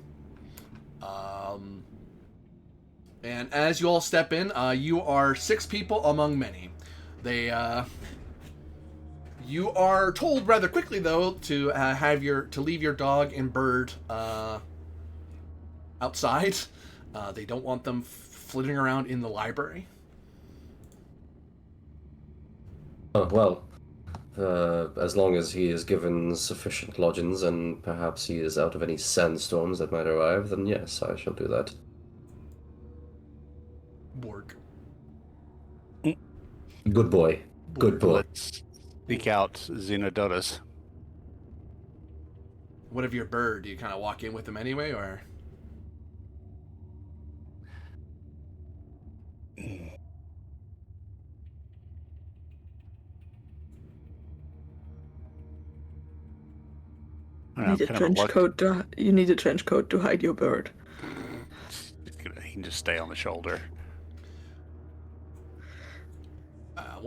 And as you all step in, you are 6 people among many. You are told rather quickly, though, to leave your dog and bird outside. They don't want them flitting around in the library. Well, as long as he is given sufficient lodgings and perhaps he is out of any sandstorms that might arrive, then yes, I shall do that. Borg. Good boy. Good boy. Let's seek out Xenodotus. What of your bird? Do you kind of walk in with him anyway, or? You need a trench coat to hide your bird. He can just stay on the shoulder. A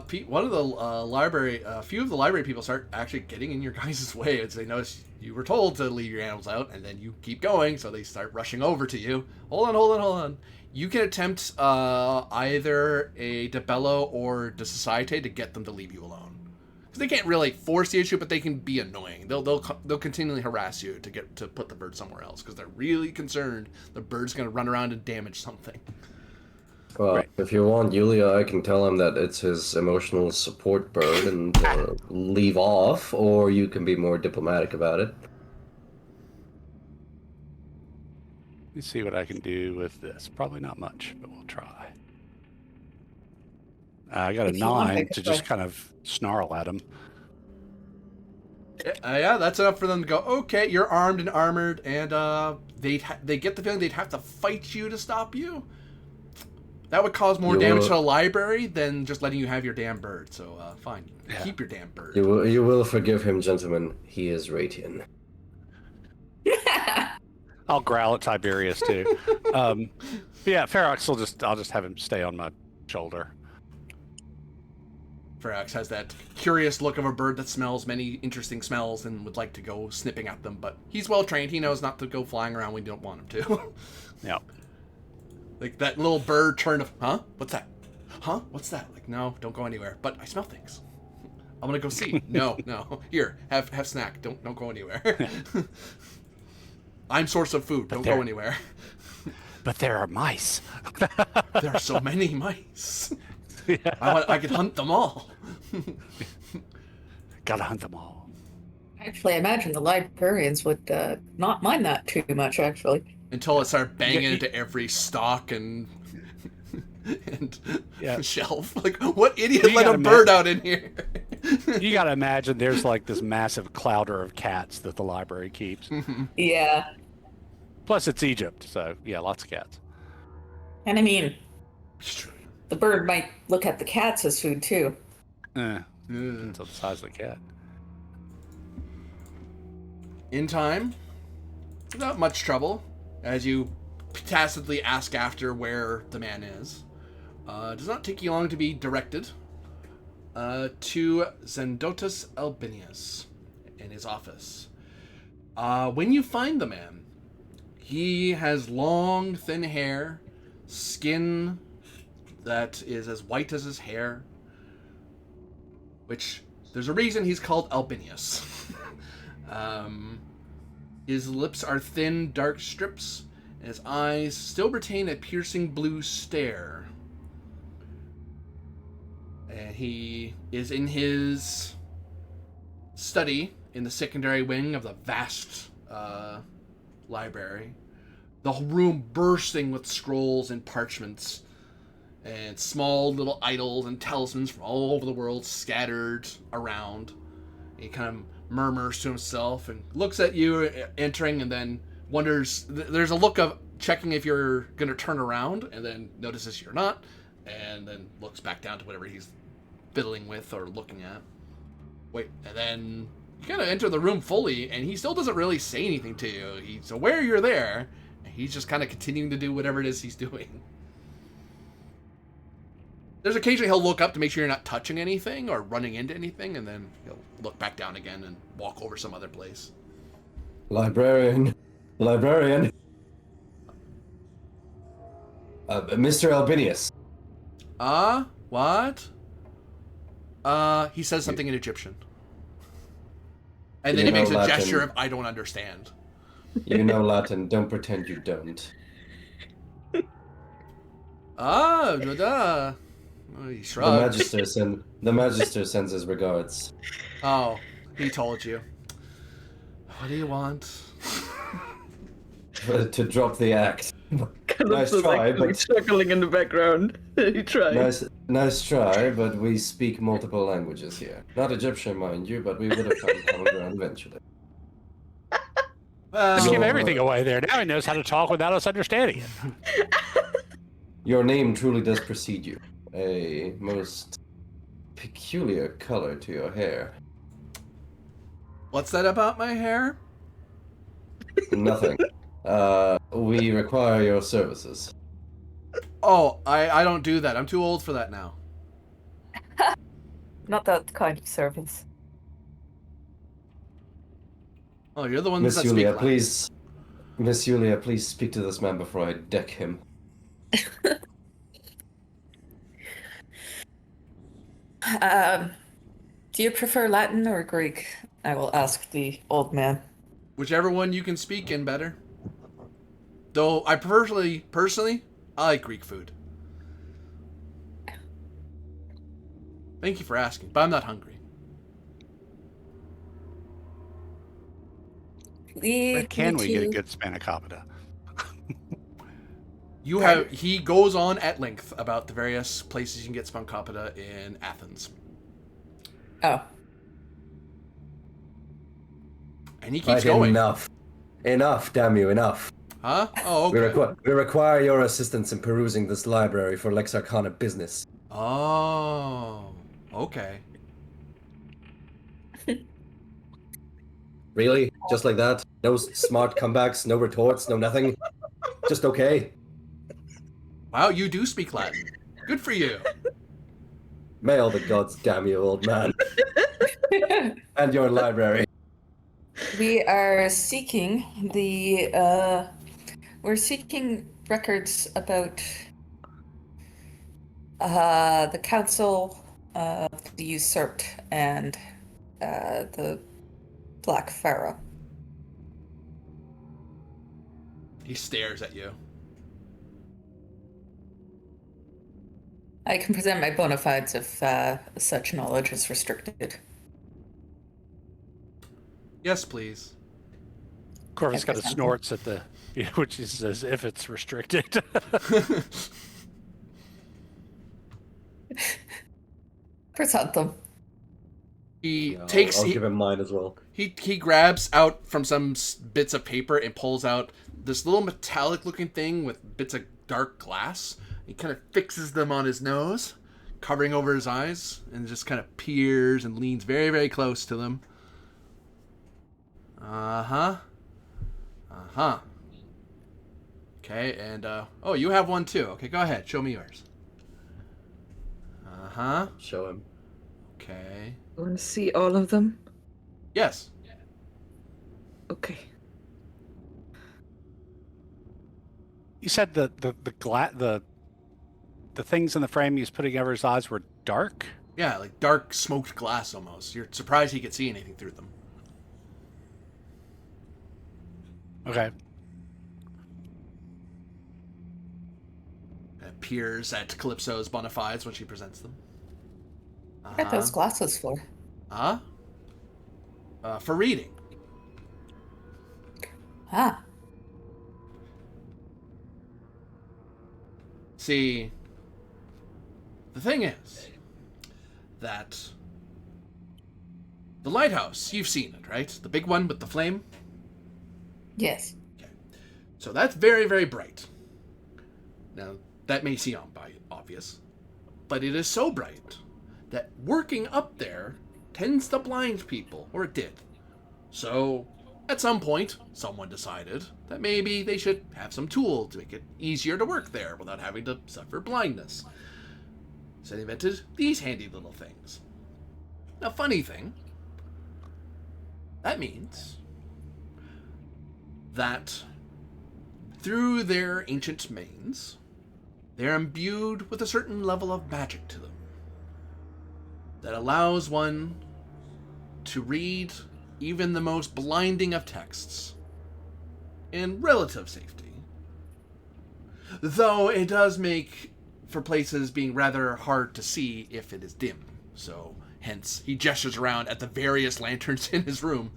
few of the library people start actually getting in your guys' way as they notice you were told to leave your animals out, and then you keep going, so they start rushing over to you. Hold on. You can attempt either a debello or de societe to get them to leave you alone. Because they can't really force the issue, but they can be annoying. They'll continually harass you to put the bird somewhere else because they're really concerned the bird's going to run around and damage something. Well, Right. if you want Yulia, I can tell him that it's his emotional support bird and leave off, or you can be more diplomatic about it. Let me see what I can do with this. Probably not much, but we'll try. I got a If you want, I 9 could to try. just kind of snarl at him. Yeah, that's enough for them to go, okay, you're armed and armored, and they get the feeling they'd have to fight you to stop you. That would cause more damage to the library than just letting you have your damn bird. So, fine. Yeah. Keep your damn bird. You will forgive him, gentlemen. He is Ratian. I'll growl at Tiberius too. But yeah, Ferox I'll just have him stay on my shoulder. Ferox has that curious look of a bird that smells many interesting smells and would like to go snipping at them, but he's well trained. He knows not to go flying around when you don't want him to. Yeah. Like that little bird turned of, huh? What's that? Huh? What's that? Like, no, don't go anywhere. But I smell things. I'm gonna go see. No. Here, have snack. Don't go anywhere. I'm source of food. Don't go anywhere. But there are mice. There are so many mice. Yeah. I could hunt them all. Gotta hunt them all. Actually, I imagine the librarians would not mind that too much, actually. Until it started banging into every stock and shelf. Like, what idiot let a bird out in here? You gotta imagine there's like this massive clouder of cats that the library keeps. Yeah. Plus it's Egypt, so yeah, lots of cats. And I mean, the bird might look at the cats as food too. Depends on the size of the cat. In time, Not much trouble, as you tacitly ask after where the man is. It does not take you long to be directed to Zendotus Albinius in his office. When you find the man, he has long, thin hair, skin that is as white as his hair, which there's a reason he's called Albinius. His lips are thin, dark strips, and his eyes still retain a piercing blue stare. And he is in his study in the secondary wing of the vast library. The room bursting with scrolls and parchments and small little idols and talismans from all over the world scattered around. He kind of murmurs to himself and looks at you entering and then wonders. There's a look of checking if you're going to turn around and then notices you're not and then looks back down to whatever he's fiddling with or looking at. Wait, and then you kind of enter the room fully and he still doesn't really say anything to you. He's aware you're there. And he's just kind of continuing to do whatever it is he's doing. There's occasionally he'll look up to make sure you're not touching anything or running into anything, and then he'll look back down again and walk over some other place. Librarian. Mr. Albinius. What? He says something in Egyptian. And then You he makes know a Latin. gesture of, I don't understand. You know Latin, don't pretend you don't. Oh, he The shrugs. Magister sends his regards. Oh, he told you. What do you want? To drop the act. Nice Calypso's try, actually but chuckling in the background. He tried. nice try, but we speak multiple languages here. Not Egyptian, mind you, but we would have found common ground eventually. Just Well, give everything away there. Now he knows how to talk without us understanding it. Your name truly does precede you. A most peculiar color to your hair. what's that about my hair? Nothing. We require your services. Oh, I don't do that. I'm too old for that now. Not that kind of service. Oh, you're the one Miss that speak Julia, Latin. please. Miss Julia, please speak to this man before I deck him. Do you prefer Latin or Greek? I will ask the old man. Whichever one you can speak in better. Though I personally, I like Greek food. Thank you for asking, but I'm not hungry. Where can we get a good spanakopita? He goes on at length about the various places you can get spanakopita in Athens. Oh. And he keeps going. Enough, damn you, enough. Huh? Oh, okay. We require your assistance in perusing this library for Lex Arcana business. Oh, okay. Really? Just like that? No smart comebacks, no retorts, no nothing? Just okay? Wow, you do speak Latin. Good for you. May all the gods damn you, old man. And your library. We are seeking we're seeking records about the council, the usurped, and the Black Pharaoh. He stares at you. I can present my bona fides if such knowledge is restricted. Yes, please. Corvus kind of snorts at the, which is as if it's restricted. Present them. He Yeah, takes. I'll he, give him mine as well. he grabs out from some bits of paper and pulls out this little metallic-looking thing with bits of dark glass. He kind of fixes them on his nose, covering over his eyes, and just kind of peers and leans very, very close to them. Uh-huh. Uh-huh. Okay, and, oh, you have one too. Okay, go ahead. Show me yours. Uh-huh. Show him. Okay. I want to see all of them. Yes. Okay. You said the things in the frame he was putting over his eyes were dark? Yeah, like dark smoked glass almost. You're surprised he could see anything through them. Okay. Peers at Calypso's bona fides when she presents them. What are those glasses for? Huh? For reading. Ah. See, the thing is that the lighthouse, you've seen it, right? The big one with the flame? Yes. Okay. So that's very, very bright. Now, that may seem obvious, but it is so bright that working up there tends to blind people, or it did. So, at some point, someone decided that maybe they should have some tool to make it easier to work there without having to suffer blindness. So they invented these handy little things. Now, funny thing, that means that through their ancient mains, they're imbued with a certain level of magic to them that allows one to read even the most blinding of texts in relative safety. Though it does make for places being rather hard to see if it is dim. So, hence, he gestures around at the various lanterns in his room,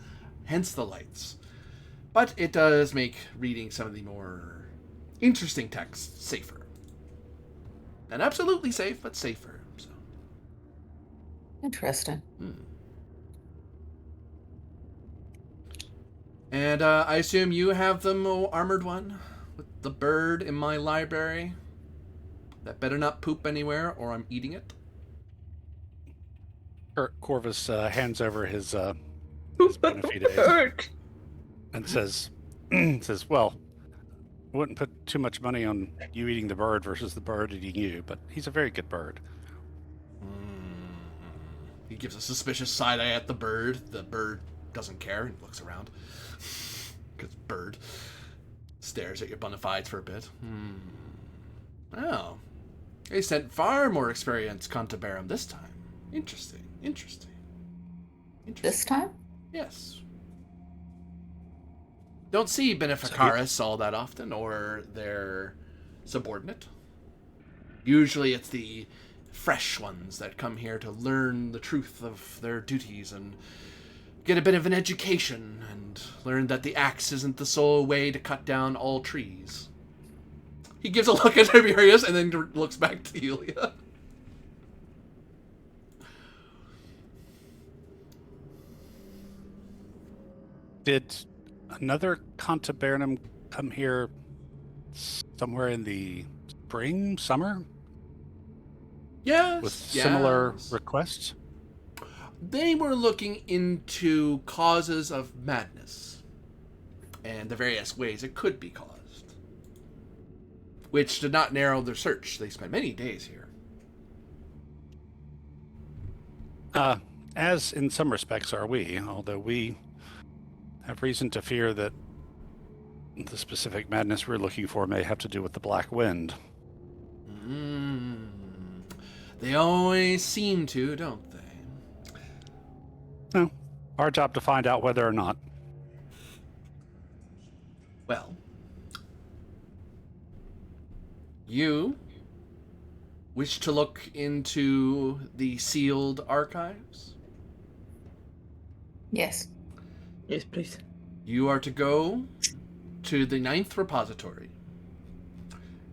hence the lights. But it does make reading some of the more interesting texts safer. And absolutely safe, but safer. So. Interesting. And I assume you have the armored one with the bird in my library. That better not poop anywhere, or I'm eating it. Corvus hands over his bona fides Hurt. and says, well, I wouldn't put too much money on you eating the bird versus the bird eating you, but he's a very good bird. He gives a suspicious side eye at the bird. The bird doesn't care and looks around. Because bird stares at your bona fides for a bit. Oh. They sent far more experienced Cantabarum this time. Interesting. This time? Yes. Don't see Beneficaris all that often, or their subordinate. Usually it's the fresh ones that come here to learn the truth of their duties and get a bit of an education and learn that the axe isn't the sole way to cut down all trees. He gives a look at Tiberius and then looks back to Yulia. Did another Cantabarum come here somewhere in the spring, summer? Yes. With similar requests? They were looking into causes of madness and the various ways it could be caused, which did not narrow their search. They spent many days here. As in some respects are we, although we have reason to fear that the specific madness we're looking for may have to do with the Black Wind. They always seem to, don't they? No. Our job to find out whether or not. Well, you wish to look into the sealed archives? Yes. Yes, please. You are to go to the 9th repository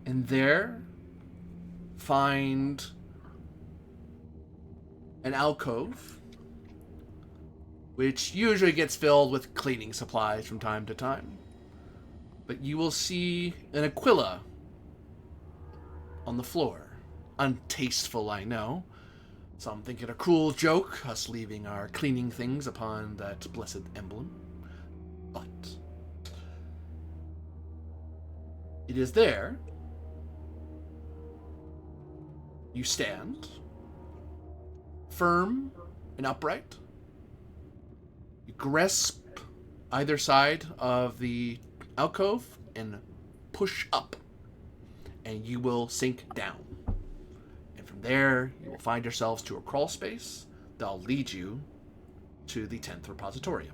and there find an alcove which usually gets filled with cleaning supplies from time to time. But you will see an aquila on the floor. Untasteful, I know. Some think it a cruel joke, us leaving our cleaning things upon that blessed emblem. But It is there. You stand, firm and upright. You grasp either side of the alcove and push up, and you will sink down. And from there, you will find yourselves to a crawl space that'll lead you to the 10th Repositorium.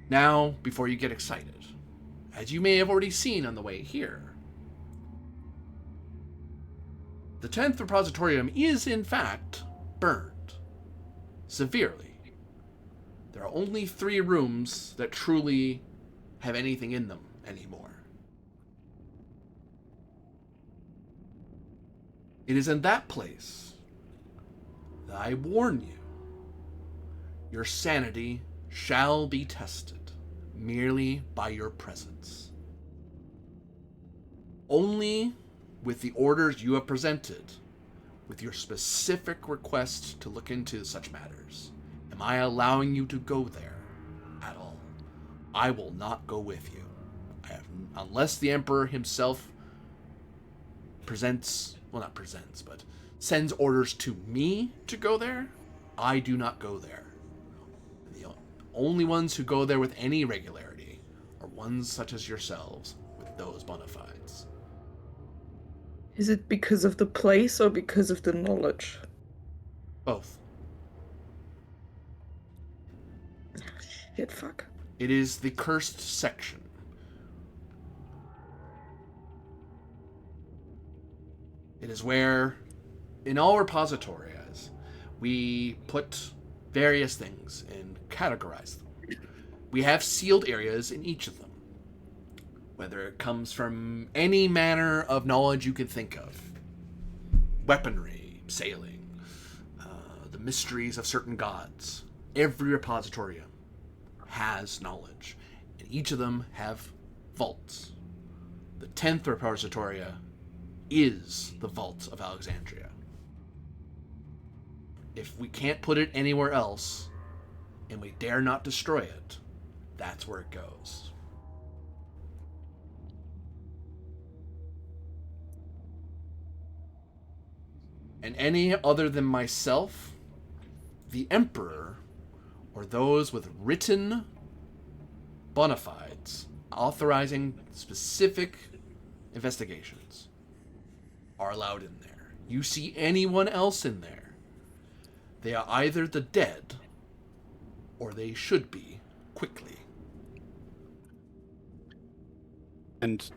Now, before you get excited, as you may have already seen on the way here, the 10th Repositorium is, in fact, burned severely. There are only 3 rooms that truly have anything in them anymore. It is in that place that I warn you, your sanity shall be tested merely by your presence. Only with the orders you have presented, with your specific request to look into such matters, am I allowing you to go there at all. I will not go with you. Unless the Emperor himself sends orders to me to go there, I do not go there. The only ones who go there with any regularity are ones such as yourselves with those bona fides. Is it because of the place or because of the knowledge? Both. Shit, fuck. It is the cursed section. It is where, in all repositorias, we put various things and categorize them. We have sealed areas in each of them. Whether it comes from any manner of knowledge you can think of. Weaponry, sailing, the mysteries of certain gods. Every repositorium has knowledge, and each of them have vaults. The 10th repositoria is the vault of Alexandria. If we can't put it anywhere else, and we dare not destroy it, that's where it goes. And any other than myself, the Emperor, or those with written bona fides authorizing specific investigations, are allowed in there. You see anyone else in there, they are either the dead, or they should be, quickly. And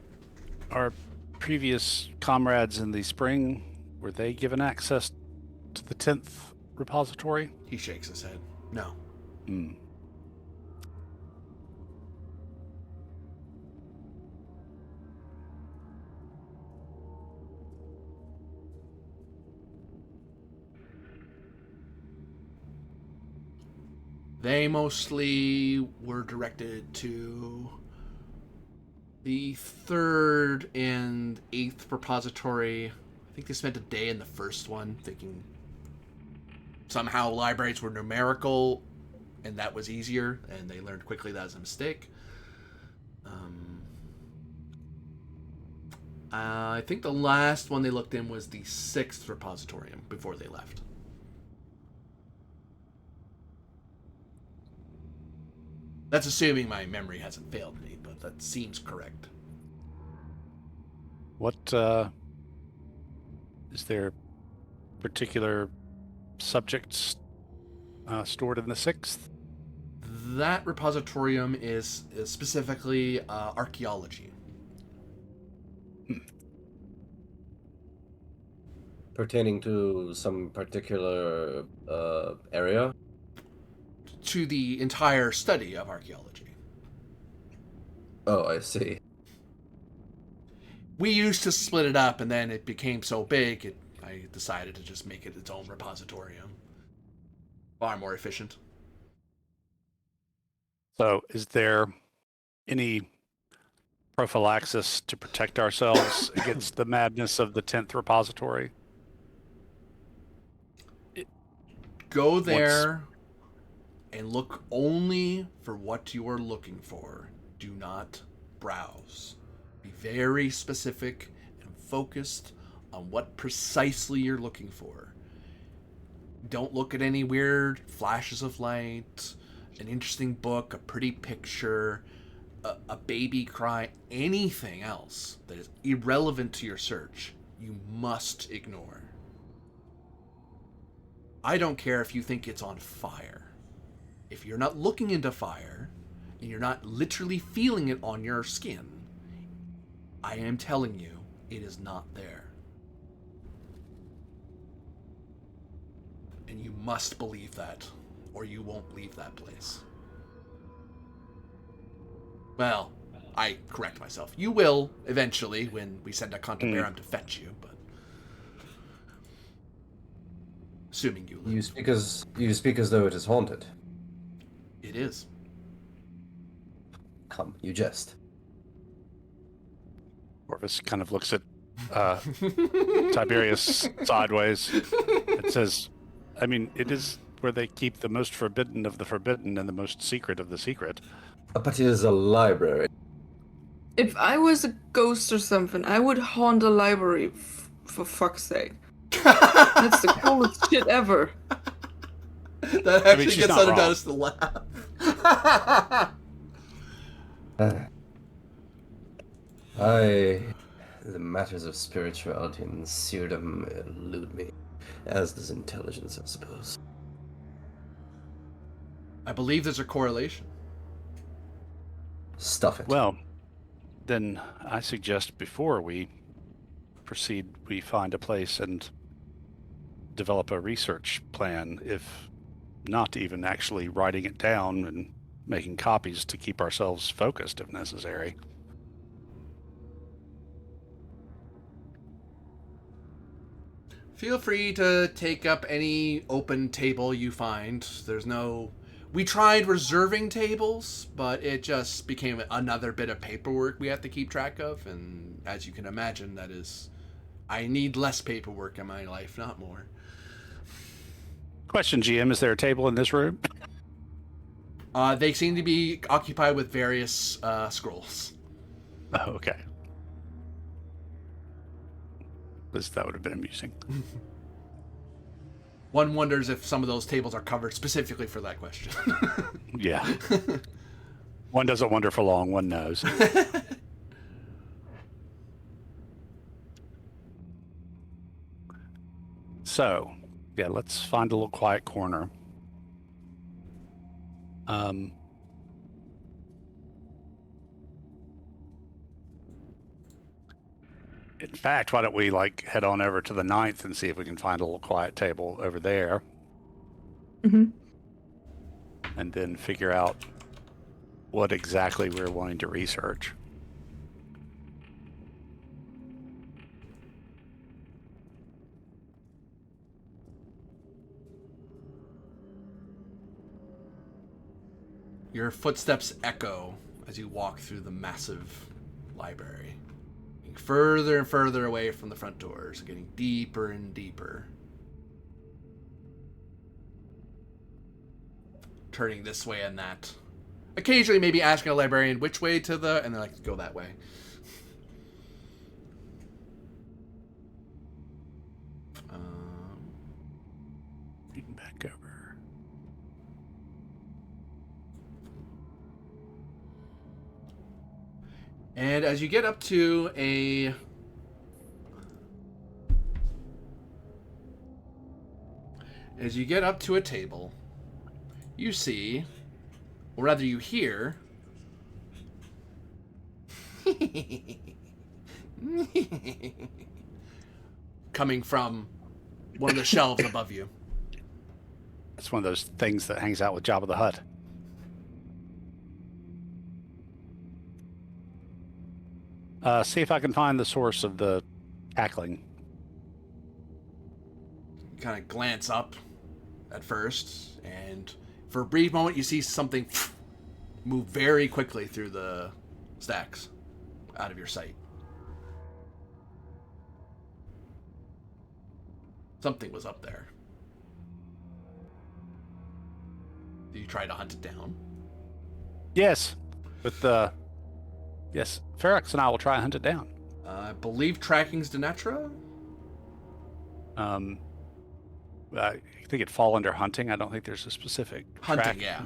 our previous comrades in the spring, were they given access to the 10th repository? He shakes his head. No. Hmm. They mostly were directed to the 3rd and 8th repository. I think they spent a day in the first one, thinking somehow libraries were numerical and that was easier, and they learned quickly that was a mistake. I think the last one they looked in was the 6th repositorium before they left. That's assuming my memory hasn't failed me, but that seems correct. What, is there particular subjects stored in the 6th? That repositorium is specifically archaeology. Pertaining to some particular area? To the entire study of archaeology. Oh, I see. We used to split it up, and then it became so big, I decided to just make it its own repositorium. Far more efficient. So, is there any prophylaxis to protect ourselves against the madness of the 10th repository? Go there and look only for what you are looking for, Do not browse. Be very specific and focused on what precisely you're looking for. Don't look at any weird flashes of light, an interesting book, a pretty picture, a baby cry, anything else that is irrelevant to your search, you must ignore. I don't care if you think it's on fire. If you're not looking into fire, and you're not literally feeling it on your skin, I am telling you, it is not there. And you must believe that, or you won't leave that place. Well, I correct myself. You will, eventually, when we send a Cantabarum to fetch you, but... Assuming you live. You speak as though it is haunted. It is. Come, you jest. Orvis kind of looks at Tiberius sideways. It says, I mean, it is where they keep the most forbidden of the forbidden and the most secret of the secret. But it is a library. If I was a ghost or something, I would haunt a library, for fuck's sake. That's the coolest shit ever. That actually gets Underdonis to laugh. The matters of spirituality and seerdom elude me, as does intelligence, I suppose. I believe there's a correlation. Stuff it. Well, then I suggest before we proceed, we find a place and develop a research plan, if not even actually writing it down and making copies to keep ourselves focused if necessary. Feel free to take up any open table you find. There's no... We tried reserving tables, but it just became another bit of paperwork we have to keep track of, and as you can imagine, that is... I need less paperwork in my life, not more. Question, GM, is there a table in this room? They seem to be occupied with various scrolls. Oh, okay. That would have been amusing. One wonders if some of those tables are covered specifically for that question. Yeah. One doesn't wonder for long, one knows. So, yeah, let's find a little quiet corner. In fact, why don't we head on over to the 9th and see if we can find a little quiet table over there. Mm-hmm. And then figure out what exactly we're wanting to research. Your footsteps echo as you walk through the massive library. Getting further and further away from the front doors, getting deeper and deeper. Turning this way and that. Occasionally maybe asking a librarian which way to the... And they're like, go that way. Back over. And as you get up to a... As you get up to a table, you see, or rather you hear... coming from one of the shelves above you. It's one of those things that hangs out with Jabba the Hutt. See if I can find the source of the cackling. You kind of glance up at first, and for a brief moment you see something move very quickly through the stacks out of your sight. Something was up there. Do you try to hunt it down? Yes, with the Yes, Ferox and I will try and hunt it down. I believe tracking's Denetra. I think it'd fall under hunting. I don't think there's a specific Hunting, track. yeah.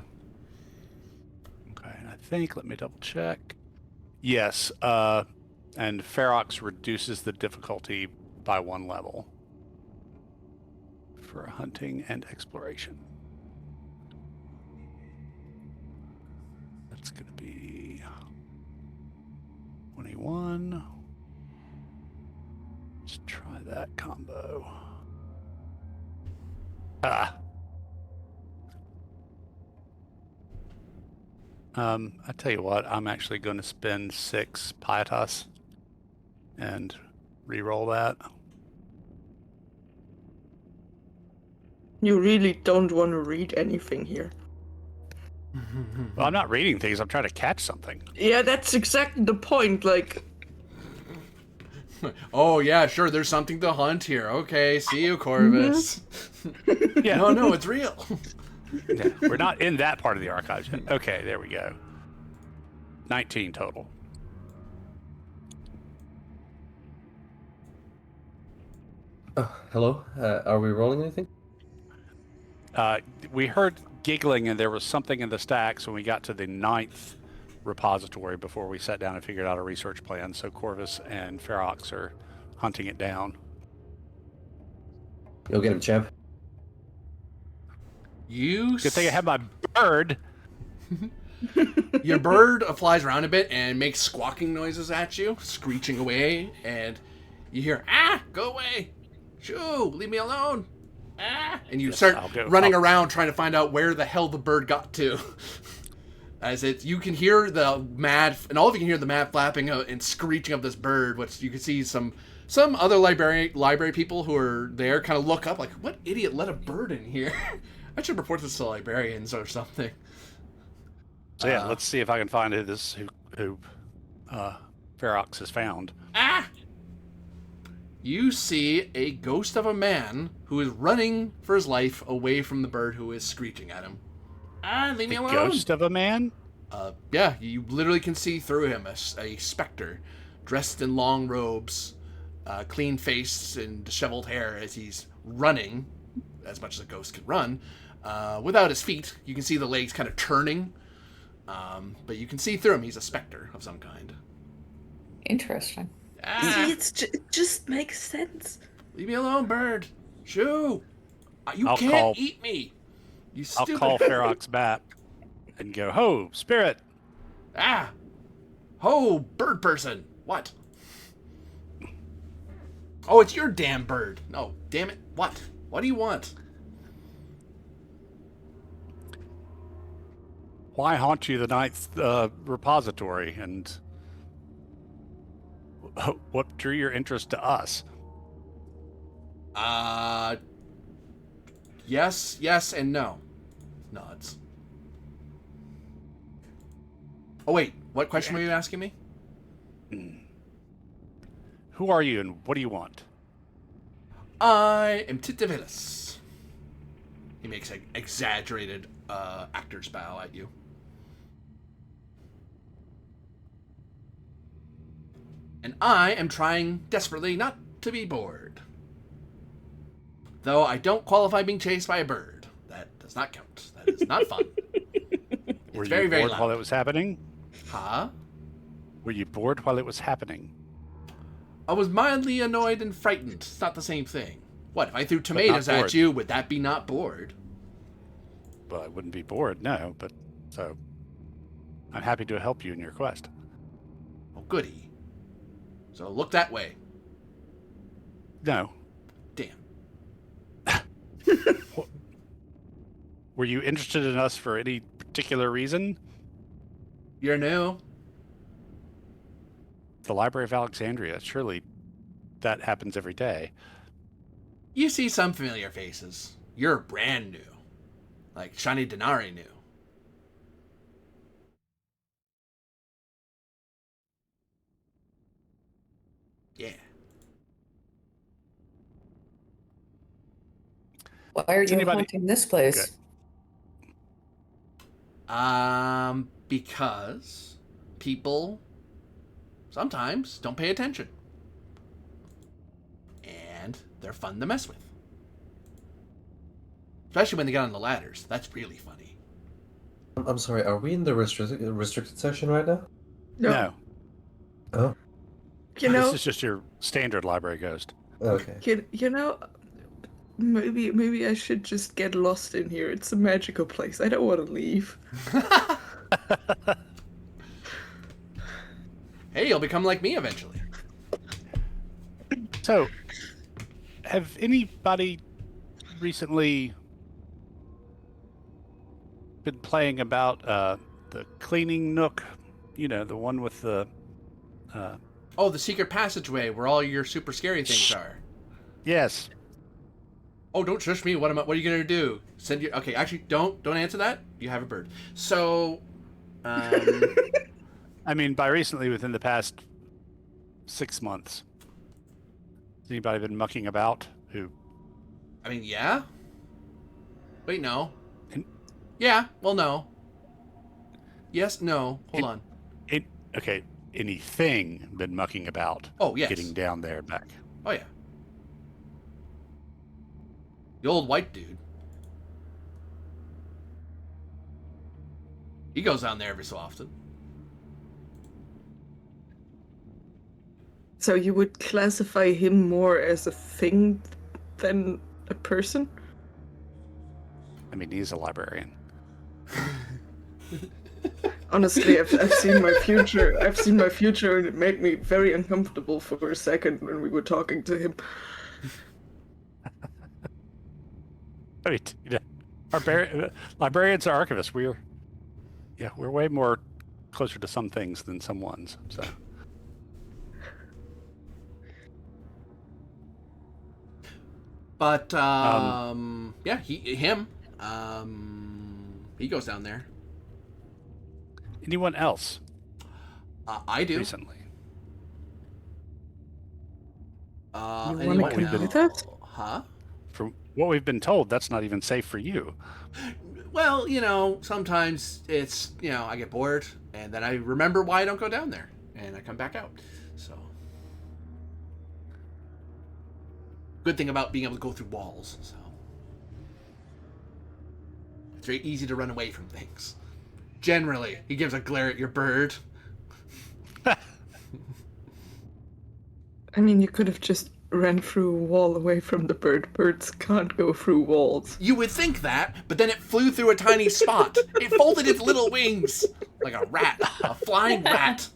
Okay, I think, let me double check. Yes, and Ferox reduces the difficulty by 1 level for hunting and exploration. That's going to be 21. Let's try that combo. I tell you what, I'm actually going to spend 6 Pietas and re-roll that. You really don't want to read anything here. Well, I'm not reading things. I'm trying to catch something. Yeah, that's exactly the point. Like, Oh, yeah, sure, there's something to hunt here. Okay, see you, Corvus. Yeah. No, it's real. Yeah, we're not in that part of the archives yet. Okay, there we go. 19 total. Hello? Are we rolling anything? We heard giggling and there was something in the stacks when we got to the 9th repository before we sat down and figured out a research plan. So Corvus and Ferox are hunting it down. You'll get him, champ. You Good thing I have my bird. Your bird flies around a bit and makes squawking noises at you, screeching away, and you hear, go away! Shoo, leave me alone! And you start running around trying to find out where the hell the bird got to. As you can hear the mad, and all of you can hear the mad flapping and screeching of this bird, which you can see some other library people who are there kind of look up like, what idiot let a bird in here? I should report this to librarians or something. So yeah, let's see if I can find who Ferox has found. You see a ghost of a man who is running for his life away from the bird who is screeching at him. Leave me alone. Ghost of a man? Yeah, you literally can see through him a specter, dressed in long robes, clean face and disheveled hair as he's running, as much as a ghost can run, without his feet. You can see the legs kind of turning, but you can see through him. He's a specter of some kind. Interesting. see, it just makes sense. Leave me alone, bird. Shoo! You I'll can't eat me. You I'll stupid. call Ferox back and go, ho, spirit. Ho, bird person. What? Oh, it's your damn bird. No, damn it. What? What do you want? Why haunt you the 9th repository, and what drew your interest to us? Yes, and no. Nods. Oh, wait. What question were you asking me? Who are you, and what do you want? I am Titivilis. He makes an exaggerated actor's bow at you. And I am trying desperately not to be bored. Though I don't qualify being chased by a bird. That does not count. That is not fun. Were you very, very bored loud. while it was happening? Huh? Were you bored while it was happening? I was mildly annoyed and frightened. It's not the same thing. What, if I threw tomatoes at bored. you, would that be not bored? Well, I wouldn't be bored, no, but so I'm happy to help you in your quest. Oh, goody. So look that way. No. Damn. Were you interested in us for any particular reason? You're new. The Library of Alexandria, surely that happens every day. You see some familiar faces. You're brand new. Like Shani Denari new. Yeah. Why are you anybody- haunting this place? Good. Because people sometimes don't pay attention. And they're fun to mess with. Especially when they get on the ladders. That's really funny. I'm sorry, are we in the restricted section right now? No. Oh, You know, This is just your standard library ghost. okay. you know, maybe I should just get lost in here. It's a magical place. I don't want to leave. Hey, you'll become like me eventually. So, have anybody recently been playing about the cleaning nook? You know, the one with the... Oh, the secret passageway where all your super scary things are. Yes. Oh, don't shush me. What are you gonna do? Send your... Okay, actually, don't answer that. You have a bird. So, I mean, by recently, within the past 6 months. Has anybody been mucking about? Who? I mean, yeah. Wait, no. In- Yeah. Well, no. Yes. No. Hold on. Okay, anything been mucking about? Oh, yes. Getting down there and back. Oh yeah. The old white dude. He goes down there every so often. So you would classify him more as a thing than a person? I mean, he's a librarian. Honestly, I've seen my future. I've seen my future, and it made me very uncomfortable for a second when we were talking to him. Right. You know, librarians are archivists. We're way more closer to some things than some ones. So. But yeah, him. He goes down there. Anyone else I do. recently? You wanna Anyone come do with else? us? Huh? From what we've been told, that's not even safe for you. Well, sometimes it's, I get bored, and then I remember why I don't go down there, and I come back out. So, good thing about being able to go through walls. So, it's very easy to run away from things. Generally, he gives a glare at your bird. I mean, you could have just ran through a wall away from the bird. Birds can't go through walls. You would think that, but then it flew through a tiny spot. It folded its little wings like a rat, a flying rat.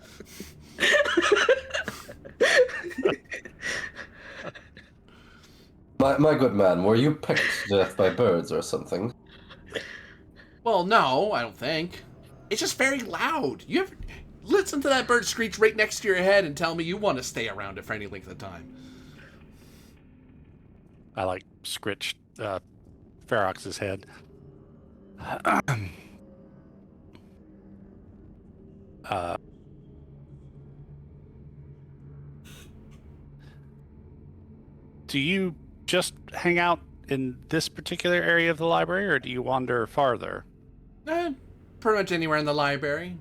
My good man, were you pecked to death by birds or something? Well, no, I don't think. It's just very loud. You ever listen to that bird screech right next to your head and tell me you want to stay around it for any length of time? I scritched Ferox's head. Do you just hang out in this particular area of the library, or do you wander farther? Pretty much anywhere in the library.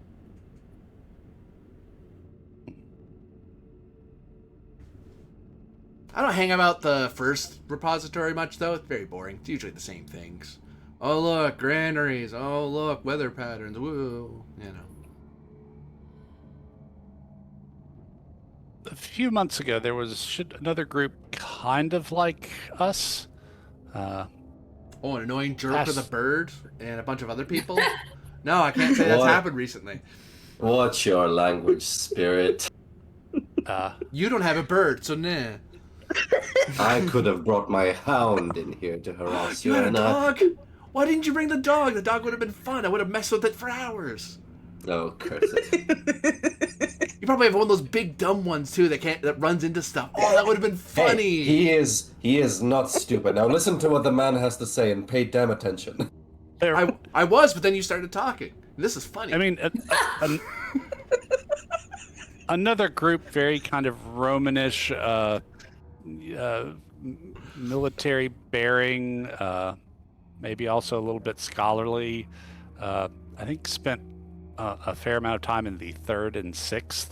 I don't hang about the first repository much, though. It's very boring. It's usually the same things. Oh, look, granaries. Oh, look, weather patterns. Woo. A few months ago, there was another group kind of like us. Oh, an annoying jerk with a bird and a bunch of other people? No, I can't say that's What? happened recently. What's your language, spirit? You don't have a bird, so nah. I could have brought my hound in here to harass You you, had a and dog? Why didn't you bring the dog? The dog would have been fun. I would have messed with it for hours. Oh, curse it. You probably have one of those big dumb ones too that runs into stuff. Oh, that would have been funny. Hey, he is not stupid. Now listen to what the man has to say and pay damn attention. I was, but then you started talking. This is funny. I mean, another group, very kind of Romanish, military bearing, maybe also a little bit scholarly. I think spent a fair amount of time in the 3rd and 6th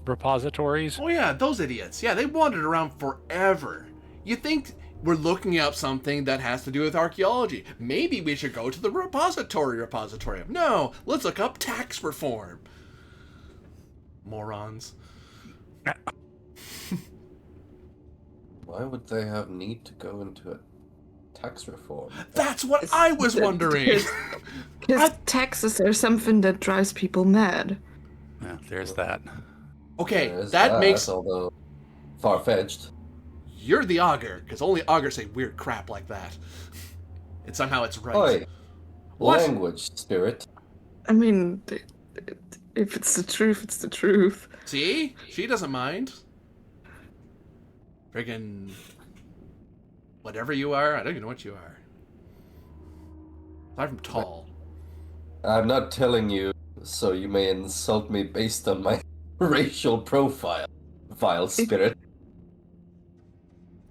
repositories. Oh yeah, those idiots. Yeah, they wandered around forever. You think we're looking up something that has to do with archaeology? Maybe we should go to the repository. No, let's look up tax reform. Morons. Why would they have need to go into a tax reform? That's what I was wondering. Because taxes are something that drives people mad. Yeah, there's that. Okay, There's that makes... although far-fetched. You're the augur, because only augurs say weird crap like that. And somehow it's right. Oi, What? language, spirit. I mean, if it's the truth, it's the truth. See? She doesn't mind. Friggin... whatever you are, I don't even know what you are. Aside from tall. I'm not telling you, so you may insult me based on my racial profile. Vile spirit.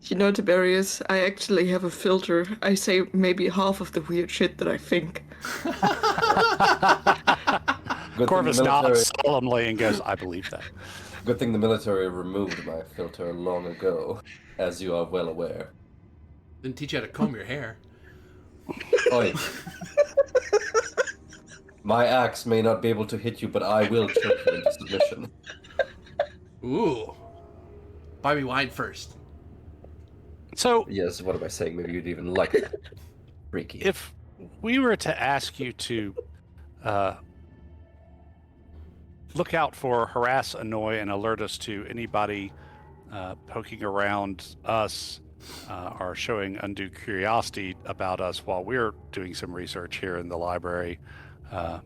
You know, Tiberius, I actually have a filter. I say maybe half of the weird shit that I think. Good thing Corvus the nods military, solemnly and goes, I believe that. good thing the military removed my filter long ago, as you are well aware. Didn't teach you how to comb your hair. Oi. My axe may not be able to hit you, but I will choke you into submission. Ooh. Buy me wine first. So, Yes, what am I saying? Maybe you'd even like it. Freaky. if we were to ask you to look out for, harass, annoy, and alert us to anybody poking around us or showing undue curiosity about us while we're doing some research here in the library, I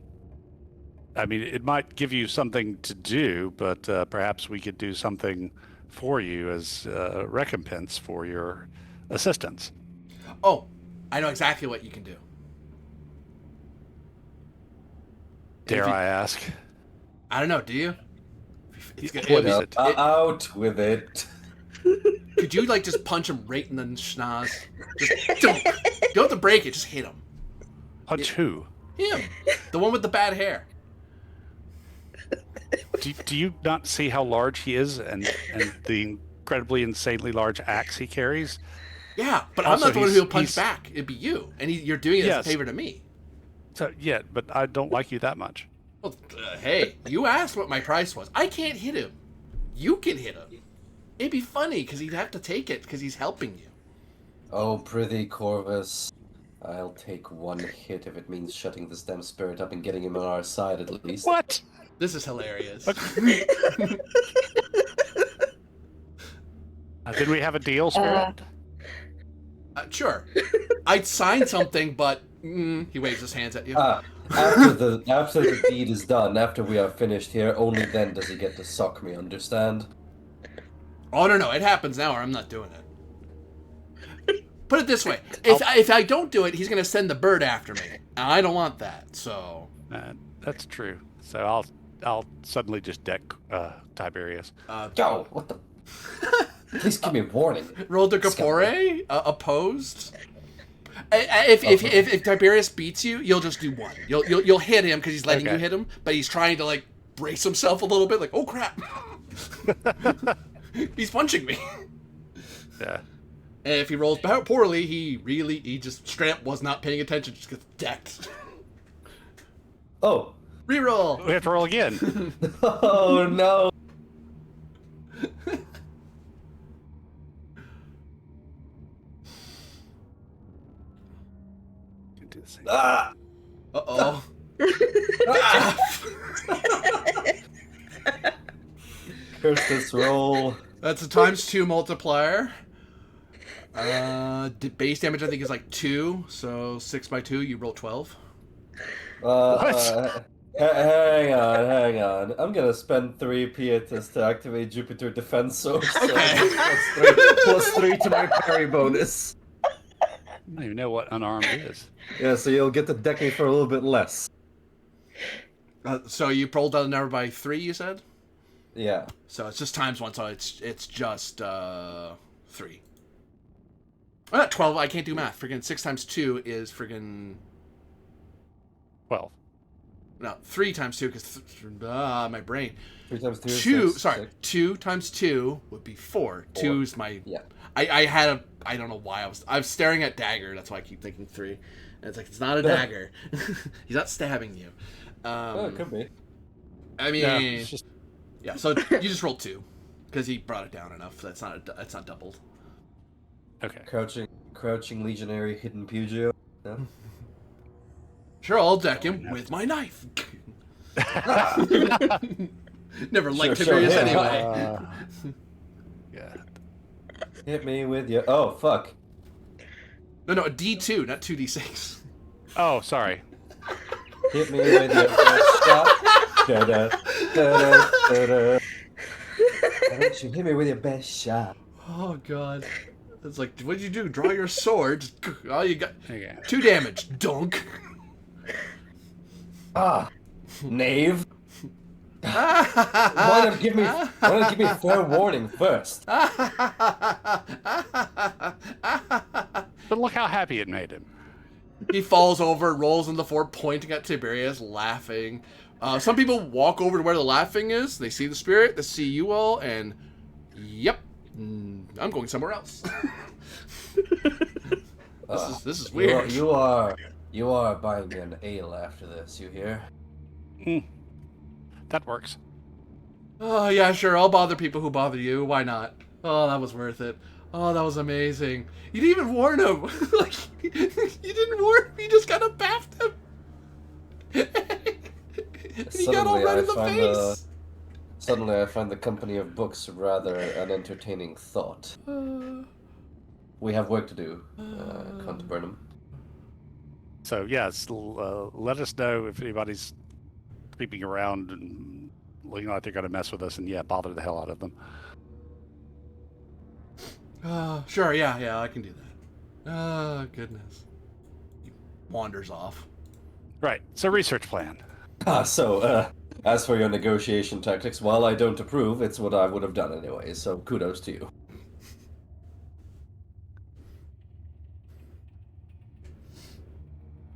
mean, it might give you something to do, but perhaps we could do something for you as recompense for your assistance. Oh, I know exactly what you can do. Dare If you- I ask? I don't know, do you? It's What it'll be- is it? Out with it. Could you, like, just punch him right in the schnoz? Just don't have to break it, just hit him. Punch who? Him. The one with the bad hair. Do you not see how large he is and the incredibly insanely large axe he carries? Yeah, but Also, I'm not the one he's- who'll punch he's- back. It'd be you. And you're doing it as Yes. a favor to me. So yeah, but I don't like you that much. Well, hey, you asked what my price was. I can't hit him. You can hit him. It'd be funny, because he'd have to take it, because he's helping you. Oh, prithee, Corvus. I'll take one hit if it means shutting this damn spirit up and getting him on our side at least. What? This is hilarious. Did we have a deal, Spirit? Sure. I'd sign something, but he waves his hands at you. After the deed is done, after we are finished here, only then does he get to sock me, understand? Oh, no, it happens now, or I'm not doing it. Put it this way. If I don't do it, he's going to send the bird after me. And I don't want that, so... That's true. So I'll suddenly just deck Tiberius. Go! What the... Please give me a warning. Roll de Capore? Opposed? If Tiberius beats you, you'll just do one. You'll hit him because he's letting you hit him, but he's trying to, like, brace himself a little bit, like, oh, crap. He's punching me. Yeah. And if he rolls poorly, he just straight up was not paying attention, just gets decked. Oh. Reroll. We have to roll again. Oh, no. Do the same. Ah! Uh-oh. Curse this roll. That's a *2 multiplier. Base damage, I think, is like 2, so 6 by 2, you roll 12. Hang on. I'm gonna spend 3 pietas to activate Jupiter Defense Source. So Okay. plus 3 to my parry bonus. I don't even know what unarmed is. Yeah, so you'll get to deck me for a little bit less. So you rolled down the number by 3, you said? Yeah. So it's just ×1, so it's just 3. Oh, not 12, I can't do math. Friggin' 6 times 2 is friggin' 12. No, 3 times 2 because my brain. 3 times 2 is 2. 6, Sorry, 6. 2 times 2 would be 4. 2 is my. Yeah. I had a. I don't know why I was staring at dagger. That's why I keep thinking 3. And it's like it's not a dagger. He's not stabbing you. It could be. I mean, Yeah, it's just yeah. So you just rolled 2 because he brought it down enough. That's not doubled. okay. Crouching legionary, hidden Pugio. Yeah. Sure, I'll deck him with my knife. Never liked Sure, Tiberius yeah. anyway. Yeah. Hit me with your. Oh fuck. No, a D2, not 2D6. Oh, sorry. Hit me with your best shot. Da da da da da. Why don't you hit me with your best shot? Oh god. It's like, what'd you do? Draw your sword. Oh, you got Okay. 2 damage. Dunk. Ah, knave. Why don't give me fair warning first? But look how happy it made him. He falls over, rolls on the floor, pointing at Tiberius, laughing. Some people walk over to where the laughing is. They see the spirit. They see you all, and yep, I'm going somewhere else. This is weird. You are buying an ale after this. You hear? That works. Oh yeah, sure. I'll bother people who bother you. Why not? Oh, that was worth it. Oh, that was amazing. You didn't even warn him. Like, you didn't warn him. You just kind of baffed him. And he got all red in the face. Suddenly, I find the company of books rather an entertaining thought. We have work to do, Count Burnham. So yes, let us know if anybody's creeping around and looking like they're going to mess with us, and yeah, bother the hell out of them. Sure, yeah, I can do that. Oh, goodness. He wanders off. Right. So research plan. As for your negotiation tactics, while I don't approve, it's what I would have done anyway, so kudos to you.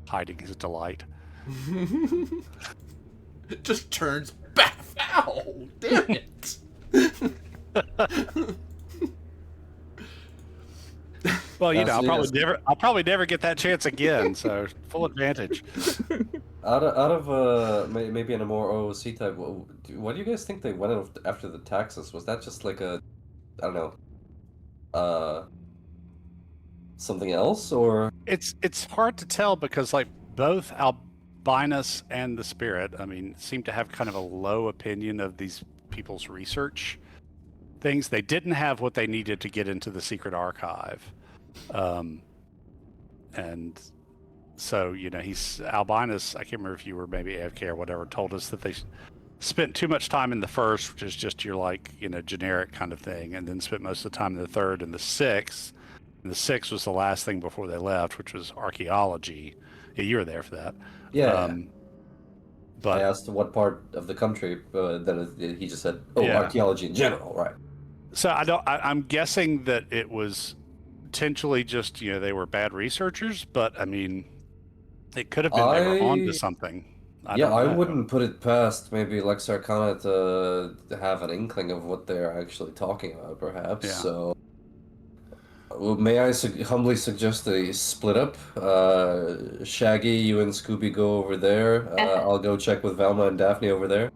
Hiding is a delight. It just turns baff. Ow! Damn it! Well, you know, Yes. I'll probably never get that chance again. So full advantage. Out of maybe in a more OOC type, what do you guys think they went after the taxes? Was that just like a, I don't know, something else, or? It's hard to tell because like both Albinus and the Spirit, I mean, seem to have kind of a low opinion of these people's research things. They didn't have what they needed to get into the secret archive, and so you know, Albinus. I can't remember if you were maybe AFK or whatever. Told us that they spent too much time in the first, which is just your like generic kind of thing, and then spent most of the time in the third and the sixth. And the sixth was the last thing before they left, which was archaeology. Yeah, you were there for that. Yeah. But I asked what part of the country, then he just said, Yeah. archaeology in general, right? so I'm guessing that it was potentially just they were bad researchers, but I mean, it could have been they were onto something. I don't know. wouldn't put it past maybe Lex Arcana to have an inkling of what they're actually talking about, perhaps. Yeah. So, may I humbly suggest a split up? Shaggy, you and Scooby go over there. I'll go check with Velma and Daphne over there.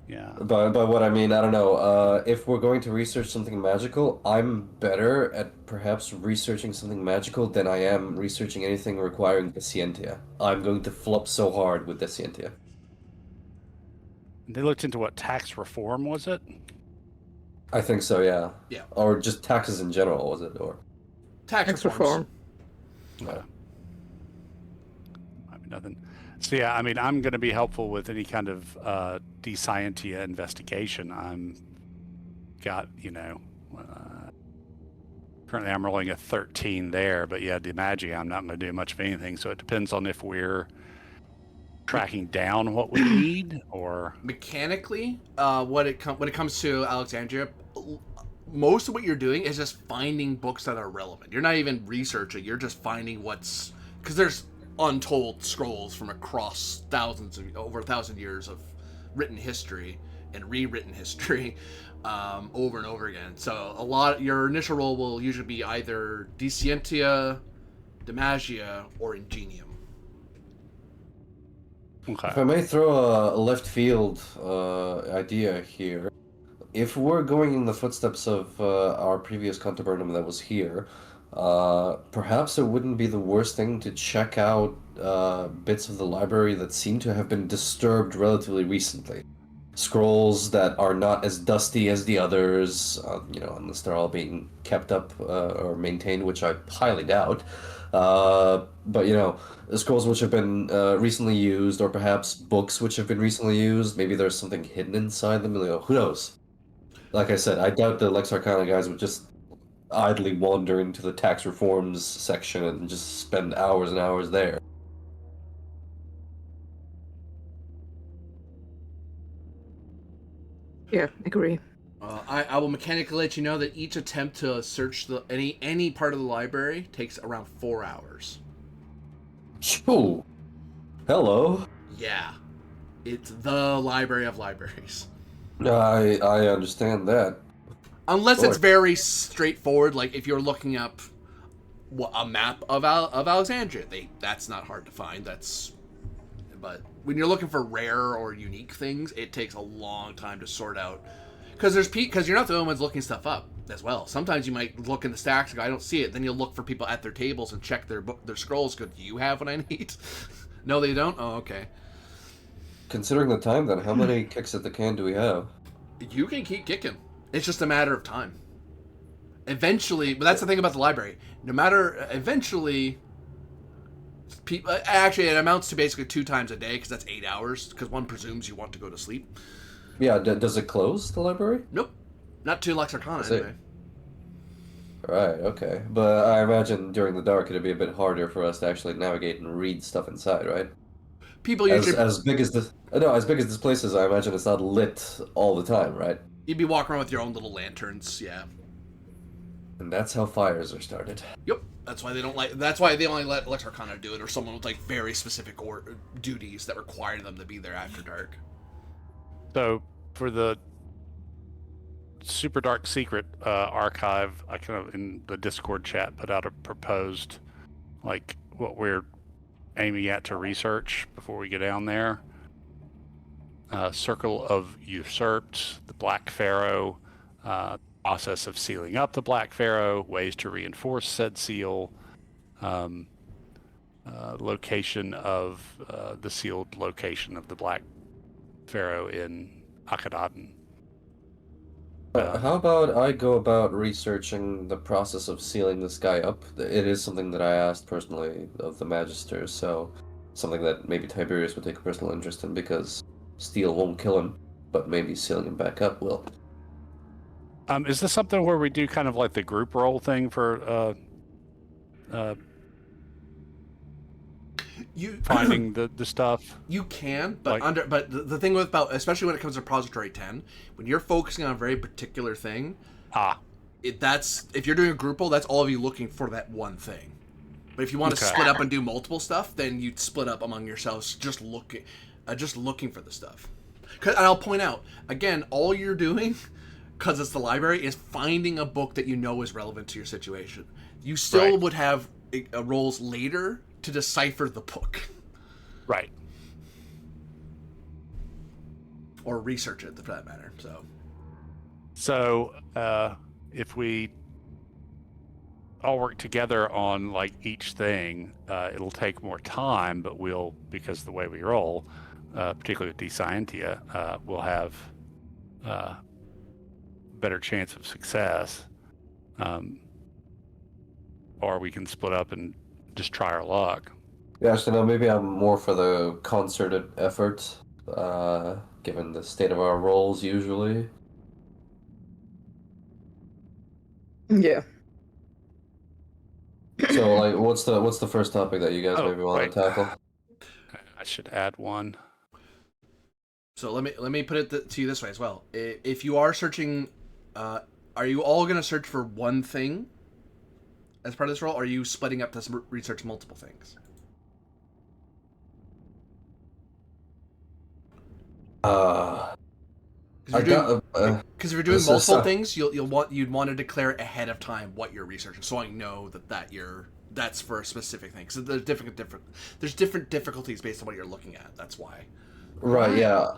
Yeah. By what I mean, I don't know. If we're going to research something magical, I'm better at perhaps researching something magical than I am researching anything requiring Descientia. I'm going to flop so hard with Descientia. They looked into what tax reform was it? I think so, yeah. Yeah. Or just taxes in general, was it? Or Tax reform. yeah. I mean, nothing. So yeah, I mean, I'm going to be helpful with any kind of Descientia investigation. Currently I'm rolling a 13 there, but yeah, the magic I'm not going to do much of anything. So it depends on if we're tracking down what we need or Mechanically, when it comes to Alexandria, most of what you're doing is just finding books that are relevant. You're not even researching. You're just finding because there's untold scrolls from across over 1,000 years of written history and rewritten history over and over again. So your initial roll will usually be either Descientia, Demagia, or Ingenium. If Okay. I may throw a left field idea here, if we're going in the footsteps of our previous contubernum that was here, perhaps it wouldn't be the worst thing to check out bits of the library that seem to have been disturbed relatively recently. Scrolls that are not as dusty as the others, unless they're all being kept up or maintained, which I highly doubt. But scrolls which have been recently used, or perhaps books which have been recently used. Maybe there's something hidden inside them. Who knows? Like I said, I doubt the Lex Arcana guys would just idly wander into the tax reforms section and just spend hours and hours there. Yeah, agree. I will mechanically let you know that each attempt to search any part of the library takes around 4 hours. Oh, hello. Yeah, it's the library of libraries. I understand that. Unless it's Sure. very straightforward, like if you're looking up a map of Alexandria, that's not hard to find. But when you're looking for rare or unique things, it takes a long time to sort out. Because you're not the only ones looking stuff up as well. Sometimes you might look in the stacks and go, I don't see it. Then you'll look for people at their tables and check their scrolls. Go, do you have what I need? No, they don't? Oh, okay. Considering the time, then, how many kicks at the can do we have? You can keep kicking. It's just a matter of time. Eventually, but that's the thing about the library. Eventually, people, actually, it amounts to basically 2 times a day, because that's 8 hours, because one presumes you want to go to sleep. Yeah, does it close, the library? Nope. Not to Lex Arcana, anyway. Right, okay. But I imagine during the dark it'd be a bit harder for us to actually navigate and read stuff inside, right? People usually... As big as this place is, I imagine it's not lit all the time, right? You'd be walking around with your own little lanterns, yeah. And that's how fires are started. Yep. That's why they only let Lex Arcana do it, or someone with, like, very specific duties that require them to be there after dark. So for the Super Dark Secret archive, I kind of in the Discord chat put out a proposed, like, what we're aiming at to research before we get down there. Circle of Usurped, the Black Pharaoh, process of sealing up the Black Pharaoh, ways to reinforce said seal, location of the sealed location of the Black Pharaoh in Akhenaten. How about I go about researching the process of sealing this guy up? It is something that I asked personally of the Magister, so something that maybe Tiberius would take a personal interest in, because steel won't kill him, but maybe sealing him back up will. Is this something where we do kind of like the group role thing for finding the stuff? You can, but Like- the thing about, especially when it comes to Repository 10, when you're focusing on a very particular thing, if you're doing a group roll, that's all of you looking for that one thing. But if you want to split up and do multiple stuff, then you'd split up among yourselves, just looking for the stuff. And I'll point out again, all you're doing, because it's the library, is finding a book that you know is relevant to your situation. You still would have rolls later to decipher the book. Right. Or research it, for that matter. So, if we all work together on like each thing, it'll take more time, but because the way we roll, particularly with Descientia, we'll have better chance of success. Or we can split up and just try our luck. Yeah, actually, no, maybe I'm more for the concerted effort, given the state of our roles usually. Yeah. So, like, what's the first topic that you guys maybe want to tackle? I should add one. So let me put it to you this way as well. If you are searching, are you all going to search for one thing as part of this role, or are you splitting up to research multiple things? Uh, Because I got. if you're doing This is, multiple things, you'd want to declare ahead of time what you're researching, so I know that's for a specific thing. Because there's different difficulties based on what you're looking at. That's why. Right. Yeah.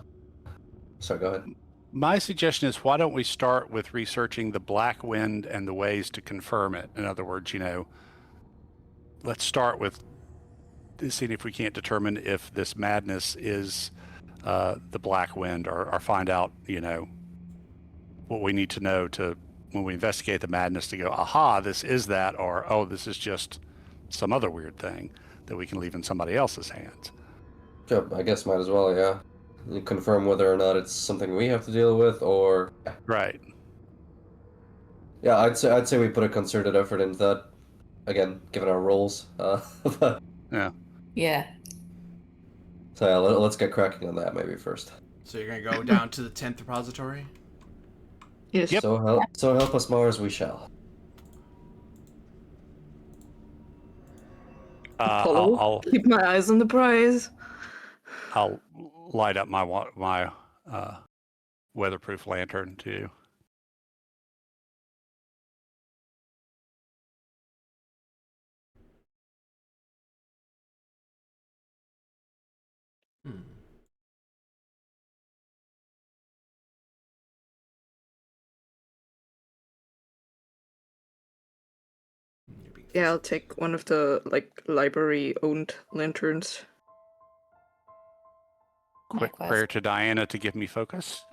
Sorry. Go ahead. My suggestion is, why don't we start with researching the black wind and the ways to confirm it? In other words, let's start with seeing if we can't determine if this madness is the black wind, or find out, what we need to know to, when we investigate the madness, to go, aha, this is that, or, oh, this is just some other weird thing that we can leave in somebody else's hands. Sure, I guess might as well. Yeah. You confirm whether or not it's something we have to deal with, or Right. yeah, I'd say we put a concerted effort into that. Again, given our roles. But, Yeah. Yeah. so yeah, let's get cracking on that maybe first. So you're gonna go down to the 10th repository. Yes. Yep. So help us, Mars, we shall. Follow. I'll Keep my eyes on the prize. I'll light up my weatherproof lantern too. Hmm. Yeah, I'll take one of the library-owned lanterns. Quick Likewise. prayer to Diana to give me focus.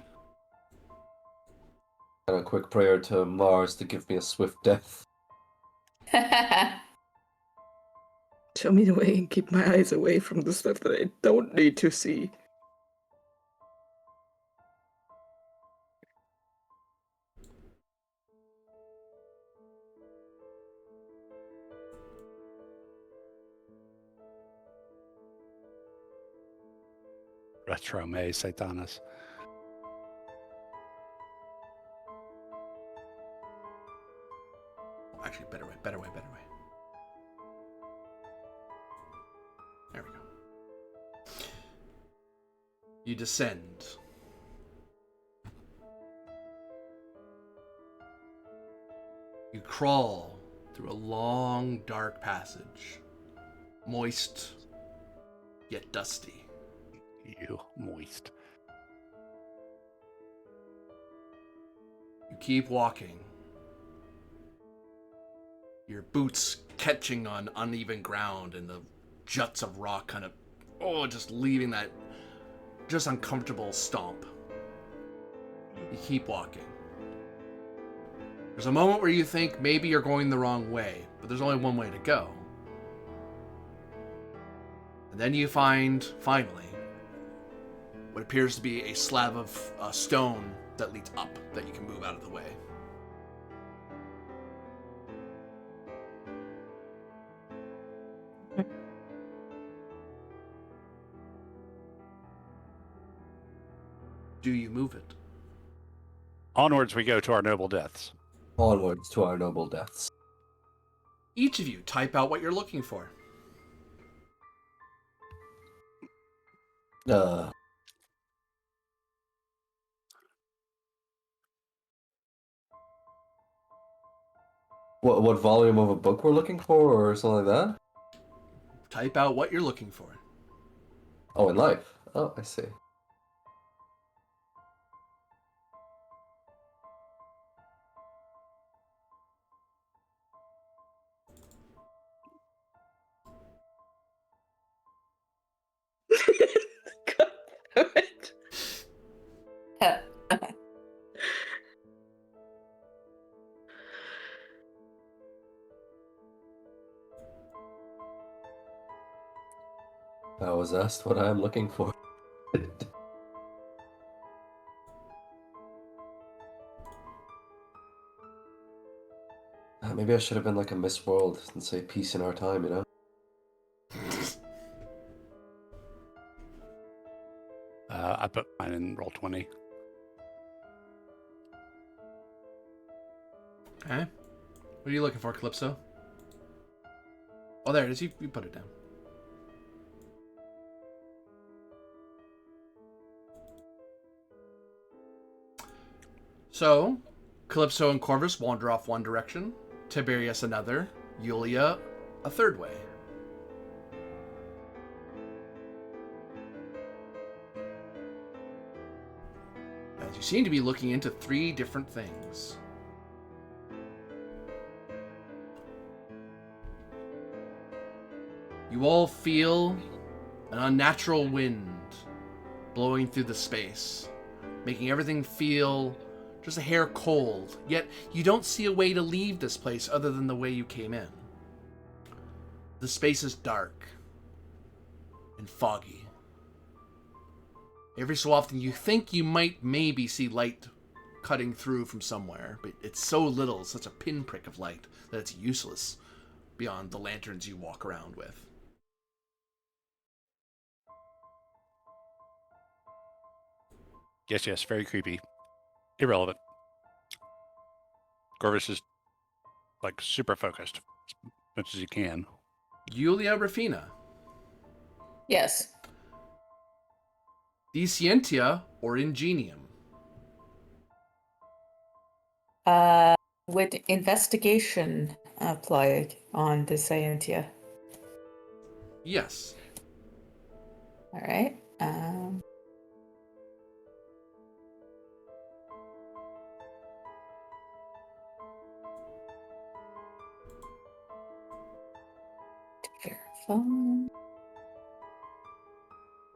And a quick prayer to Mars to give me a swift death. Show me the way and keep my eyes away from the stuff that I don't need to see. Retro me Satanas. Actually, better way. There we go. You descend. You crawl through a long, dark passage. Moist, yet dusty. You moist. You keep walking. Your boots catching on uneven ground and the juts of rock kind of, just leaving that just uncomfortable stomp. You keep walking. There's a moment where you think maybe you're going the wrong way, but there's only one way to go. And then you find, finally, what appears to be a slab of stone that leads up that you can move out of the way. Do you move it? Onwards we go to our noble deaths. Onwards to our noble deaths. Each of you type out what you're looking for. What volume of a book we're looking for, or something like that? Type out what you're looking for. Oh, in life. Oh, I see. God damn it. I was asked what I am looking for. Maybe I should have been like a Miss World and say peace in our time, you know? I put mine in roll 20. Okay. What are you looking for, Calypso? Oh, there it is. You put it down. So, Calypso and Corvus wander off one direction, Tiberius another, Yulia a third way. As you seem to be looking into 3 different things. You all feel an unnatural wind blowing through the space, making everything feel just a hair cold, yet you don't see a way to leave this place other than the way you came in. The space is dark and foggy. Every so often you think you might maybe see light cutting through from somewhere, but it's so little, such a pinprick of light, that it's useless beyond the lanterns you walk around with. Yes, very creepy. Irrelevant. Corvus is like super focused as much as he can. Yulia Rafina. Yes. Descientia or Ingenium? Would investigation apply on the Scientia? Yes. All right. Verify.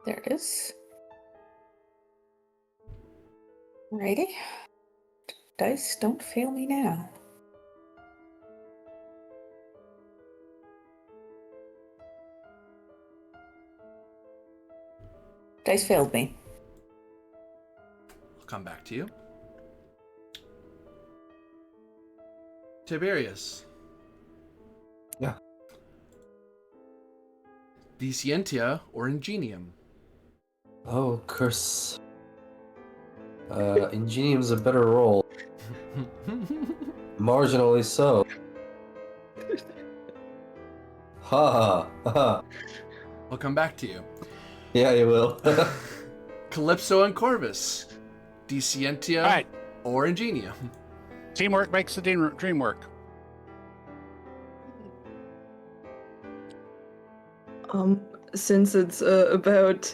There it is. Alrighty. Dice, don't fail me now. Dice failed me. I'll come back to you. Tiberius. Yeah. Descientia or Ingenium? Oh, curse. Ingenium's a better roll. Marginally so. Ha ha. I'll come back to you. Yeah, you will. Calypso and Corvus. Descientia All right. or Ingenium? Teamwork makes the dream work. Since it's about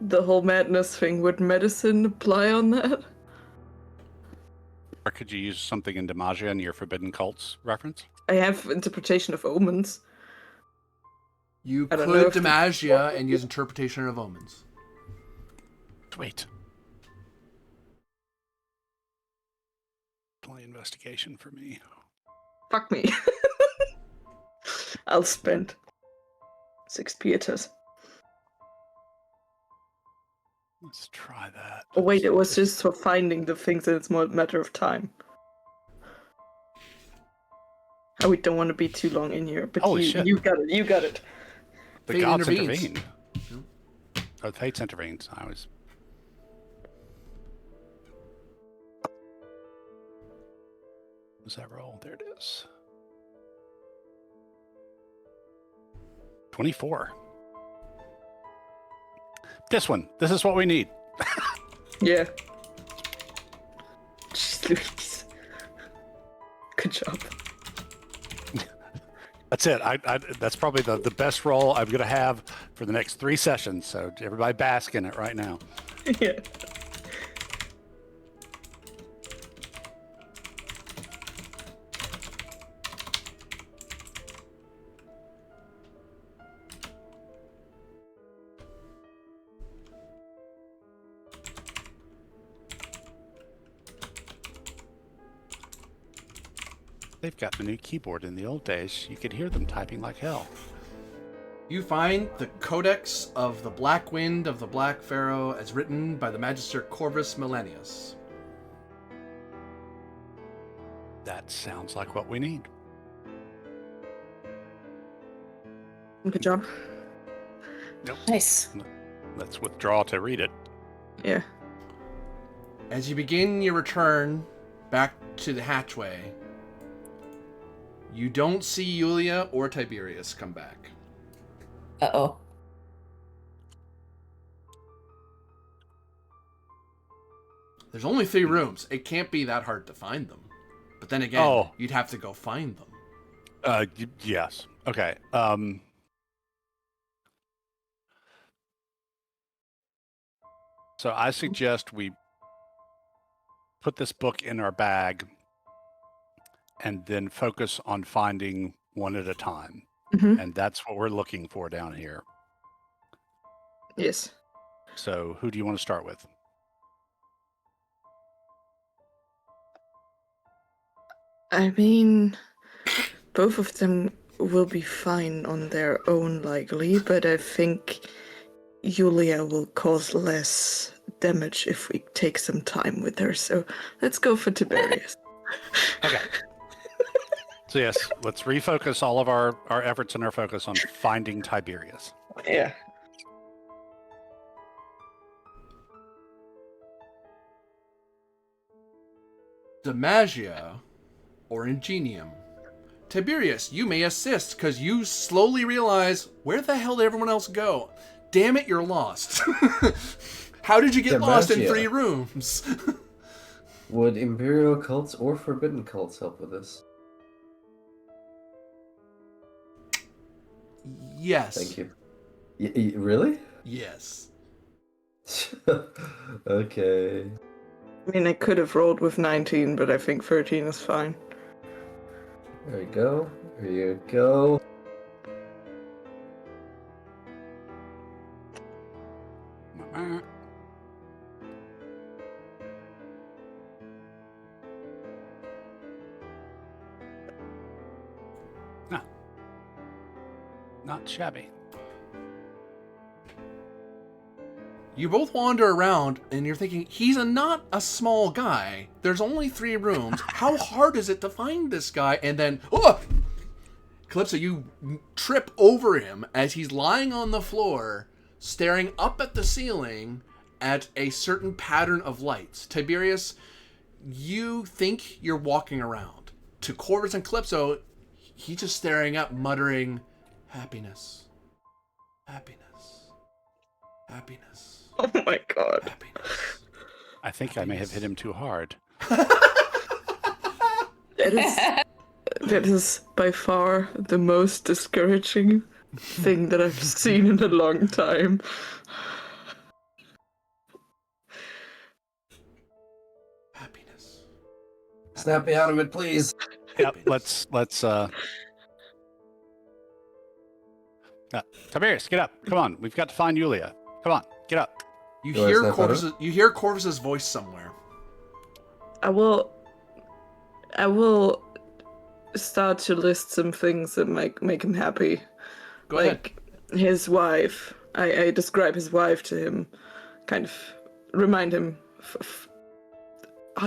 the whole madness thing, would medicine apply on that? Or could you use something in Demacia in your Forbidden Cults reference? I have interpretation of omens. You I don't know could if the- Demacia and use Interpretation of Omens. Sweet. Play investigation for me. Fuck me. I'll spend 6 pietas. Let's try that. Oh wait, it was just for finding the things, and it's more a matter of time. Oh, we don't want to be too long in here, but Holy shit. you got it, you got it. The Fate gods intervenes. intervened. Oh, Fates intervenes. I was. What's that roll? There it is. 24. This one. This is what we need. Yeah. Jeez Louise. Good job. That's it. That's probably the best roll I'm going to have for the next 3 sessions. So everybody bask in it right now. Yeah. They've got the new keyboard. In the old days, you could hear them typing like hell. You find the Codex of the Black Wind of the Black Pharaoh as written by the Magister Corvus Millennius. That sounds like what we need. Good job. Nope. Nice. Let's withdraw to read it. Yeah. As you begin your return back to the hatchway, you don't see Yulia or Tiberius come back. Uh-oh. There's only 3 rooms. It can't be that hard to find them. But then again, you'd have to go find them. Yes. Okay. So I suggest we put this book in our bag and then focus on finding one at a time. Mhm. And that's what we're looking for down here. Yes. So who do you want to start with? I mean, both of them will be fine on their own, likely, but I think Julia will cause less damage if we take some time with her. So let's go for Tiberius. Okay. So yes, let's refocus all of our efforts and our focus on finding Tiberius. Yeah. Demagia or Ingenium. Tiberius, you may assist, because you slowly realize, where the hell did everyone else go? Damn it, you're lost. How did you get lost in Demagia. 3 rooms? Would Imperial cults or Forbidden cults help with this? Yes. Thank you. Really? Yes. Okay. I mean, I could have rolled with 19, but I think 13 is fine. There you go. There you go. No. Not shabby. You both wander around, and you're thinking, he's not a small guy. There's only 3 rooms. How hard is it to find this guy? And then, oh! Calypso, you trip over him as he's lying on the floor, staring up at the ceiling at a certain pattern of lights. Tiberius, you think you're walking around. To Corvus and Calypso, he's just staring up, muttering, happiness, happiness, happiness. Oh my god. Happiness. I think I may have hit him too hard. That is by far the most discouraging thing that I've seen in a long time. Happiness. Snap me out of it, please. Yep, let's Tiberius, get up. Come on. We've got to find Julia. Come on, get up. You Do I hear snap out of You hear Corvus's voice somewhere. I will start to list some things that make him happy. Go ahead. Like his wife. I describe his wife to him, kind of remind him of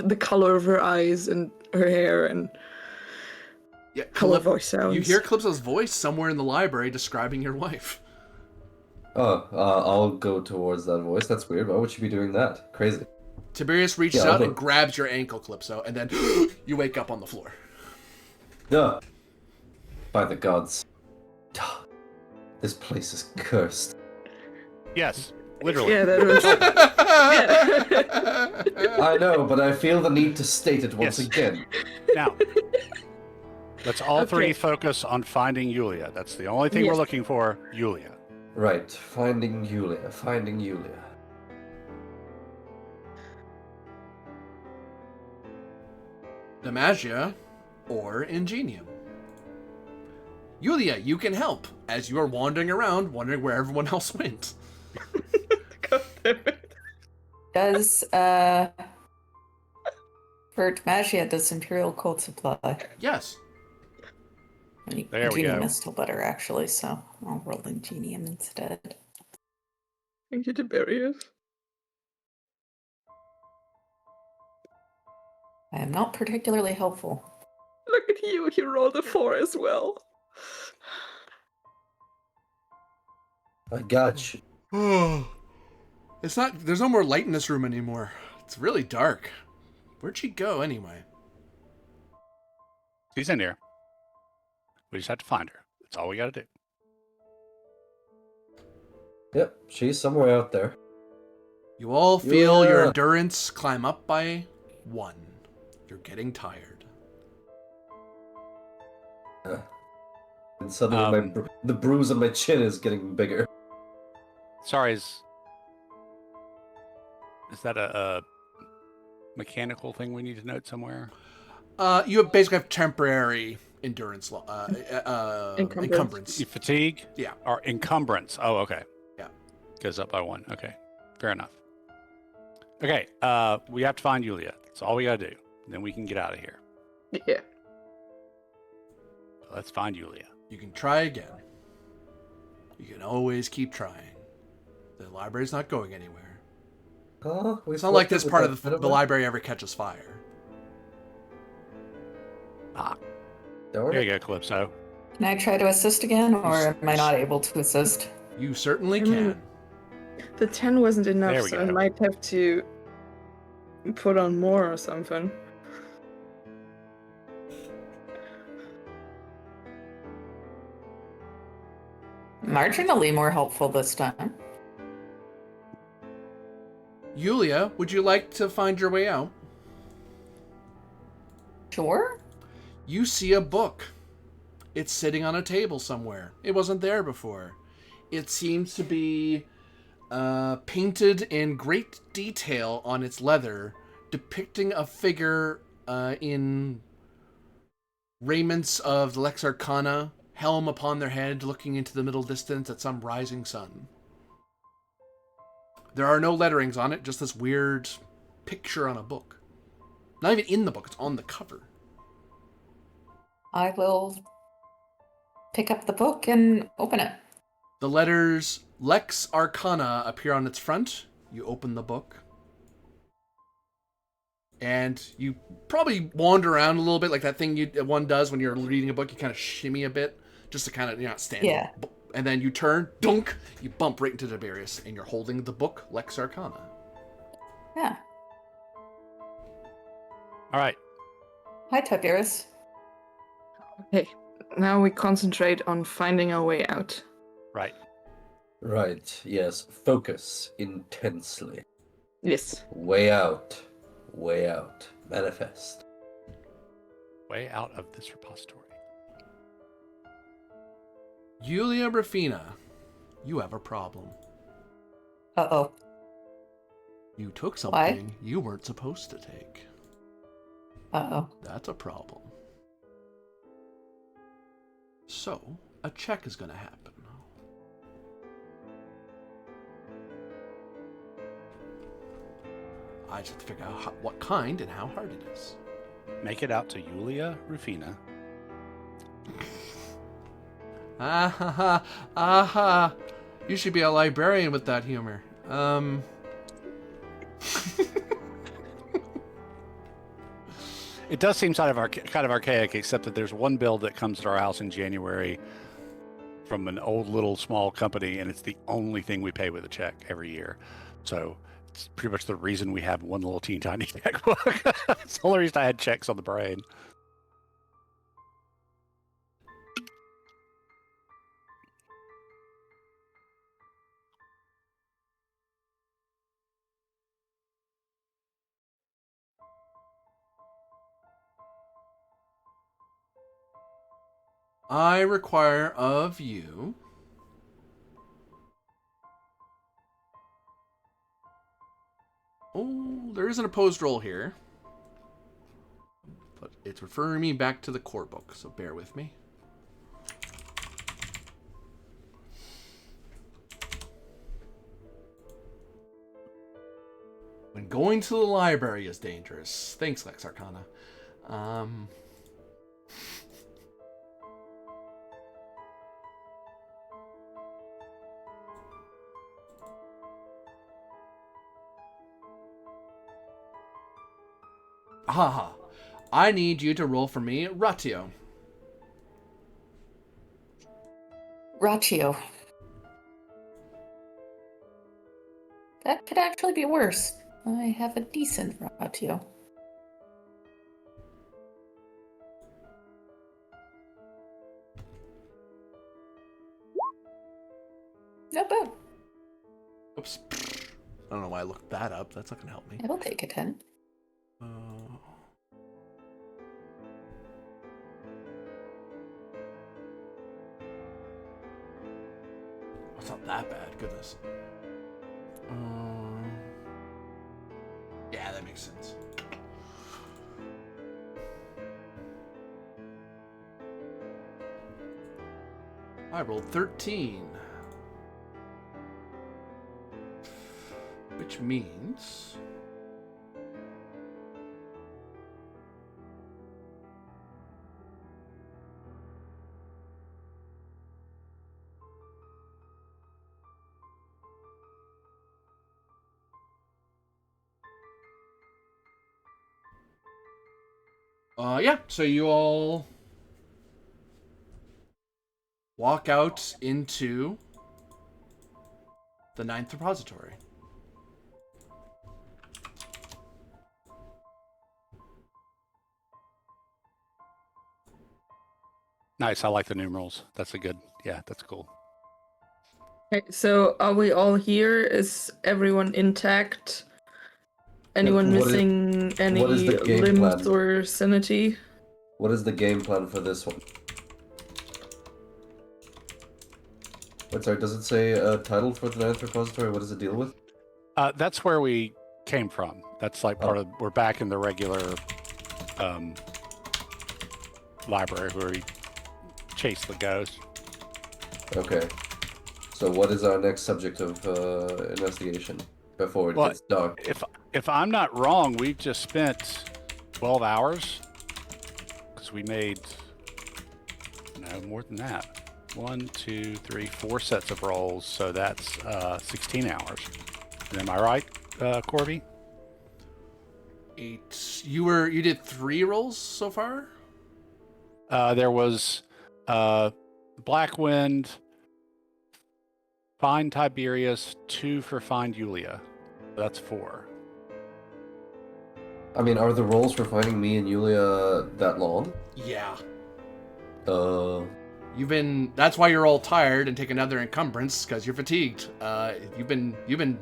the color of her eyes and her hair and Yeah, how her voice sounds. You hear Calypso's voice somewhere in the library describing your wife. Oh, I'll go towards that voice. That's weird. Why would she be doing that? Crazy. Tiberius reaches Yeah, out I'll and go. grabs your ankle, Calypso, and then you wake up on the floor. Duh. By the gods. This place is cursed. Yes, literally. Yeah, that was. I know, but I feel the need to state it once Yes. again. Now, let's all Okay. 3 focus on finding Julia. That's the only thing we're Yes. looking for, Julia. Right, finding Julia, finding Julia. Demagia or Ingenium. Julia, you can help as you are wandering around, wondering where everyone else went. God damn it. Does, for Demagia, does Imperial Cult supply? Yes. There we Ingenium go. is still better, actually, so I'll roll Ingenium instead. Thank you, Tiberius. I am not particularly helpful. Look at you, you rolled a 4 as well. I got you. It's not. There's no more light in this room anymore. It's really dark. Where'd she go anyway? She's in here. We just have to find her. That's all we got to do. Yep, she's somewhere out there. You all feel your Yeah. endurance climb up by 1. You're getting tired. And suddenly the bruise on my chin is getting bigger. Sorry, is that a mechanical thing we need to note somewhere? You basically have temporary endurance, encumbrance. Fatigue? Yeah. Or encumbrance. Oh, okay. Yeah. Goes up by 1. Okay. Fair enough. Okay. We have to find Yulia. That's all we gotta do. Then we can get out of here. Yeah. Let's find Yulia. You can try again. You can always keep trying. The library's not going anywhere. Huh? It's not like this part of the library ever catches fire. Darn Here it. you go, Calypso. Can I try to assist again, or am I not able to assist? You certainly I mean, can. The 10 wasn't There enough, we so I go. might have to put on more or something. Marginally more helpful this time. Yulia, would you like to find your way out? Sure. You see a book. It's sitting on a table somewhere. It wasn't there before. It seems to be painted in great detail on its leather, depicting a figure in raiments of the Lex Arcana, helm upon their head, looking into the middle distance at some rising sun. There are no letterings on it, just this weird picture on a book. Not even in the book, it's on the cover. I will pick up the book and open it. The letters Lex Arcana appear on its front. You open the book. And you probably wander around a little bit like that thing one does when you're reading a book. You kind of shimmy a bit just to kind of, you're not standing. Yeah. And then you turn, dunk, you bump right into Tiberius, and you're holding the book Lex Arcana. Yeah. All right. Hi, Tiberius. Okay, now we concentrate on finding our way out. Right. Right, yes. Focus intensely. Yes. Way out. Way out. Manifest. Way out of this repository. Yulia Rafina, you have a problem. Uh-oh. You took Why? something you weren't supposed to take. Uh-oh. That's a problem. So, a check is going to happen. I just have to figure out what kind and how hard it is. Make it out to Yulia Rufina. Aha. You should be a librarian with that humor. It does seem kind of archaic, except that there's one bill that comes to our house in January from an old little small company, and it's the only thing we pay with a check every year. So it's pretty much the reason we have one little teeny tiny checkbook. It's the only reason I had checks on the brain. I require of you there is an opposed roll here. But it's referring me back to the core book, so bear with me. When going to the library is dangerous. Thanks, Lex Arcana. Haha. I need you to roll for me Ratio. Ratio. That could actually be worse. I have a decent ratio. Not bad. Oops. I don't know why I looked that up. That's not going to help me. It'll take a 10. It's not that bad. Goodness. Yeah, that makes sense. I rolled 13. Which means... yeah, so you all walk out into the 9th repository. Nice. I like the numerals. That's a good. Yeah, that's cool. Okay, so are we all here? Is everyone intact? Anyone What is- missing any what is the game limbs plan? or sanity? What is the game plan for this one? Wait, sorry, does it say a title for the 9th repository? What does it deal with? That's where we came from. That's like part of. We're back in the regular library where we chase the ghost. Okay. So what is our next subject of investigation before it Well, gets dark? If I'm not wrong, we've just spent 12 hours because we made more than that. 1, 2, 3, 4 sets of rolls, so that's 16 hours. Am I right, Corby? 8. You did 3 rolls so far? There was Black Wind, Find Tiberius, 2 for Find Julia. That's 4. I mean, are the rolls for finding me and Yulia that long? Yeah. That's why you're all tired and take another encumbrance, because you're fatigued. You've been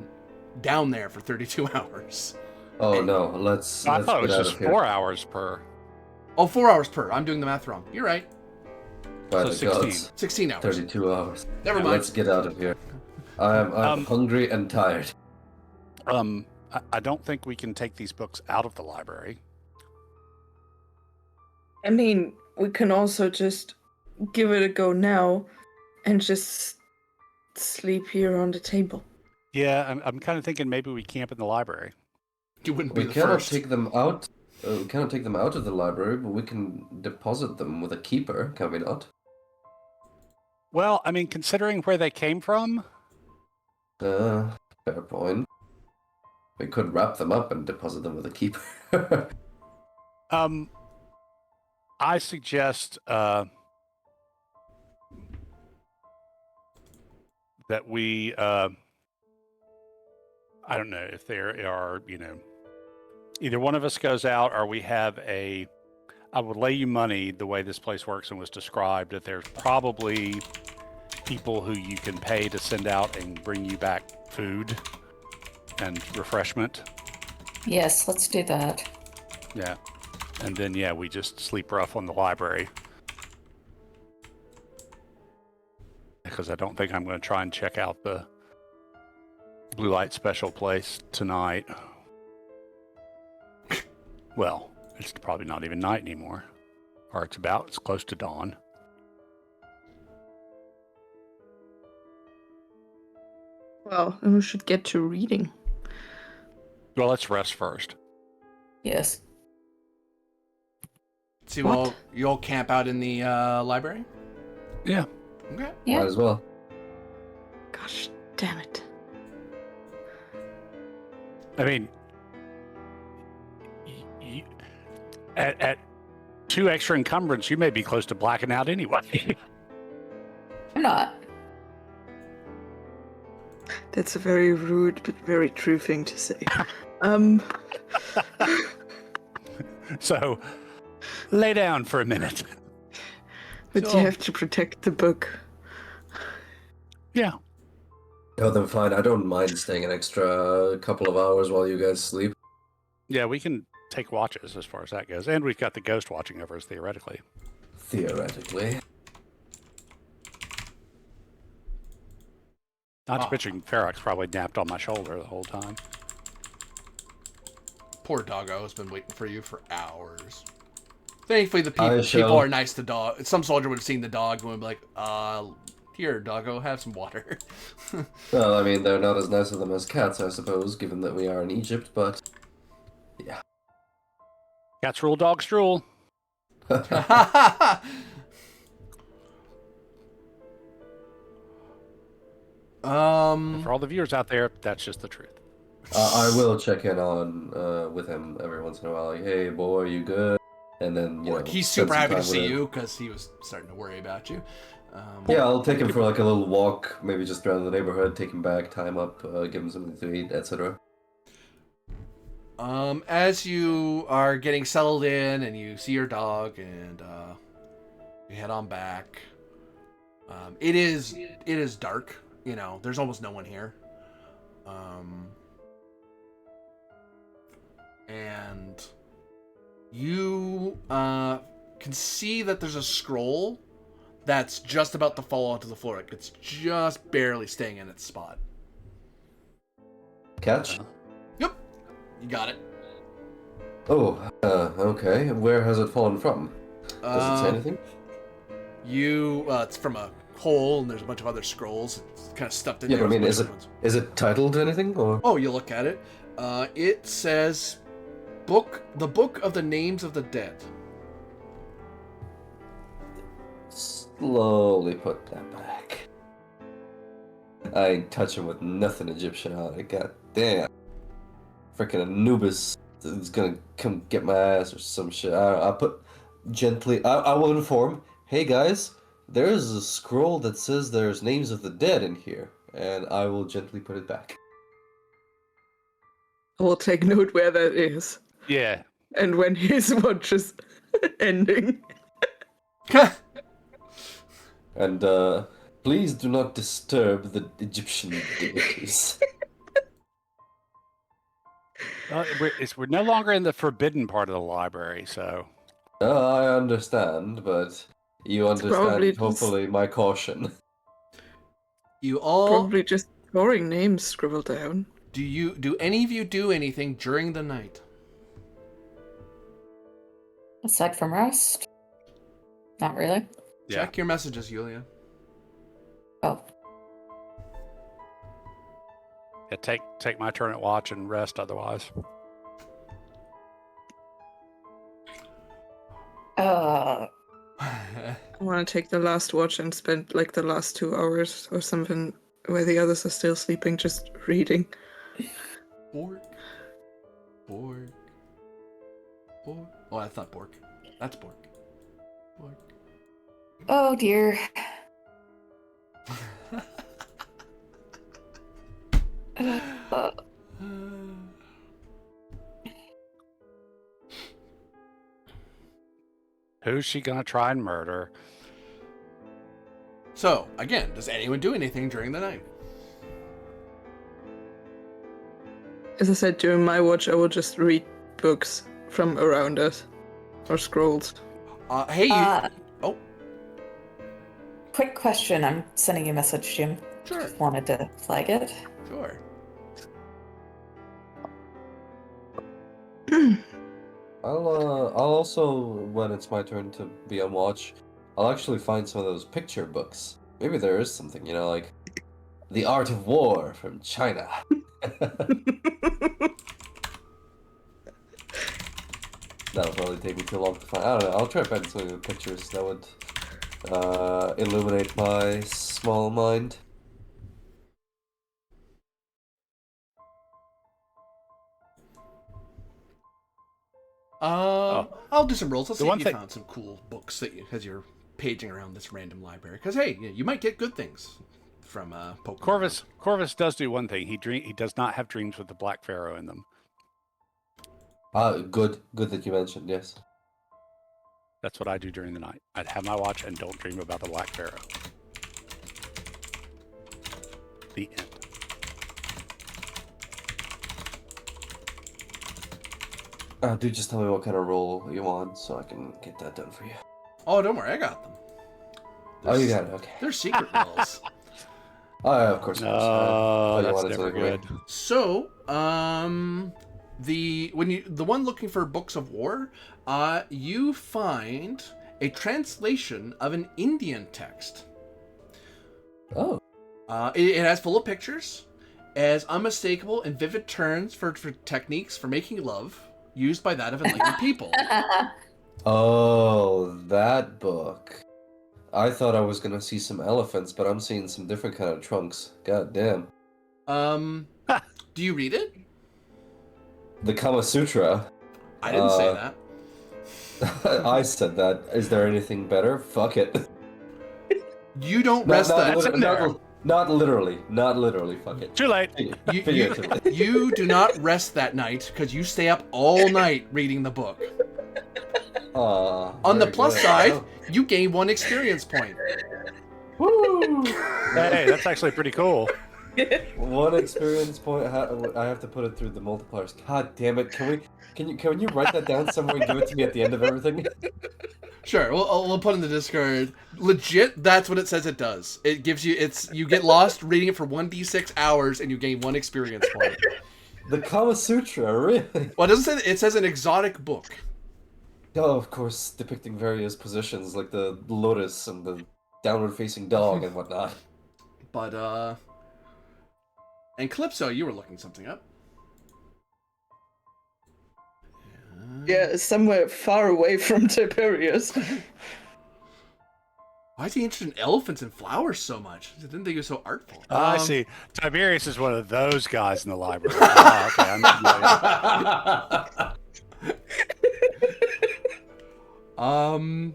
down there for 32 hours. Oh no, let's I thought it get was out just of here. 4 hours per. Oh, 4 hours per. I'm doing the math wrong. You're right. By So the 16. gods. 16 hours. 32 hours. Never mind. Let's get out of here. I'm hungry and tired. I don't think we can take these books out of the library. I mean, we can also just give it a go now and just sleep here on the table. Yeah, I'm kind of thinking maybe we camp in the library. You wouldn't be We the cannot first. take them out. We cannot take them out of the library, but we can deposit them with a keeper, can we not? Well, I mean, considering where they came from, Fair point. We could wrap them up and deposit them with a keeper. I suggest that we, I don't know if there are, either one of us goes out or we have I would lay you money the way this place works and was described that there's probably people who you can pay to send out and bring you back food and refreshment. Yes, let's do that. Yeah. And then, yeah, we just sleep rough on the library. Because I don't think I'm going to try and check out the blue light special place tonight. Well, it's probably not even night anymore. Or it's close to dawn. Well, then we should get to reading. Well, let's rest first. Yes. So you all camp out in the library? Yeah. Okay. Yeah. Might as well. Gosh damn it. I mean, at 2 extra encumbrance, you may be close to blacking out anyway. I'm not. That's a very rude but very true thing to say. So, lay down for a minute. But So- you have to protect the book. Yeah. Oh, then fine. I don't mind staying an extra couple of hours while you guys sleep. Yeah, we can take watches as far as that goes. And we've got the ghost watching over us, theoretically. Theoretically. Not to mention, Ferox probably napped on my shoulder the whole time. Poor doggo has been waiting for you for hours. Thankfully, the I people shall- are nice to dog. Some soldier would have seen the dog and would be like, here, doggo, have some water. Well, I mean, they're not as nice of them as cats, I suppose, given that we are in Egypt, but... Yeah. Cats rule, dogs drool. For all the viewers out there, that's just the truth. I will check in on with him every once in a while, like, hey, boy, you good? And then, you know... He's spend super some happy to time with see him. you, because he was starting to worry about you. Yeah, I'll take him for like a little walk, maybe just around the neighborhood, take him back, tie him up, give him something to eat, etc. As you are getting settled in and you see your dog and you head on back, it is dark. You know, there's almost no one here. And you can see that there's a scroll that's just about to fall onto the floor. Like, it's just barely staying in its spot. Catch? Yep, you got it. Oh, okay. Where has it fallen from? Does it say anything? It's from a hole, and there's a bunch of other scrolls. It's kind of stuffed in Yeah, there. but I mean, with a bunch of ones. is it titled anything, or...? Oh, you look at it. It says, the Book of the Names of the Dead. Slowly put that back. I ain't touching with nothing Egyptian on it, god damn. Freaking Anubis is gonna come get my ass or some shit. I'll put gently, I will inform, hey guys, there's a scroll that says there's names of the dead in here, and I will gently put it back. I will take note where that is. Yeah. And when his watch is ending. And, please do not disturb the Egyptian deities. We're no longer in the forbidden part of the library, so... I understand, but you probably understand, hopefully, my caution. You all... Probably just boring names scribbled down. Do any of you do anything during the night? Aside from rest? Not really. Yeah. Check your messages, Yulia. Oh. Yeah, take my turn at watch and rest otherwise. I want to take the last watch and spend like the last 2 hours or something where the others are still sleeping, just reading. Bork. Bork. Bork. Oh, that's not Bork. That's Bork. Bork. Oh dear. Who's she gonna try and murder? So, again, does anyone do anything during the night? As I said, during my watch, I will just read books from around us. Or scrolls. Hey, you... Oh, Quick question. I'm sending you a message, Jim. sure, Just wanted to flag it. sure. I'll also, when it's my turn to be on watch, I'll actually find some of those picture books. Maybe there is something, you know, like The Art of War from China. That'll probably take me too long to find. I don't know, I'll try to find some of the pictures that would illuminate my small mind. I'll do some rolls. Let's The see if one you thing- found some cool books that you, as you're paging around this random library. Because hey, you might get good things from Pokemon. Corvus does do one thing. He does not have dreams with the Black Pharaoh in them. Good that you mentioned, yes. That's what I do during the night. I'd have my watch and don't dream about the Black Pharaoh. The end. Dude, just tell me what kind of roll you want so I can get that done for you. Oh, don't worry, I got them. Oh, you got it, okay. They're secret rolls. Oh, yeah, of course. Oh, you that's wanted never something for me. good. So, the one looking for books of war, you find a translation of an Indian text. Oh. It has full of pictures, as unmistakable and vivid turns for techniques for making love used by that of enlightened people. Oh, that book. I thought I was gonna see some elephants, but I'm seeing some different kind of trunks. God damn. Do you read it? The Kama Sutra. I didn't say that. I said that. Is there anything better? Fuck it. You don't rest that. Not literally. Not literally. Fuck it. Too late. You do not rest that night because you stay up all night reading the book. On the plus side, you gain 1 experience point. Woo! Hey, that's actually pretty cool. 1 experience point. I have to put it through the multipliers. God damn it! Can you write that down somewhere and give it to me at the end of everything? Sure, we'll put in the Discord. Legit, that's what it says it does. It gives you you get lost reading it for 1d6 hours and you gain 1 experience point. The Kama Sutra, really? Well, it doesn't say. It says an exotic book. Oh, of course, depicting various positions like the lotus and the downward-facing dog and whatnot. But and Calypso, you were looking something up. Yeah, somewhere far away from Tiberius. Why is he interested in elephants and flowers so much? I didn't think he was so artful. I see. Tiberius is one of those guys in the library. Okay, I'm familiar.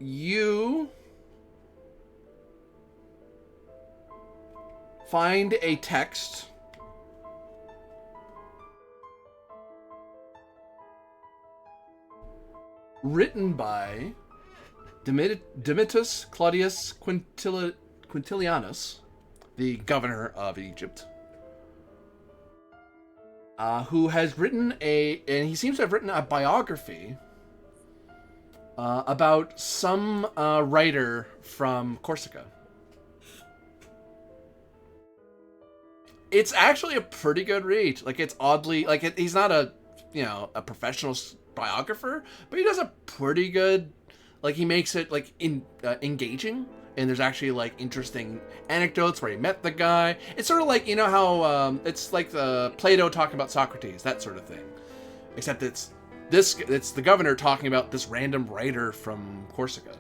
You find a text written by Domitus Claudius Quintilianus, the governor of Egypt, who has written and he seems to have written a biography about some writer from Corsica. It's actually a pretty good read. Like, it's oddly, like, he's not a professional biographer, but he does a pretty good, like, he makes it, like, engaging, and there's actually, like, interesting anecdotes where he met the guy. It's sort of like, you know how, it's like the Plato talking about Socrates, that sort of thing. Except it's the governor talking about this random writer from Corsica.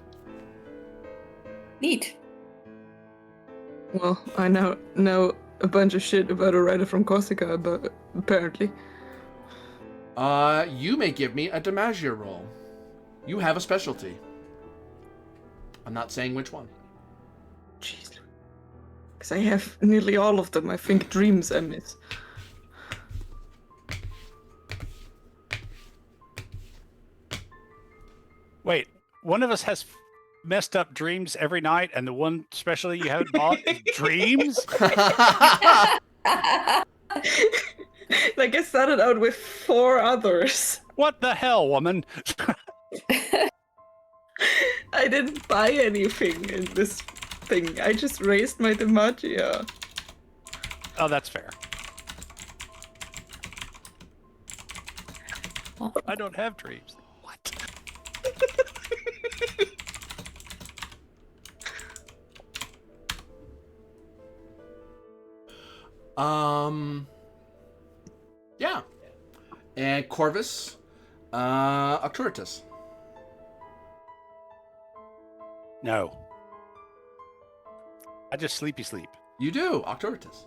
Neat. Well, I now know a bunch of shit about a writer from Corsica, but apparently. You may give me a Demagia roll. You have a specialty. I'm not saying which one. Jeez. Because I have nearly all of them. I think dreams I miss. Wait, one of us has messed up dreams every night, and the one specialty you haven't bought is dreams? Like, I started out with 4 others. What the hell, woman? I didn't buy anything in this thing. I just raised my Demagia. Oh, that's fair. I don't have dreams. What? Yeah. And Corvus, Octoritus. No. I just sleepy sleep. You do, Octoritus.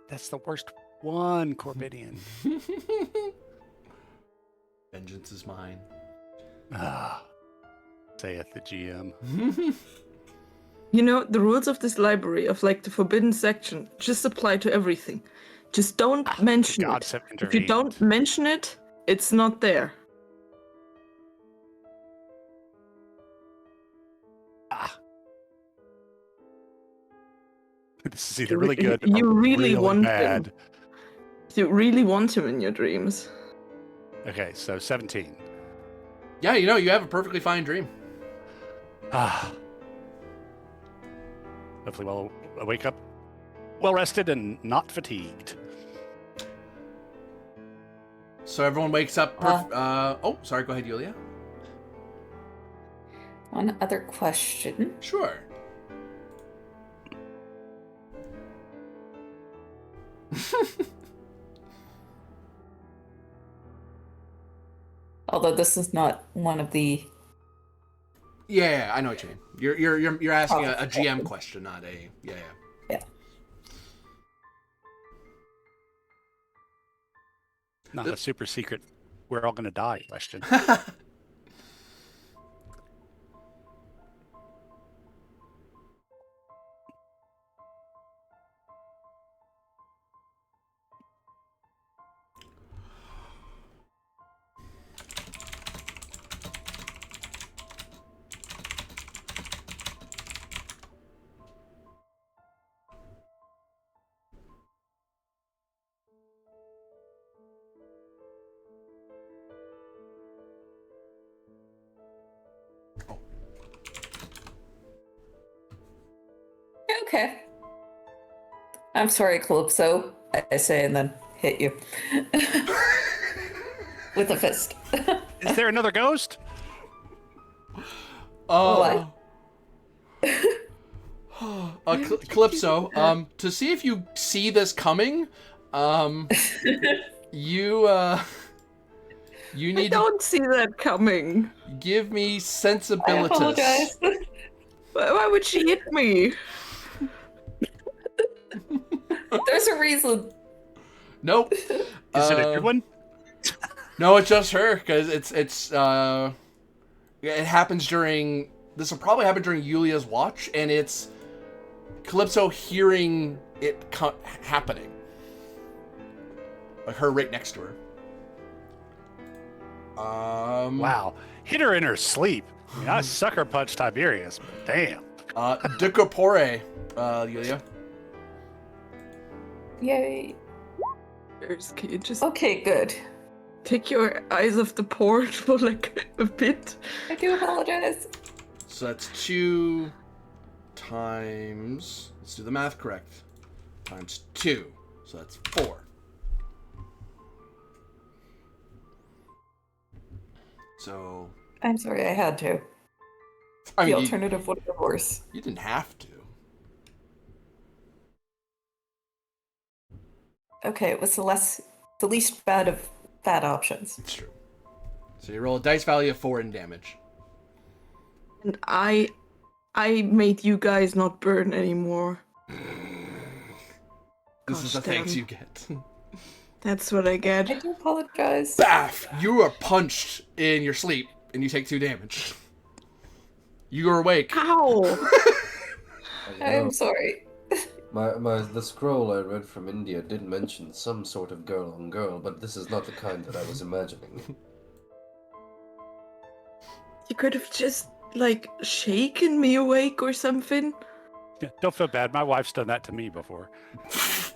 That's the worst one, Corbidian. Vengeance is mine. Ah, saith the GM. You know, the rules of this library, of like the forbidden section, just apply to everything. Just don't mention gods it. have If you don't intervened. mention it, it's not there. Ah. This is either really good You or really really want bad. them. You really want him in your dreams. Okay, so 17. Yeah, you have a perfectly fine dream. Ah. Hopefully, I wake up well rested and not fatigued. So everyone wakes up. Sorry. Go ahead, Yulia. One other question. Sure. Although this is not one of the... Yeah, I know what you mean. You're asking a GM question, not a yeah. Not a super secret, we're all going to die question. Okay. I'm sorry, Calypso, I say and then hit you. With a fist. Is there another ghost? What? Calypso, to see if you see this coming, you need I don't see that coming. to give me I sensibilities. apologize. Why would she hit me? There's a reason. Nope. Is it a good one? No, it's just her, because it happens during... This will probably happen during Yulia's watch, and it's Calypso hearing it happening. Like her right next to her. Wow. Hit her in her sleep. I mean, I sucker punched Tiberius, but damn. Decapore, Yulia. Yay. Can you just Okay, good. take your eyes off the port for like a bit? I do apologize. So that's 2 times... Let's do the math correct. Times 2. So that's 4. So... I'm sorry, I had to. I The mean, alternative would have been worse. you didn't have to. Okay, it was the least bad of bad options. It's true. So you roll a dice value of 4 in damage. And I made you guys not burn anymore. This is the Gosh, thanks damn. you get. That's what I I get. do apologize. Baff! You are punched in your sleep, and you take 2 damage. You are awake. Ow! I'm sorry. The scroll I read from India did mention some sort of girl on girl, but this is not the kind that I was imagining. You could have just like shaken me awake or something. Yeah, don't feel bad. My wife's done that to me before.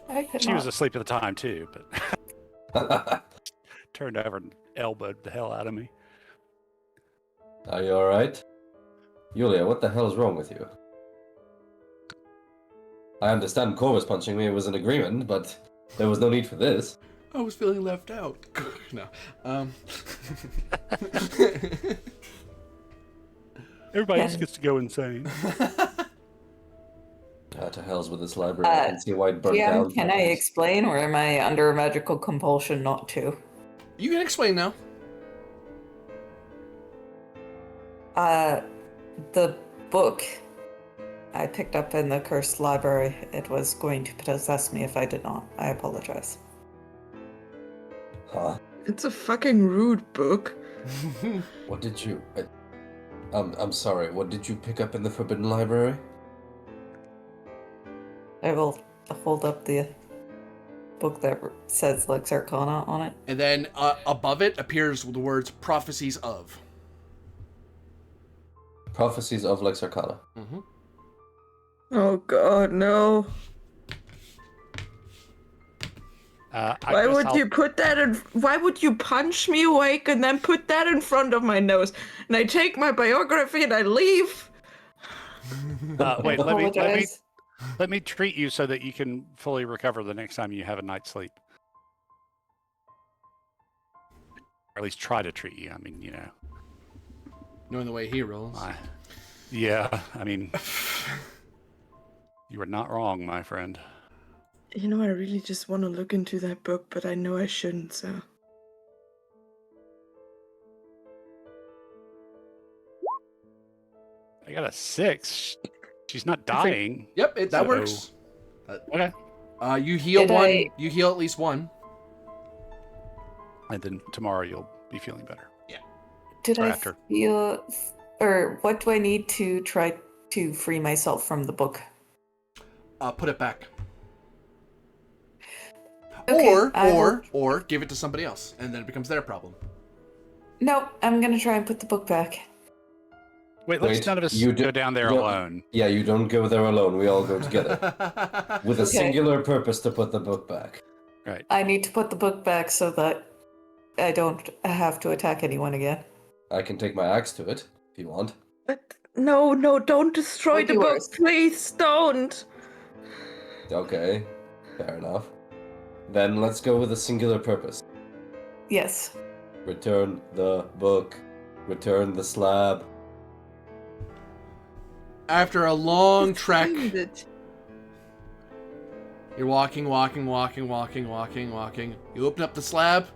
I could She not. was asleep at the time, too, but turned over and elbowed the hell out of me. Are you alright? Yulia, what the hell is wrong with you? I understand Corvus punching me was an agreement, but there was no need for this. I was feeling left out. No. Everybody else Yeah. gets to go insane. To hells with this library. I can see why it burned down. GM, can I explain, or am I under a magical compulsion not to? You can explain now. The book I picked up in the cursed library, it was going to possess me if I did not. I apologize. Huh? It's a fucking rude book. What did you... I'm sorry, what did you pick up in the Forbidden Library? I will hold up the book that says Lex Arcana on it. And then above it appears the words prophecies of. Prophecies of Lex Arcana. Mm-hmm. Oh god, no. Why would you put that in? Why would you punch me awake and then put that in front of my nose? And I take my biography and I leave. Wait, I apologize. let me treat you so that you can fully recover the next time you have a night's sleep. Or at least try to treat you. I mean, you know. Knowing the way he rolls. Yeah, I mean, you were not wrong, my friend. You know, I really just want to look into that book, but I know I shouldn't, so. I got a 6. She's not dying. Yep, that So- works. Okay. You heal Did one. I- You heal at least one. And then tomorrow you'll be feeling better. Did Or I after. feel, or what do I need to try to free myself from the book? Put it back. Okay, I Or give it to somebody else, and then it becomes their problem. No, I'm gonna try and put the book back. Wait, let's Wait, none of us you go down there you- alone. Yeah, you don't go there alone. We all go together with a Okay. singular purpose to put the book back. Right. I need to put the book back so that I don't have to attack anyone again. I can take my axe to it if you want. But no, don't destroy Like the book, yours. please don't. Okay, fair enough. Then let's go with a singular purpose. Yes. Return the book. Return the slab. After a long trek, Find it. you're walking. You open up the slab.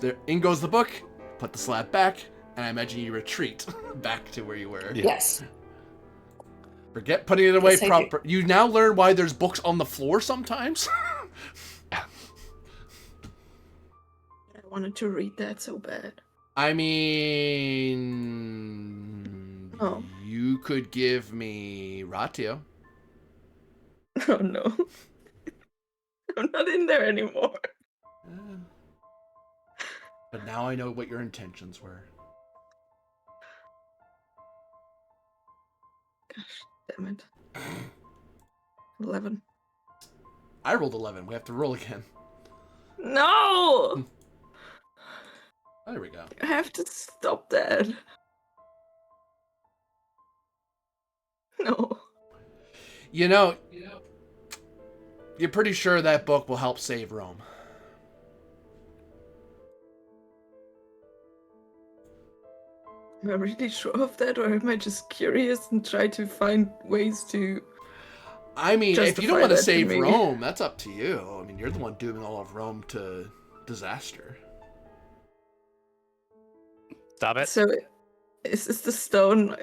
There, in goes the book. Put the slab back, and I imagine you retreat back to where you were. Yeah. Yes. Forget putting it away Yes, I do. proper. You now learn why there's books on the floor sometimes. I wanted to read that so bad. I mean, Oh. you could give me Ratio. Oh no. I'm not in there anymore. But now I know what your intentions were. Gosh, damn it. 11. I rolled 11. We have to roll again. No! There we go. I have to stop that. No. You know, you're pretty sure that book will help save Rome. Am I really sure of that, or am I just curious and try to find ways to... I mean, if you don't Justify want to that to save me. Rome, that's up to you. I mean, you're the one dooming all of Rome to disaster. Stop it. So, is the stone...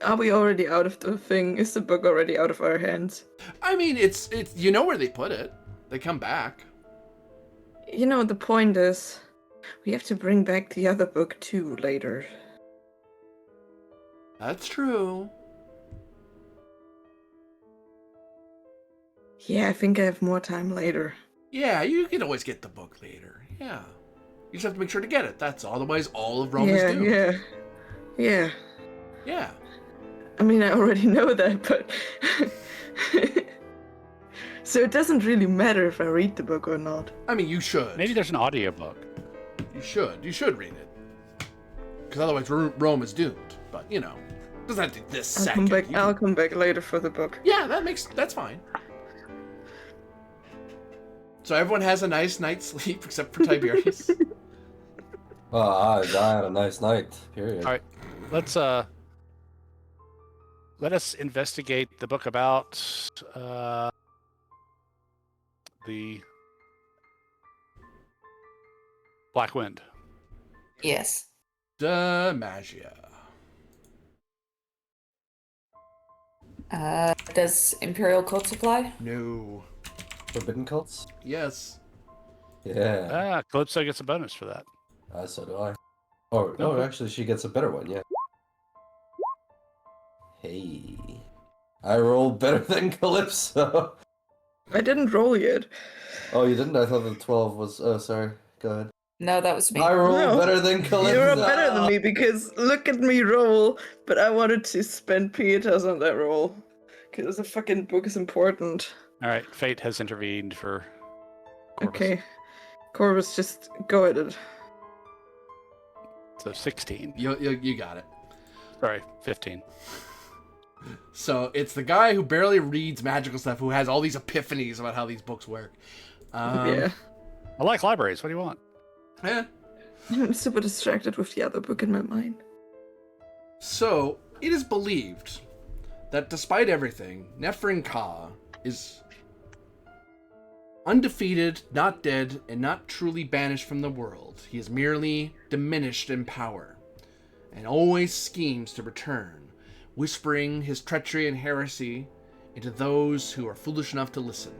Are we already out of the thing? Is the book already out of our hands? I mean, it's you know where they put it. They come back. You know, the point is, we have to bring back the other book too later. That's true. Yeah, I think I have more time later. Yeah, you can always get the book later. Yeah. You just have to make sure to get it. That's all. Otherwise, all of Rome is doomed. Yeah. Yeah. I mean, I already know that, but... So it doesn't really matter if I read the book or not. I mean, you should. Maybe there's an audiobook. You should. You should read it. Because otherwise, Rome is doomed. But, you know, doesn't have to be this I'll second. come back. You I'll can- come back later for the book. Yeah, that's fine. So everyone has a nice night's sleep except for Tiberius. Well, I had a nice night, period. All right. Let us investigate the book about the Black Wind. Yes. De Magia. Does Imperial Cult apply? No. Forbidden cults? Yes. Yeah, Calypso gets a bonus for that. so do I. Oh, no, Okay. actually, she gets a better one, yeah. Hey. I rolled better than Calypso. I didn't roll yet. Oh, you didn't? I thought the 12 was... Oh, sorry. Go ahead. No, that was me. I rolled No. better than Calypso. You're better than me because look at me roll, but I wanted to spend pietas on that roll. Because the fucking book is important. All right. Fate has intervened for Corvus. Okay. Corvus, just go at it. So 16. You got it. Sorry, 15. So it's the guy who barely reads magical stuff who has all these epiphanies about how these books work. Yeah. I like libraries. What do you want? Yeah. I'm super distracted with the other book in my mind. So it is believed that despite everything, Nephrin Ka is undefeated, not dead, and not truly banished from the world. He is merely diminished in power, and always schemes to return, whispering his treachery and heresy into those who are foolish enough to listen.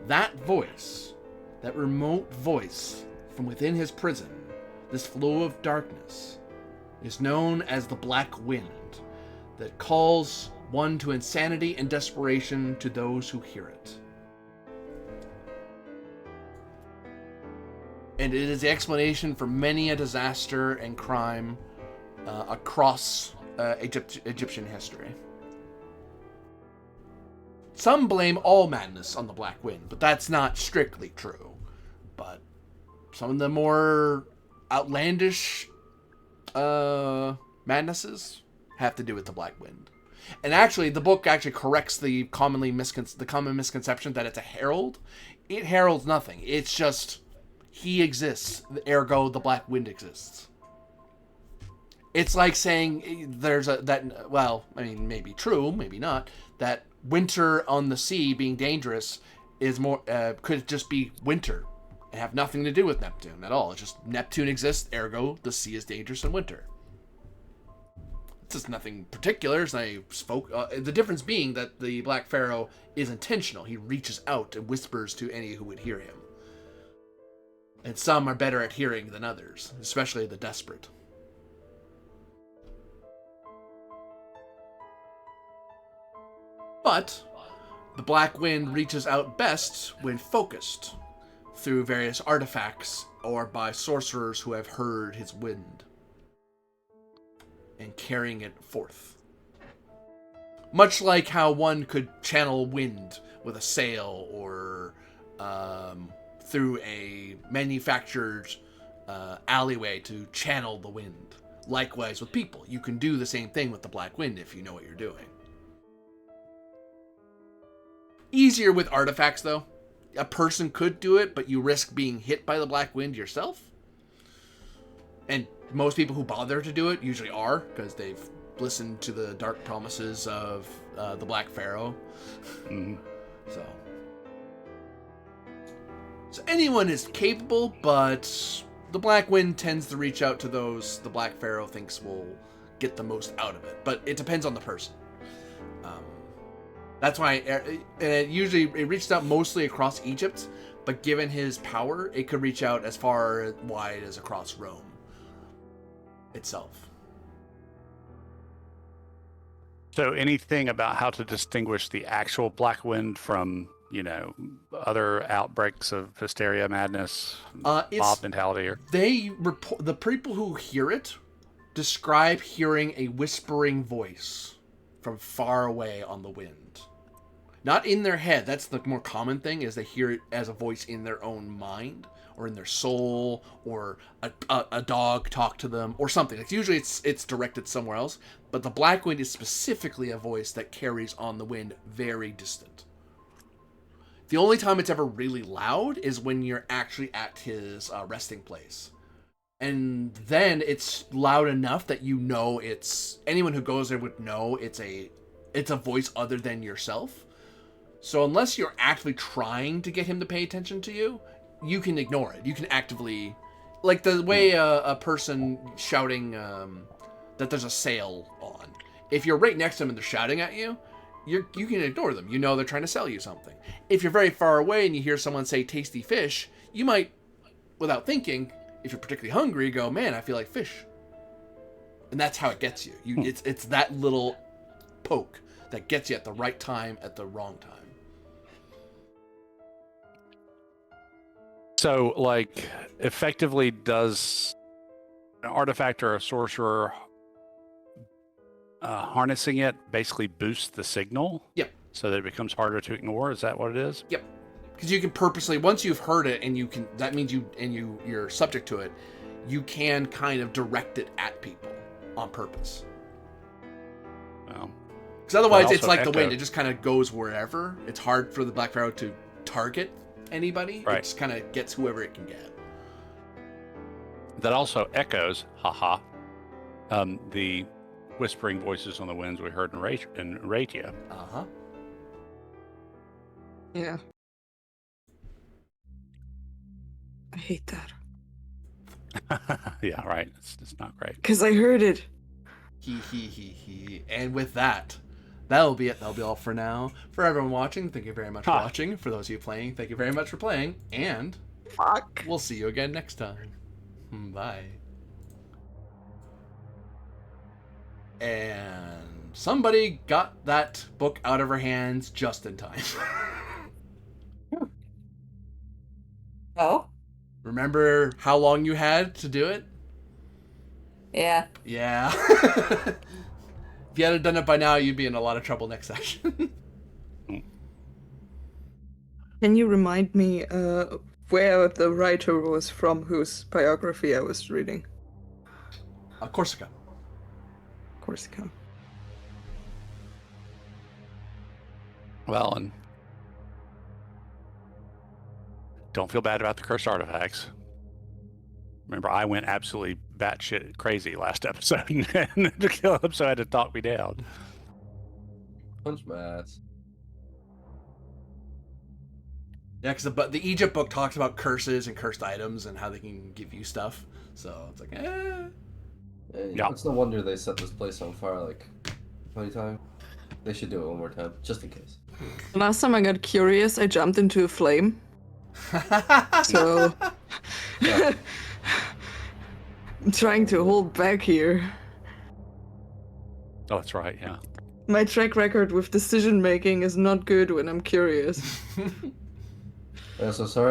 That voice, that remote voice from within his prison, this flow of darkness, is known as the Black Wind, that calls one to insanity and desperation to those who hear it. And it is the explanation for many a disaster and crime across Egyptian history. Some blame all madness on the Black Wind, but that's not strictly true. But some of the more outlandish madnesses have to do with the Black Wind. And actually, the book actually corrects the common misconception that it's a herald. It heralds nothing. It's just he exists, ergo the Black Wind exists. It's like saying maybe true, maybe not, that winter on the sea being dangerous is more could just be winter and have nothing to do with Neptune at all. It's just Neptune exists, ergo the sea is dangerous in winter. It's just nothing particular. As I spoke, the difference being that the Black Pharaoh is intentional. He reaches out and whispers to any who would hear him. And some are better at hearing than others, especially the desperate. But the Black Wind reaches out best when focused through various artifacts or by sorcerers who have heard his wind and carrying it forth. Much like how one could channel wind with a sail or through a manufactured alleyway to channel the wind. Likewise with people. You can do the same thing with the Black Wind if you know what you're doing. Easier with artifacts, though. A person could do it, but you risk being hit by the Black Wind yourself. And most people who bother to do it usually are, because they've listened to the dark promises of the Black Pharaoh. Mm-hmm. So anyone is capable, but the Black Wind tends to reach out to those the Black Pharaoh thinks will get the most out of it. But it depends on the person. That's why it reached out mostly across Egypt, but given his power, it could reach out as far wide as across Rome itself. So anything about how to distinguish the actual Black Wind from, other outbreaks of hysteria, madness, mob mentality? The people who hear it describe hearing a whispering voice from far away on the wind. Not in their head. That's the more common thing, is they hear it as a voice in their own mind or in their soul, or a dog talk to them or something. Like usually it's directed somewhere else, but the Black Wind is specifically a voice that carries on the wind very distant. The only time it's ever really loud is when you're actually at his resting place. And then it's loud enough that anyone who goes there would know it's a voice other than yourself. So unless you're actively trying to get him to pay attention to you, you can ignore it. You can actively, like the way a person shouting that there's a sale on. If you're right next to them and they're shouting at you, you can ignore them. You know they're trying to sell you something. If you're very far away and you hear someone say tasty fish, you might, without thinking, if you're particularly hungry, go, man, I feel like fish. And that's how it gets you. It's that little poke that gets you at the right time at the wrong time. So, effectively, does an artifact or a sorcerer harnessing it basically boost the signal? Yep. So that it becomes harder to ignore? Is that what it is? Yep. Because you can purposely, once you've heard it, and that means you're subject to it, you can kind of direct it at people on purpose. Well, Because otherwise, also it's like the wind; echo. it just kind of goes wherever. It's hard for the Black Pharaoh to target anybody. Right. It just kind of gets whoever it can get. that also echoes, haha, the whispering voices on the winds we heard in Ratia. Uh-huh. Yeah. I hate that. Yeah, right. It's not great. Because I heard it. He. And with that, that'll be it. That'll be all for now. For everyone watching, thank you very much for watching. For those of you playing, thank you very much for playing. And Fuck. we'll see you again next time. Bye. And somebody got that book out of her hands just in time. Oh? Remember how long you had to do it? Yeah. Yeah. If you hadn't done it by now, you'd be in a lot of trouble next session. Can you remind me where the writer was from whose biography I was reading? Corsica. Corsica. Well, and don't feel bad about the cursed artifacts. Remember, I went absolutely batshit crazy last episode and to kill him, so I had to talk me down. Punch my ass. Yeah, because the Egypt book talks about curses and cursed items and how they can give you stuff. So it's like, Yeah. It's no wonder they set this place on fire like 20 times. They should do it one more time, just in case. Last time I got curious, I jumped into a flame. So Yeah. I'm trying to hold back here. Oh, that's right, yeah. My track record with decision making is not good when I'm curious. So sorry.